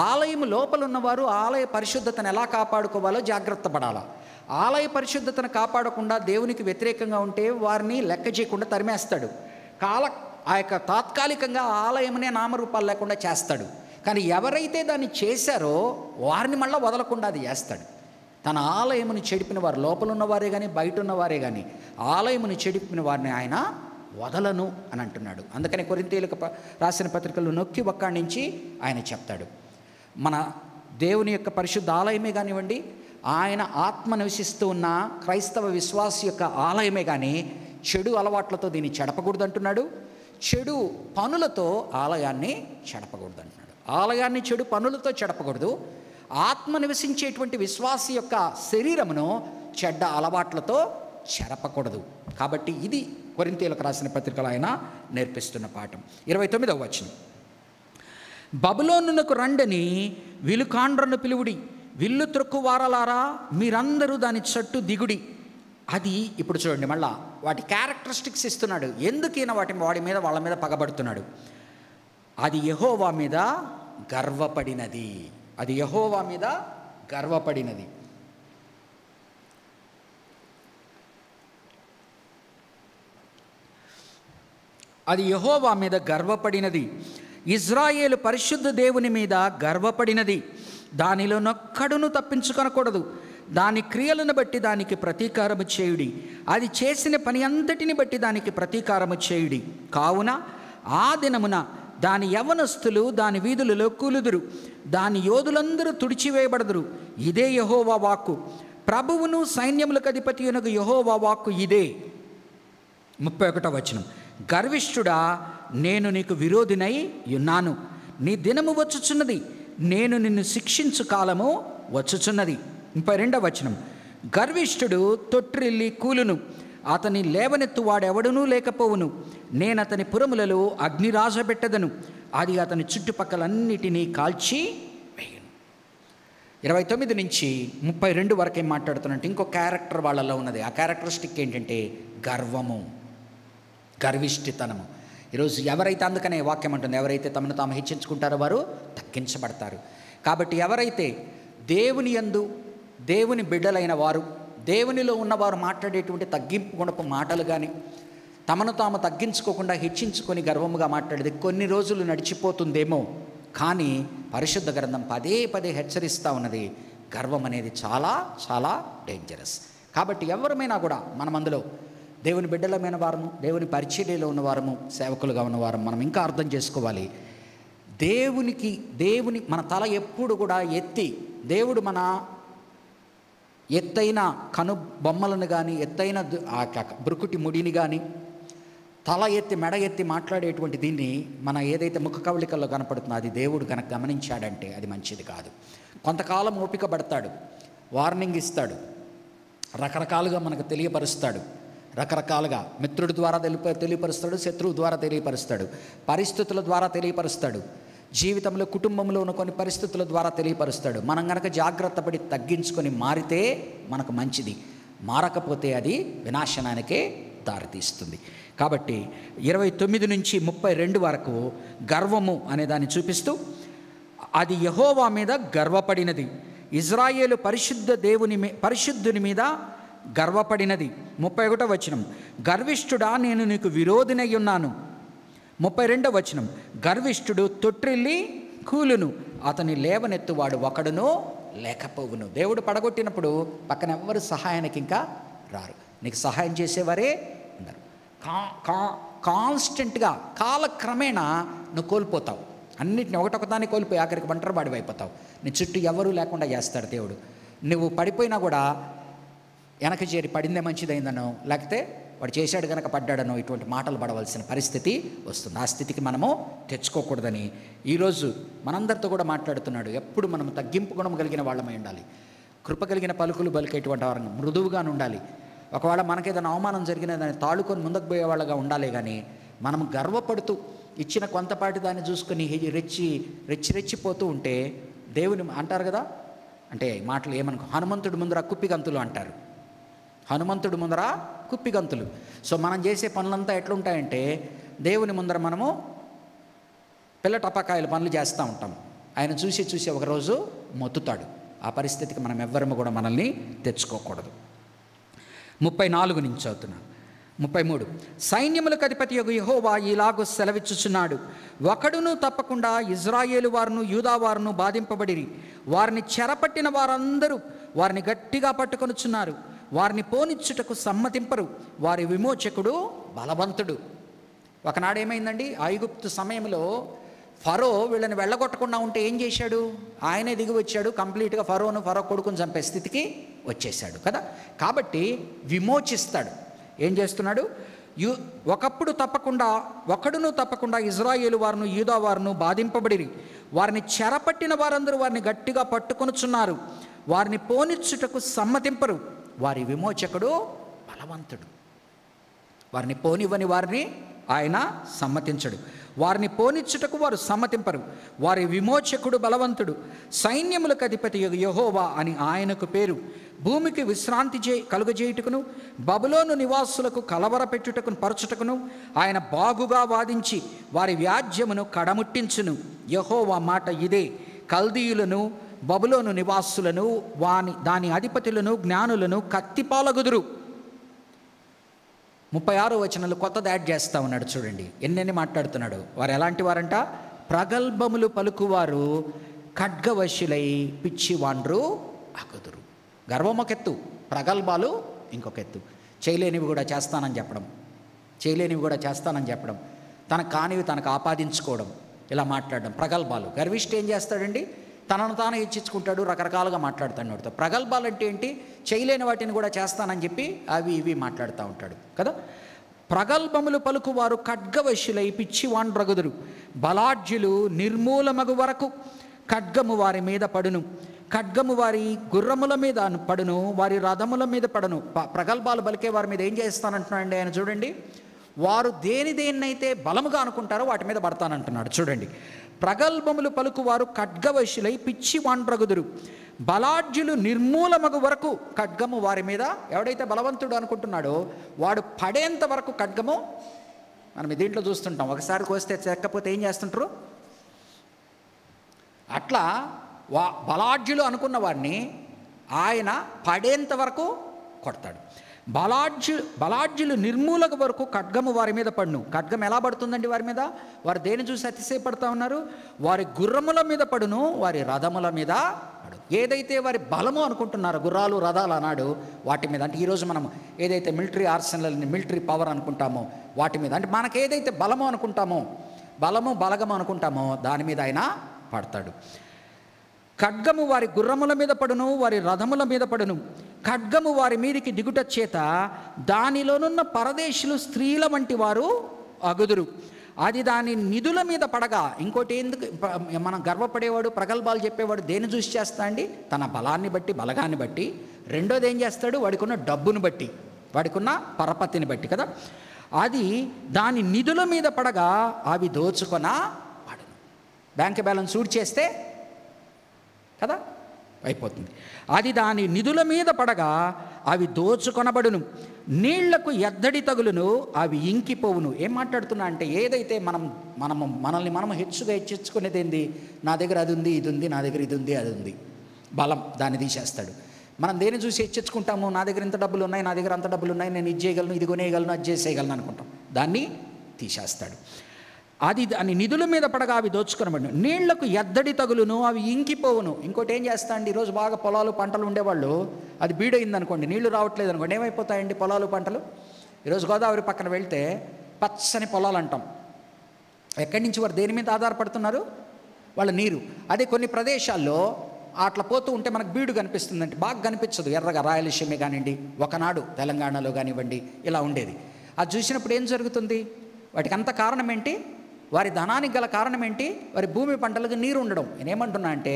ఆలయం లోపల ఉన్నవారు ఆలయ పరిశుద్ధతను ఎలా కాపాడుకోవాలో జాగ్రత్త పడాలా. ఆలయ పరిశుద్ధతను కాపాడకుండా దేవునికి వ్యతిరేకంగా ఉంటే వారిని లెక్క చేయకుండా తరిమేస్తాడు. ఆ యొక్క తాత్కాలికంగా ఆలయమునే నామరూపాలు లేకుండా చేస్తాడు. కానీ ఎవరైతే దాన్ని చేశారో వారిని మళ్ళీ వదలకుండా అది చేస్తాడు. తన ఆలయమును చెడిపిన వారు, లోపల ఉన్నవారే కానీ బయట ఉన్నవారే కానీ ఆలయమును చెడిపిన వారిని ఆయన వదలను అని అంటున్నాడు. అందుకని కొరింథీయులకు రాసిన పత్రికలు నొక్కి ఒక్కడి నుంచి ఆయన చెప్తాడు, మన దేవుని యొక్క పరిశుద్ధ ఆలయమే కానివ్వండి, ఆయన ఆత్మ నివసిస్తూ ఉన్న క్రైస్తవ విశ్వాస యొక్క ఆలయమే కానీ చెడు అలవాట్లతో దీన్ని చెడపకూడదు అంటున్నాడు. చెడు పనులతో ఆలయాన్ని చెడపకూడదు అంటున్నాడు. ఆలయాన్ని చెడు పనులతో చెడపకూడదు. ఆత్మ నివసించేటువంటి విశ్వాస యొక్క శరీరమును చెడ్డ అలవాట్లతో చెరపకూడదు. కాబట్టి ఇది కొరింథీయులకు రాసిన పత్రికలో ఆయన నేర్పిస్తున్న పాఠం. 29వ వచనం, బబులోనునకు రండని విలుకాండ్రను పిలువుడి, విల్లు త్రొక్కు వారలారా మీరందరూ దాని చుట్టూ దిగుడి. అది ఇప్పుడు చూడండి, మళ్ళా వాటి క్యారెక్టరిస్టిక్స్ ఇస్తున్నాడు. ఎందుకు ఈయన వాడి మీద వాళ్ళ మీద పగబడుతున్నాడు? అది యెహోవా మీద గర్వపడినది. అది యెహోవా మీద గర్వపడినది. అది యెహోవా మీద గర్వపడినది. ఇజ్రాయేలు పరిశుద్ధ దేవుని మీద గర్వపడినది. దానిలో నొక్కడును తప్పించుకొనకూడదు. దాని క్రియలను బట్టి దానికి ప్రతీకారము చేయుడి. అది చేసిన పని అంతటిని బట్టి దానికి ప్రతీకారము చేయుడి. కావున ఆ దినమున దాని యవనస్తులు దాని వీధులలో కూలుదురు, దాని యోధులందరూ తుడిచివేయబడదురు. ఇదే యెహోవా వాక్కు. ప్రభువును సైన్యములకు అధిపతియునగు యెహోవా వాక్కు ఇదే. 31వ వచనం. గర్విష్ఠుడా, నేను నీకు విరోధినై ఉన్నాను. నీ దినము వచ్చుచున్నది, నేను నిన్ను శిక్షించు కాలము వచ్చుచున్నది. 32వ వచనం. గర్విష్ఠుడు తొట్టిల్లి కూలును, అతని లేవనెత్తు వాడెవడునూ లేకపోవును. నేను అతని పురములలో అగ్ని రాజబెట్టదను, అది అతని చుట్టుపక్కలన్నిటినీ కాల్చి వేయను. 29 నుంచి 32 వరకు ఏం మాట్లాడుతున్నట్టు ఇంకో క్యారెక్టర్ వాళ్ళలో ఉన్నది. ఆ క్యారెక్టరిస్టిక్ ఏంటంటే గర్వము, గర్విష్ఠితనము. ఈరోజు ఎవరైతే, అందుకనే వాక్యం అంటుంది, ఎవరైతే తమను తాము హెచ్చించుకుంటారో వారు తగ్గించబడతారు. కాబట్టి ఎవరైతే దేవుని యందు దేవుని బిడ్డలైన వారు, దేవునిలో ఉన్నవారు మాట్లాడేటువంటి తగ్గింపు గుణపు మాటలు కానీ, తమను తాము తగ్గించుకోకుండా హెచ్చించుకొని గర్వముగా మాట్లాడేది కొన్ని రోజులు నడిచిపోతుందేమో, కానీ పరిశుద్ధ గ్రంథం పదే పదే హెచ్చరిస్తూ ఉన్నది, గర్వం అనేది చాలా చాలా డేంజరస్. కాబట్టి ఎవరమైనా కూడా మనం అందులో దేవుని బిడ్డలమైన వారము, దేవుని పరిచర్యలో ఉన్నవారము, సేవకులుగా ఉన్నవారము మనం ఇంకా అర్థం చేసుకోవాలి. దేవుని మన తల ఎప్పుడు కూడా ఎత్తి, దేవుడు మన ఎత్తైన కను బొమ్మలను కానీ, ఎత్తైన బ్రుకుటి ముడిని కానీ తల ఎత్తి మెడ ఎత్తి మాట్లాడేటువంటి దీన్ని మన ఏదైతే ముఖ కవళికల్లో కనపడుతుందో అది దేవుడు కనుక గమనించాడంటే అది మంచిది కాదు. కొంతకాలం ఓపిక పడతాడు, వార్నింగ్ ఇస్తాడు, రకరకాలుగా మనకు తెలియపరుస్తాడు, రకరకాలుగా మిత్రుడి ద్వారా తెలియపరుస్తాడు, శత్రువు ద్వారా తెలియపరుస్తాడు, పరిస్థితుల ద్వారా తెలియపరుస్తాడు, జీవితంలో కుటుంబంలో ఉన్న కొన్ని పరిస్థితుల ద్వారా తెలియపరుస్తాడు. మనం కనుక జాగ్రత్త పడి తగ్గించుకొని మారితే మనకు మంచిది, మారకపోతే అది వినాశనానికే దారితీస్తుంది. కాబట్టి 29 నుంచి 32 వరకు గర్వము అనే దాన్ని చూపిస్తూ, అది యెహోవా మీద గర్వపడినది, ఇజ్రాయేలు పరిశుద్ధుని మీద గర్వపడినది. 31వ వచనం. గర్విష్ఠుడా, నేను నీకు విరోధినై ఉన్నాను. 32వ వచనం. గర్విష్ఠుడు తొట్టిల్లి కూలును, అతని లేవనెత్తువాడు ఒకడునో లేకపోవును. దేవుడు పడగొట్టినప్పుడు పక్కన ఎవ్వరు సహాయానికి ఇంకా రారు, నీకు సహాయం చేసేవారే ఉన్నారు. కాన్స్టెంట్గా కాలక్రమేణా నువ్వు కోల్పోతావు, అన్నిటిని ఒకటొకదాన్ని కోల్పోయి ఆఖరికి ఒంటరివాడివి అయిపోతావు. నీ చుట్టూ ఎవరూ లేకుండా చేస్తాడు దేవుడు. నువ్వు పడిపోయినా కూడా వెనక చేరి పడిందే మంచిదైందనో, లేకపోతే వాడు చేశాడు కనుక పడ్డాడనో ఇటువంటి మాటలు పడవలసిన పరిస్థితి వస్తుంది. ఆ స్థితికి మనము తెచ్చుకోకూడదని ఈరోజు మనందరితో కూడా మాట్లాడుతున్నాడు. ఎప్పుడు మనము తగ్గింపు గుణం కలిగిన వాళ్ళమై ఉండాలి, కృప కలిగిన పలుకులు పలికేటువంటి వారు మృదువుగా ఉండాలి. ఒకవేళ మనకేదైనా అవమానం జరిగిన దాన్ని తాళుకొని ముందుకు పోయే వాళ్ళగా ఉండాలి. కానీ మనం గర్వపడుతూ ఇచ్చిన కొంతపాటి దాన్ని చూసుకొని రెచ్చిపోతూ ఉంటే దేవుని అంటారు కదా, అంటే మాటలు ఏమనుకో, హనుమంతుడి ముందర కుప్పిగంతులు అంటారు, హనుమంతుడి ముందర కుప్పిగంతులు. సో మనం చేసే పనులంతా ఎట్లుంటాయంటే దేవుని ముందర మనము పిల్ల టపాకాయల పనులు చేస్తూ ఉంటాం, ఆయన చూసి ఒకరోజు మొత్తుతాడు. ఆ పరిస్థితికి మనం ఎవ్వరము కూడా మనల్ని తెచ్చుకోకూడదు. 34 నుంచి చదువుతున్నాను. 33. సైన్యములకు అధిపతి యెహోవా ఇలాగూ సెలవిచ్చుచున్నాడు, ఒకడును తప్పకుండా ఇజ్రాయేలు వారును యూదా వారును బాధింపబడిరి. వారిని చెరపట్టిన వారందరూ వారిని గట్టిగా పట్టుకొనుచున్నారు. వారిని పోనిచ్చుటకు సమ్మతింపరు. వారి విమోచకుడు బలవంతుడు. ఒకనాడు ఏమైందండి, ఐగుప్తు సమయంలో ఫరో వీళ్ళని వెళ్ళగొట్టకుండా ఉంటే ఏం చేశాడు, ఆయనే దిగి వచ్చాడు, కంప్లీట్గా ఫరో కొడుకుని చంపే స్థితికి వచ్చేసాడు కదా. కాబట్టి విమోచిస్తాడు. ఏం చేస్తున్నాడు, ఒకడును తప్పకుండా ఇజ్రాయేలు వారును యూదా వారును బాధింపబడిరి. వారిని చెరపట్టిన వారందరూ వారిని గట్టిగా పట్టుకొనుచున్నారు. వారిని పోనిచ్చుటకు సమ్మతింపరు. వారి విమోచకుడు బలవంతుడు. వారిని పోనివ్వని వారిని ఆయన సమ్మతించడు. వారిని పోనిచ్చుటకు వారు సమ్మతింపరు. వారి విమోచకుడు బలవంతుడు. సైన్యములకు అధిపతి యెహోవా అని ఆయనకు పేరు. భూమికి విశ్రాంతి కలుగజేయుటకును బబులోను నివాసులకు కలవరపెట్టుటకును పరచుటకును ఆయన బాగుగా వాదించి వారి వ్యాజ్యమును కడముట్టించును. యెహోవా మాట ఇదే. కల్దీయులను బబులోను నివాసులను దాని అధిపతులను జ్ఞానులను కత్తిపాలగుదురు. 36వ వచనంలో కొత్తది యాడ్ చేస్తూ ఉన్నాడు చూడండి, ఎన్నెన్ని మాట్లాడుతున్నాడు. వారు ఎలాంటి వారంట? ప్రగల్భములు పలుకువారు, ఖడ్గవశులై పిచ్చివాండ్రు అగుదురు. గర్వం ఒక ఎత్తు, ప్రగల్భాలు ఇంకొక ఎత్తు. చేయలేనివి కూడా చేస్తానని చెప్పడం, తనకు కానివి తనకు ఆపాదించుకోవడం, ఇలా మాట్లాడడం ప్రగల్భాలు. గర్విష్ఠ ఏం చేస్తాడండి? తనను తాను హెచ్చించుకుంటాడు, రకరకాలుగా మాట్లాడుతాడు వాడితో. ప్రగల్భాలు అంటే ఏంటి? చేయలేని వాటిని కూడా చేస్తానని చెప్పి అవి ఇవి మాట్లాడుతూ ఉంటాడు కదా. ప్రగల్భములు పలుకువారు ఖడ్గవశులై పిచ్చివాండ్రగుదురు. బలాఢ్యులు నిర్మూలమగు వరకు ఖడ్గము వారి మీద పడును. ఖడ్గము వారి గుర్రముల మీద పడును, వారి రథముల మీద పడును. ప్రగల్భాలు పలికే వారి మీద ఏం చేస్తానంటున్నాడండి ఆయన? చూడండి, వారు దేన్నైతే బలముగా అనుకుంటారో వాటి మీద పడతానంటున్నాడు. చూడండి, ప్రగల్భములు పలుకువారు ఖడ్గవశులై పిచ్చివాండ్రగుదురు. బలాఢ్యులు నిర్మూలమగు వరకు ఖడ్గము వారి మీద, ఎవడైతే బలవంతుడు అనుకుంటున్నాడో వాడు పడేంత వరకు ఖడ్గము. మనం దీంట్లో చూస్తుంటాం, ఒకసారి కోస్తే చెక్కపోతే ఏం చేస్తుంటారు? అట్లా బలాఢ్యులు అనుకున్న వాడిని ఆయన పడేంత వరకు కొడతాడు. బలాఢ్యులు నిర్మూలక వరకు ఖడ్గము వారి మీద పడును. ఖడ్గం ఎలా పడుతుందండి వారి మీద? వారు దేని చూసి అతిశయపడతా ఉన్నారు? వారి గుర్రముల మీద పడును, వారి రథముల మీద పడును. ఏదైతే వారి బలము అనుకుంటున్నారో, గుర్రాలు రథాలు అన్నాడు, వాటి మీద. అంటే ఈరోజు మనం ఏదైతే మిలిటరీ ఆర్సనల్ని, మిలిటరీ పవర్ అనుకుంటామో వాటి మీద, అంటే మనకు ఏదైతే బలము అనుకుంటామో, బలగము అనుకుంటామో దాని మీద ఆయన పడతాడు. ఖడ్గము వారి గుర్రముల మీద పడును, వారి రథముల మీద పడును. ఖడ్గము వారి మీదికి దిగుట చేత దానిలోనున్న పరదేశులు స్త్రీల వంటి వారు అగుదురు. అది దాని నిధుల మీద పడగా. ఇంకోటి ఎందుకు మనం గర్వపడేవాడు, ప్రగల్భాలు చెప్పేవాడు దేన్ని చూసి చేస్తా అండి? తన బలాన్ని బట్టి, బలగాన్ని బట్టి. రెండోది ఏం చేస్తాడు? వాడికున్న డబ్బును బట్టి, వాడికున్న పరపతిని బట్టి కదా. అది దాని నిధుల మీద పడగా అవి దోచుకొన పడును. బ్యాంక్ బ్యాలెన్స్ సూట్ చేస్తే కదా అయిపోతుంది. అది దాని నిధుల మీద పడగా అవి దోచుకొనబడును. నీళ్లకు ఎద్దడి తగులును, అవి ఇంకిపోవును. ఏం మాట్లాడుతున్నా అంటే, ఏదైతే మనల్ని మనం హెచ్చించుకునేది ఏంది? నా దగ్గర అది ఉంది, ఇది ఉంది, నా దగ్గర ఇది ఉంది, అది ఉంది. బలం దాన్ని తీసేస్తాడు. మనం దేన్ని చూసి హెచ్చించుకుంటాము? నా దగ్గర ఇంత డబ్బులు ఉన్నాయి, నా దగ్గర అంత డబ్బులు ఉన్నాయి, నేను ఇది చేయగలను, ఇది కొనేయగలను, అది చేసేయగలను అనుకుంటాం. దాన్ని తీసేస్తాడు. అది దాని నిధుల మీద పడగా అవి దోచుకొనబడును. నీళ్లకు ఎద్దడి తగులును, అవి ఇంకిపోవును. ఇంకోటి ఏం చేస్తా అండి? ఈరోజు బాగా పొలాలు పంటలు ఉండేవాళ్ళు, అది బీడయింది అనుకోండి, నీళ్లు రావట్లేదు అనుకోండి, ఏమైపోతాయండి పొలాలు పంటలు? ఈరోజు గోదావరి పక్కన వెళ్తే పచ్చని పొలాలు అంటాం. ఎక్కడి నుంచి వారు దేని మీద ఆధారపడుతున్నారు? వాళ్ళ నీరు. అదే కొన్ని ప్రదేశాల్లో అట్లా పోతూ ఉంటే మనకు బీడు కనిపిస్తుందంటే బాగా కనిపించదు, ఎర్రగా రాయలసీమ కానివ్వండి, ఒకనాడు తెలంగాణలో కానివ్వండి, ఇలా ఉండేది. అది చూసినప్పుడు ఏం జరుగుతుంది? వాటికి అంత కారణం ఏంటి? వారి ధనానికి గల కారణం ఏంటి? వారి భూమి పంటలకు నీరు ఉండడం. నేనేమంటున్నా అంటే,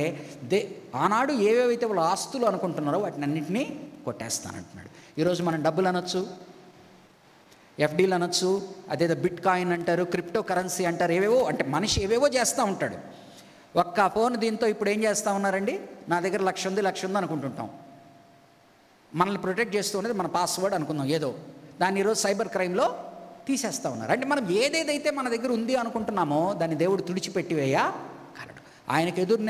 ఆనాడు ఏవేవైతే వాళ్ళు ఆస్తులు అనుకుంటున్నారో వాటిని అన్నింటినీ కొట్టేస్తానంటున్నాడు. ఈరోజు మనం డబ్బులు అనొచ్చు, ఎఫ్డీలు అనొచ్చు, అదేదో బిట్ కాయిన్ అంటారు, క్రిప్టో కరెన్సీ అంటారు, ఏవేవో. అంటే మనిషి ఏవేవో చేస్తూ ఉంటాడు. ఒక్క ఫోన్ దీంతో ఇప్పుడు ఏం చేస్తూ ఉన్నారండి? నా దగ్గర 1,00,000 ఉంది అనుకుంటుంటాం. మనల్ని ప్రొటెక్ట్ చేస్తూ ఉన్నది మన పాస్వర్డ్ అనుకుందాం ఏదో. దాన్ని ఈరోజు సైబర్ క్రైమ్లో తీసేస్తూ ఉన్నారు. అంటే మనం ఏదేదైతే మన దగ్గర ఉంది అనుకుంటున్నామో దాన్ని దేవుడు తుడిచిపెట్టివేయ కానడు. ఆయనకు ఎదురు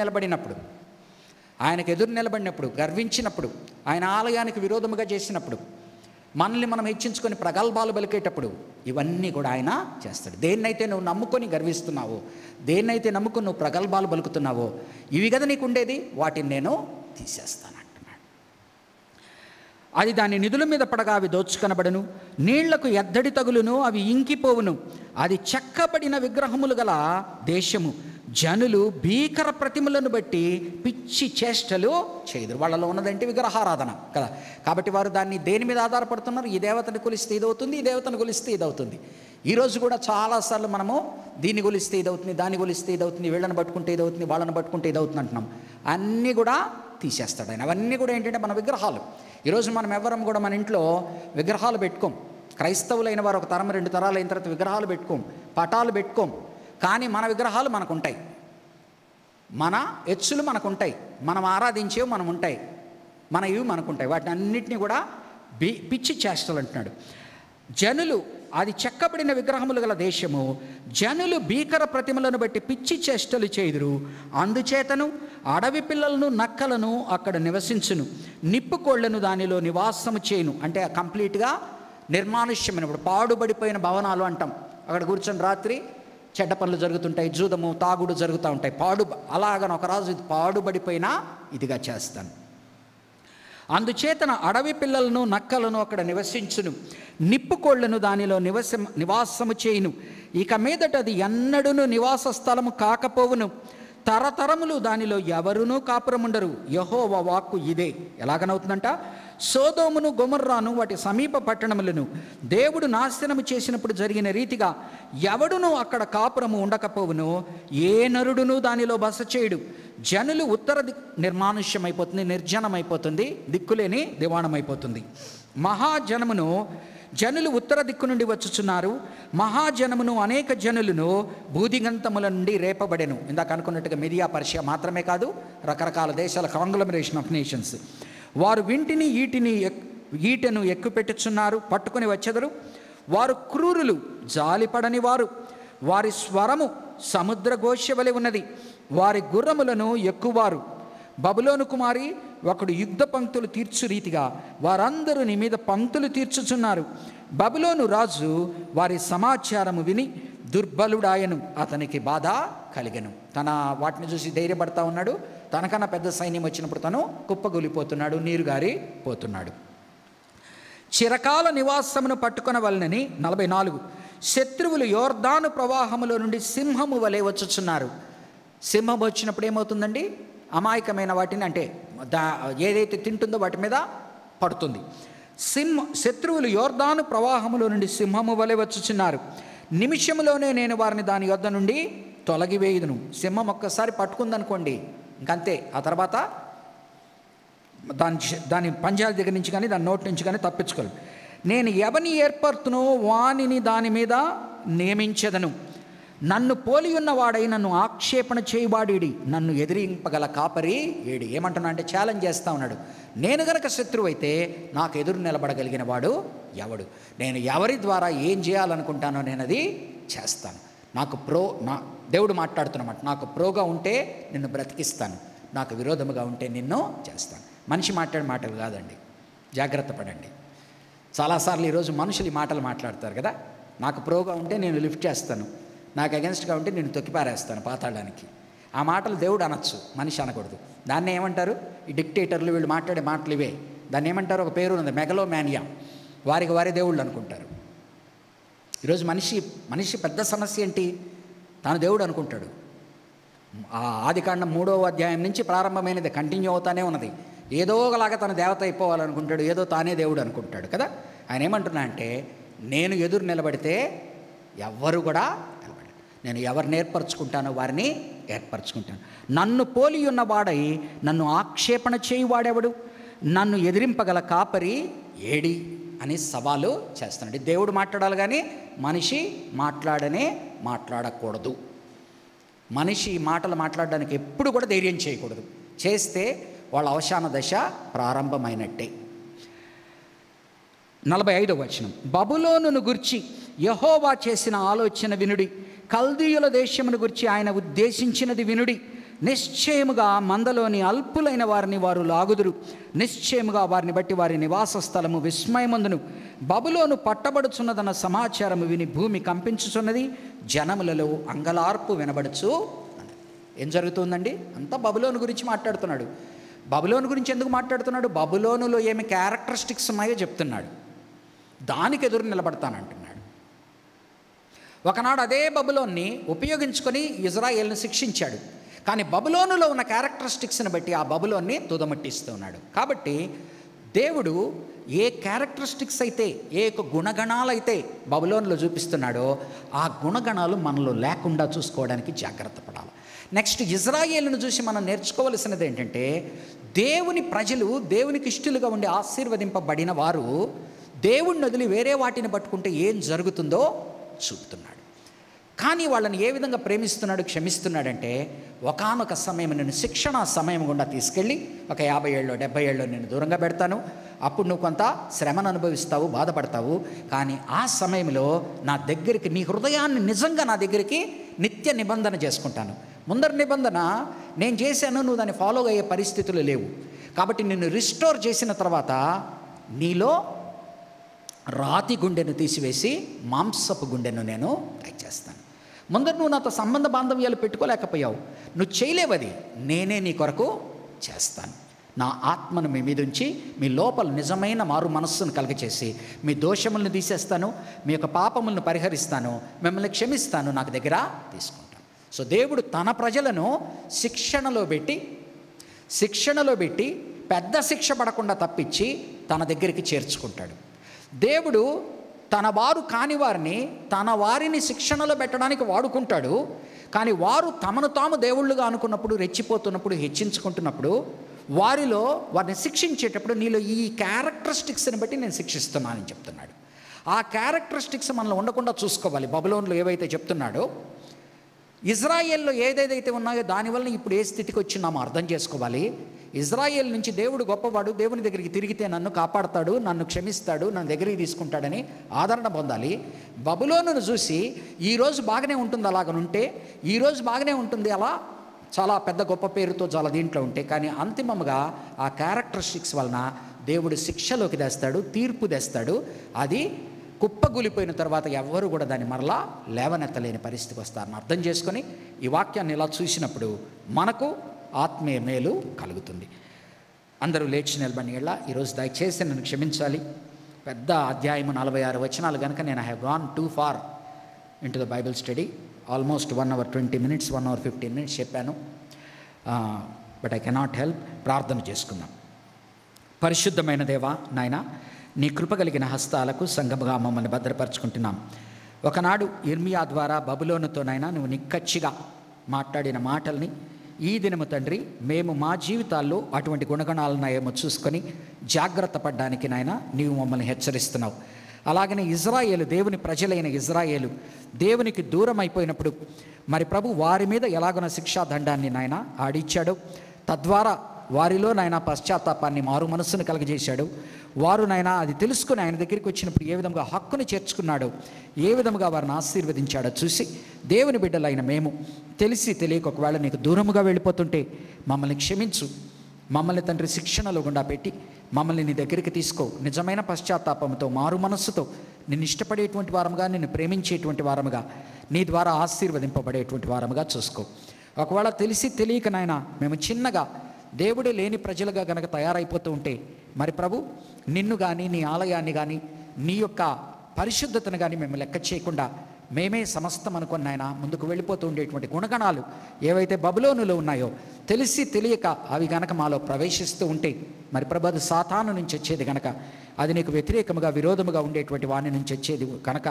నిలబడినప్పుడు, గర్వించినప్పుడు, ఆయన ఆలయానికి విరోధముగా చేసినప్పుడు, మనల్ని మనం హెచ్చించుకొని ప్రగల్భాలు పలికేటప్పుడు ఇవన్నీ కూడా ఆయన చేస్తాడు. దేన్నైతే నువ్వు నమ్ముకొని గర్విస్తున్నావో, దేన్నైతే నమ్ముకొని నువ్వు ప్రగల్భాలు పలుకుతున్నావో, ఇవి కదా నీకు ఉండేది, వాటిని నేను తీసేస్తాను. అది దాని నిధుల మీద పడగా అవి దోచుకొనబడును. నీళ్లకు ఎద్దడి తగులును, అవి ఇంకిపోవును. అది చెక్కబడిన విగ్రహములు గల దేశము. జనులు భీకర ప్రతిమలను బట్టి పిచ్చి చేష్టలు చేయుదురు. వాళ్ళలో ఉన్నదంటే విగ్రహారాధన కదా. కాబట్టి వారు దాన్ని దేని మీద ఆధారపడుతున్నారు? ఈ దేవతను కొలిస్తే ఇదవుతుంది, ఈ దేవతను కొలిస్తే ఇదవుతుంది. ఈరోజు కూడా చాలాసార్లు మనము దీన్ని కొలిస్తే ఇదవుతుంది, దాన్ని కొలిస్తే ఇదవుతుంది, వీళ్ళని పట్టుకుంటే ఇదవుతుంది, వాళ్ళని పట్టుకుంటే ఇదవుతుంది అంటున్నాం. అన్నీ కూడా తీసేస్తాడు ఆయన. అవన్నీ కూడా ఏంటంటే మన విగ్రహాలు. ఈరోజు మనం ఎవరం కూడా మన ఇంట్లో విగ్రహాలు పెట్టుకోం. క్రైస్తవులైన వారు ఒక తరం 2 తరాలు అయిన తర్వాత విగ్రహాలు పెట్టుకోం, పటాలు పెట్టుకోం. కానీ మన విగ్రహాలు మనకుంటాయి, మన ఎచ్చులు మనకుంటాయి, మనం ఆరాధించేవి మనం ఉంటాయి, మనవి మనకుంటాయి. వాటిని అన్నిటినీ కూడా పిచ్చి చేష్టలు అంటున్నాడు. జనులు, అది చెక్కబడిన విగ్రహములు గల దేశము, జనులు భీకర ప్రతిమలను బట్టి పిచ్చి చేష్టలు చేయుదురు. అందుచేతను అడవి పిల్లలను నక్కలను అక్కడ నివసించును, నిప్పుకోళ్లను దానిలో నివాసము చేయును. అంటే కంప్లీట్గా నిర్మానుష్యమైనప్పుడు పాడుబడిపోయిన భవనాలు అంటాం. అక్కడ కూర్చొని రాత్రి చెడ్డ పనులు జరుగుతుంటాయి, జూదము తాగుడు జరుగుతూ ఉంటాయి. అలాగని ఒక రాజు ఇది పాడుబడిపోయినా ఇదిగా చేస్తాను. అందుచేతన అడవి పిల్లలను నక్కలను అక్కడ నివసించును, నిప్పుకోళ్లను దానిలో నివాసము చేయును. ఇక మీదట అది ఎన్నడూను నివాస స్థలము కాకపోవును, తరతరములు దానిలో ఎవరునూ కాపురముండరు. యెహోవా వాక్కు ఇదే. ఎలాగనవుతుందంట? సోదోమును గొమొర్రాను వాటి సమీప పట్టణములను దేవుడు నాశనము చేసినప్పుడు జరిగిన రీతిగా ఎవడునూ అక్కడ కాపురము ఉండకపోవును, ఏ నరుడును దానిలో బస చేయుడు. జనులు ఉత్తర నిర్మానుష్యమైపోతుంది, నిర్జనమైపోతుంది, దిక్కులేని దివాణమైపోతుంది. జనులు ఉత్తర దిక్కు నుండి వచ్చుచున్నారు, మహాజనమును అనేక జనులను భూదిగంతముల నుండి రేపబడెను. ఇందాక అనుకున్నట్టుగా మిరియా పర్షియా మాత్రమే కాదు, రకరకాల దేశాల కాంగ్లమరేషన్ ఆఫ్ నేషన్స్. వారు వింటిని ఈటెను ఎక్కుపెట్టుచున్నారు, పట్టుకుని వచ్చెదరు. వారు క్రూరులు, జాలిపడని వారు. వారి స్వరము సముద్ర ఘోష వలె ఉన్నది. వారి గుర్రములను ఎక్కువారు. బబులోను కుమారి ఒకడు యుద్ధ పంక్తులు తీర్చు రీతిగా వారందరూ నీ మీద పంక్తులు తీర్చుచున్నారు. బబులోను రాజు వారి సమాచారము విని దుర్బలుడాయను, అతనికి బాధ కలిగెను. వాటిని చూసి ధైర్యపడతా ఉన్నాడు. తనకన్నా పెద్ద సైన్యం వచ్చినప్పుడు తను కుప్పగొలిపోతున్నాడు, నీరుగారిపోతున్నాడు. చిరకాల నివాసమును పట్టుకొనవలనని 44. శత్రువులు యోర్దాను ప్రవాహములో నుండి సింహము వలె వచ్చుచున్నారు. సింహం వచ్చినప్పుడు ఏమవుతుందండి? అమాయకమైన వాటిని, అంటే ఏదైతే తింటుందో వాటి మీద పడుతుంది. శత్రువులు యోర్దాను ప్రవాహములో నుండి సింహము వలె వచ్చుచున్నారు. నిమిషములోనే నేను వారిని దాని యొద్ద నుండి తొలగివేయుదును. సింహం ఒక్కసారి పట్టుకుందనుకోండి, ఇంకంతే. ఆ తర్వాత దాని పంజాల దగ్గర నుంచి కానీ దాని నోటి నుంచి కానీ తప్పించుకోలేదు. నేను ఎవని ఏర్పడుతునో వానిని దాని మీద నియమించెదను. నన్ను పోలి ఉన్నవాడై నన్ను ఆక్షేపణ చేయవాడేడి, నన్ను ఎదిరింపగల కాపరి ఏడి. ఏమంటున్నా అంటే ఛాలెంజ్ చేస్తూ ఉన్నాడు. నేను గనక శత్రువు అయితే నాకు ఎదురు నిలబడగలిగిన వాడు ఎవడు? నేను ఎవరి ద్వారా ఏం చేయాలనుకుంటానో నేను అది చేస్తాను. దేవుడు మాట్లాడుతున్నమాట. నాకు ప్రోగా ఉంటే నిన్ను బ్రతికిస్తాను, నాకు విరోధముగా ఉంటే నిన్ను చేస్తాను. మనిషి మాట్లాడే మాటలు కాదండి, జాగ్రత్త పడండి. చాలాసార్లు ఈరోజు మనుషులు ఈ మాటలు మాట్లాడతారు కదా. నాకు ప్రోగా ఉంటే నేను లిఫ్ట్ చేస్తాను, నాకు అగెన్స్ట్గా ఉంటే నేను తొక్కిపారేస్తాను పాతాళానికి. ఆ మాటలు దేవుడు అనొచ్చు, మనిషి అనకూడదు. దాన్ని ఏమంటారు? ఈ డిక్టేటర్లు వీళ్ళు మాట్లాడే మాటలు ఇవే. దాన్ని ఏమంటారు? ఒక పేరు ఉంది, మెగలోమానియా. వారి దేవుళ్ళు అనుకుంటారు. ఈరోజు మనిషి పెద్ద సమస్య ఏంటి? తాను దేవుడు అనుకుంటాడు. ఆ ఆదికాండం 3వ అధ్యాయం నుంచి ప్రారంభమైనది, కంటిన్యూ అవుతానే ఉన్నది. ఏదో ఒకలాగా తన దేవత అయిపోవాలనుకుంటాడు, ఏదో తానే దేవుడు అనుకుంటాడు కదా. ఆయన ఏమంటున్నా అంటే, నేను ఎదురు నిలబడితే ఎవ్వరు కూడా నిలబడరు. నేను ఎవరిని ఏర్పరచుకుంటానో వారిని ఏర్పరచుకుంటాను. నన్ను పోలి ఉన్న వాడై నన్ను ఆక్షేపణ చేయువాడెవడు? నన్ను ఎదిరింపగల కాపరి ఏడి అని సవాలు చేస్తున్నాడు. దేవుడు మాట్లాడాలి కానీ మనిషి మాట్లాడకూడదు. మనిషి మాటలు మాట్లాడడానికి ఎప్పుడు కూడా ధైర్యం చేయకూడదు. చేస్తే వాళ్ళ అవసాన దశ ప్రారంభమైనట్టే. 45వ వచనం. బబులోనును గురించి యెహోవా చేసిన ఆలోచన వినుడి, కల్దీయుల దేశమును గురించి ఆయన ఉద్దేశించినది వినుడి. నిశ్చయముగా మందలోని అల్పులైన వారిని వారు లాగుదురు, నిశ్చయముగా వారిని బట్టి వారి నివాస స్థలము విస్మయమందును. బబులోను పట్టబడుచున్నదన్న సమాచారము విని భూమి కంపించుచున్నది, జనములలో అంగలార్పు వినబడుచు. ఏం జరుగుతుందండి? అంతా బబులోను గురించి మాట్లాడుతున్నాడు. బబులోను గురించి ఎందుకు మాట్లాడుతున్నాడు? బబులోనులో ఏమి క్యారెక్టరిస్టిక్స్ ఉన్నాయో చెప్తున్నాడు. దానికి ఎదురు నిలబడతానంటున్నాడు. ఒకనాడు అదే బబులోన్ని ఉపయోగించుకొని ఇజ్రాయేల్ని శిక్షించాడు. కానీ బబులోనులో ఉన్న క్యారెక్టరిస్టిక్స్ని బట్టి ఆ బబులోన్ని తుదమట్టిస్తున్నాడు. కాబట్టి దేవుడు ఏ క్యారెక్టరిస్టిక్స్ అయితే, ఏ గుణగణాలైతే బబులోనులో చూపిస్తున్నాడో ఆ గుణగణాలు మనలో లేకుండా చూసుకోవడానికి జాగ్రత్త పడాలి. నెక్స్ట్, ఇజ్రాయేలును చూసి మనం నేర్చుకోవలసినది ఏంటంటే, దేవుని ప్రజలు దేవునికి ఇష్టలుగా ఉండి ఆశీర్వదింపబడిన వారు దేవుణ్ణి వదిలి వేరే వాటిని పట్టుకుంటే ఏం జరుగుతుందో చూపుతున్నాడు. కానీ వాళ్ళని ఏ విధంగా ప్రేమిస్తున్నాడు, క్షమిస్తున్నాడంటే ఒకానొక సమయం నేను శిక్షణ సమయం గుండా తీసుకెళ్ళి ఒక 50 ఏళ్ళో 70 ఏళ్ళో నేను దూరంగా పెడతాను. అప్పుడు నువ్వు కొంత శ్రమను అనుభవిస్తావు, బాధపడతావు. కానీ ఆ సమయంలో నా దగ్గరికి, నీ హృదయాన్ని నిజంగా నా దగ్గరికి నిత్య నిబంధన చేసుకుంటాను. ముందరి నిబంధన నేను చేశాను, నువ్వు దాన్ని ఫాలో అయ్యే పరిస్థితులు లేవు. కాబట్టి నిన్ను రిస్టోర్ చేసిన తర్వాత నీలో రాతి గుండెను తీసివేసి మాంసపు గుండెను నేను దయచేస్తాను. ముందర నువ్వు నాతో సంబంధ బాంధవ్యాలు పెట్టుకోలేకపోయావు, నువ్వు చేయలేవది, నేనే నీ కొరకు చేస్తాను. నా ఆత్మను మీ మీద ఉంచి మీ లోపల నిజమైన మారు మనస్సును కలగచేసి మీ దోషములను తీసేస్తాను, మీ యొక్క పాపములను పరిహరిస్తాను, మిమ్మల్ని క్షమిస్తాను, నాకు దగ్గర తీసుకుంటాను. సో దేవుడు తన ప్రజలను శిక్షణలో పెట్టి పెద్ద శిక్ష పడకుండా తప్పించి తన దగ్గరికి చేర్చుకుంటాడు. దేవుడు తన వారు కాని వారిని తన వారిని శిక్షణలో పెట్టడానికి వాడుకుంటాడు. కానీ వారు తమను తాము దేవుళ్ళుగా అనుకున్నప్పుడు, రెచ్చిపోతున్నప్పుడు, హెచ్చించుకుంటున్నప్పుడు వారిని శిక్షించేటప్పుడు నీలో ఈ క్యారెక్టరిస్టిక్స్ని బట్టి నేను శిక్షిస్తున్నానని చెప్తున్నాడు. ఆ క్యారెక్టరిస్టిక్స్ మనలో ఉండకుండా చూసుకోవాలి. బబులోన్లో ఏవైతే చెప్తున్నాడో, ఇజ్రాయేల్లో ఏదేదైతే ఉన్నాయో దానివల్ల ఇప్పుడు ఏ స్థితికి వచ్చినామో అర్థం చేసుకోవాలి. ఇజ్రాయేల్ నుంచి దేవుడు గొప్పవాడు, దేవుని దగ్గరికి తిరిగితే నన్ను కాపాడతాడు, నన్ను క్షమిస్తాడు, నన్ను దగ్గరికి తీసుకుంటాడని ఆదరణ పొందాలి. బబులోనును చూసి ఈరోజు బాగానే ఉంటుంది అలాగనుంటే, ఈరోజు బాగానే ఉంటుంది అలా చాలా పెద్ద గొప్ప పేరుతో చాలా దీంట్లో ఉంటే, కానీ అంతిమంగా ఆ క్యారెక్టరిస్టిక్స్ వలన దేవుడు శిక్షలోకి తెస్తాడు, తీర్పు తెస్తాడు. అది కుప్పగూలిపోయిన తర్వాత ఎవ్వరూ కూడా దాన్ని మరలా లేవనెత్తలేని పరిస్థితికి వస్తారని అర్థం చేసుకొని ఈ వాక్యాన్ని ఇలా చూసినప్పుడు మనకు ఆత్మీయ మేలు కలుగుతుంది. అందరూ లేచి నిలబడి ఈరోజు దయచేసి నన్ను క్షమించాలి. పెద్ద అధ్యాయము 46 వచనాలు కనుక నేను I have gone two far into the Bible study. Almost 1 hour 20 minutes 1 hour 15 minutes చెప్పాను. But I cannot help. ప్రార్థన చేసుకుందాం. పరిశుద్ధమైన దేవా నాయన, నీ కృప కలిగిన హస్తాలకు సంఘముగా మమ్మల్ని భద్రపరుచుకుంటున్నాం. ఒకనాడు ఇర్మియా ద్వారా బబులోనుతోనైనా నువ్వు నిక్కచ్చిగా మాట్లాడిన మాటల్ని ఈ దినము తండ్రి మేము మా జీవితాల్లో అటువంటి గుణగణాలున్నాయేమో చూసుకొని జాగ్రత్త పడ్డానికి నాయన నీవు మమ్మల్ని హెచ్చరిస్తున్నావు. అలాగనే ఇజ్రాయేలు, దేవుని ప్రజలైన ఇజ్రాయేలు దేవునికి దూరం అయిపోయినప్పుడు మరి ప్రభు వారి మీద ఎలాగొన శిక్షాదండాన్ని నాయన ఆడిచ్చాడు. తద్వారా వారిలో నాయన పశ్చాత్తాపాన్ని, మారు మనస్సును కలగజేశాడు. వారు నాయన అది తెలుసుకుని ఆయన దగ్గరికి వచ్చినప్పుడు ఏ విధంగా హక్కును చేర్చుకున్నాడో, ఏ విధంగా వారిని ఆశీర్వదించాడో చూసి దేవుని బిడ్డలైన మేము తెలిసి తెలియక ఒకవేళ నీకు దూరముగా వెళ్ళిపోతుంటే మమ్మల్ని క్షమించు. మమ్మల్ని తండ్రి శిక్షణలో గుండా పెట్టి మమ్మల్ని నీ దగ్గరికి తీసుకో. నిజమైన పశ్చాత్తాపంతో, మారు మనస్సుతో నిన్ను ఇష్టపడేటువంటి వారముగా, నిన్ను ప్రేమించేటువంటి వారముగా, నీ ద్వారా ఆశీర్వదింపబడేటువంటి వారముగా చూసుకో. ఒకవేళ తెలిసి తెలియక నాయన మేము చిన్నగా దేవుడే లేని ప్రజలుగా గనక తయారైపోతూ ఉంటే మరి ప్రభు నిన్ను కానీ, నీ ఆలయాన్ని కానీ, నీ యొక్క పరిశుద్ధతను కానీ మేము లెక్క చేయకుండా మేమే సమస్తం అనుకున్న ఆయన ముందుకు వెళ్ళిపోతూ ఉండేటువంటి గుణగణాలు ఏవైతే బబులోనులో ఉన్నాయో తెలిసి తెలియక అవి గనక మాలో ప్రవేశిస్తూ ఉంటే మరి ప్రభు అది సాతాను నుంచి వచ్చేది గనక, అది నీకు వ్యతిరేకముగా, విరోధముగా ఉండేటువంటి వాని నుంచి వచ్చేది కనుక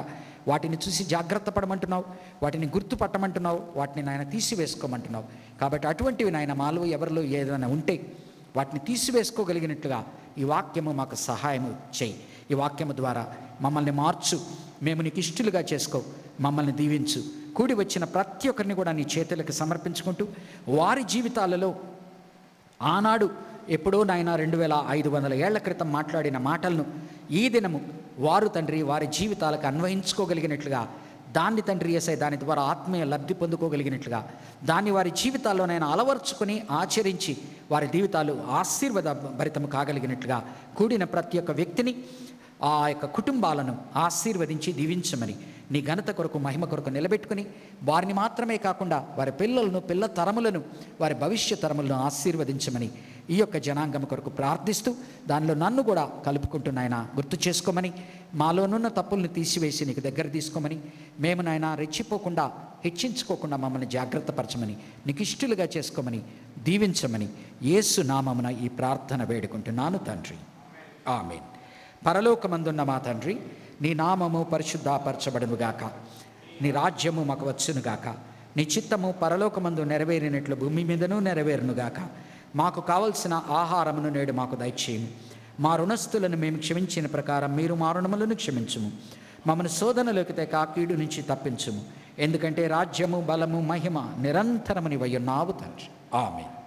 వాటిని చూసి జాగ్రత్త పడమంటున్నావు, వాటిని గుర్తుపట్టమంటున్నావు, వాటిని నాయన తీసివేసుకోమంటున్నావు. కాబట్టి అటువంటివి నాయన మాలో ఎవరిలో ఏదైనా ఉంటే వాటిని తీసివేసుకోగలిగినట్లుగా ఈ వాక్యము మాకు సహాయం చేయి. ఈ వాక్యము ద్వారా మమ్మల్ని మార్చు, మేము నీకు ఇష్టలుగా చేసుకో, మమ్మల్ని దీవించు. కూడి వచ్చిన ప్రతి ఒక్కరిని కూడా నీ చేతులకు సమర్పించుకుంటూ వారి జీవితాలలో ఆనాడు ఎప్పుడో నాయన 2500 ఏళ్ల క్రితం మాట్లాడిన మాటలను ఈ దినము వారు తండ్రి వారి జీవితాలకు అన్వయించుకోగలిగినట్లుగా, దాన్ని తండ్రి యేసయ్య దాని ద్వారా ఆత్మీయ లబ్ధి పొందుకోగలిగినట్లుగా, దాన్ని వారి జీవితాల్లోనైనా అలవర్చుకొని ఆచరించి వారి జీవితాలు ఆశీర్వాద భరితం కాగలిగినట్లుగా కూడిన ప్రతి ఒక్క వ్యక్తిని, ఆ యొక్క కుటుంబాలను ఆశీర్వదించి దీవించమని నీ ఘనత కొరకు, మహిమ కొరకు నిలబెట్టుకుని వారిని మాత్రమే కాకుండా వారి పిల్లలను, పిల్ల తరములను, వారి భవిష్య తరములను ఆశీర్వదించమని ఈ యొక్క జనాంగం కొరకు ప్రార్థిస్తూ దానిలో నన్ను కూడా కలుపుకుంటున్నాయన గుర్తు చేసుకోమని, మాలోనున్న తప్పుల్ని తీసివేసి నీకు దగ్గర తీసుకోమని, మేము నాయన రెచ్చిపోకుండా, హెచ్చించుకోకుండా మమ్మల్ని జాగ్రత్తపరచమని, నీకు ఇష్టలుగా చేసుకోమని, దీవించమని యేసు నామమున ఈ ప్రార్థన వేడుకుంటున్నాను తండ్రి. ఆమేన్. పరలోకమందున్న మా తండ్రి, నీ నామము పరిశుద్ధపరచబడునుగాక, నీ రాజ్యము మాకు వచ్చునుగాక, నీ చిత్తము పరలోకమందు నెరవేరినట్లు భూమి మీదనూ నెరవేరునుగాక. మాకు కావలసిన ఆహారమును నేడు మాకు దయచేయము. మా రుణస్థులను మేము క్షమించిన ప్రకారం మీరు మా రుణములను క్షమించుము. మమ్మల్ని శోధనలోకి తెక కీడు నుంచి తప్పించుము. ఎందుకంటే రాజ్యము, బలము, మహిమ నిరంతరము నీవై ఉన్నావు తండ్రి. ఆమేన్.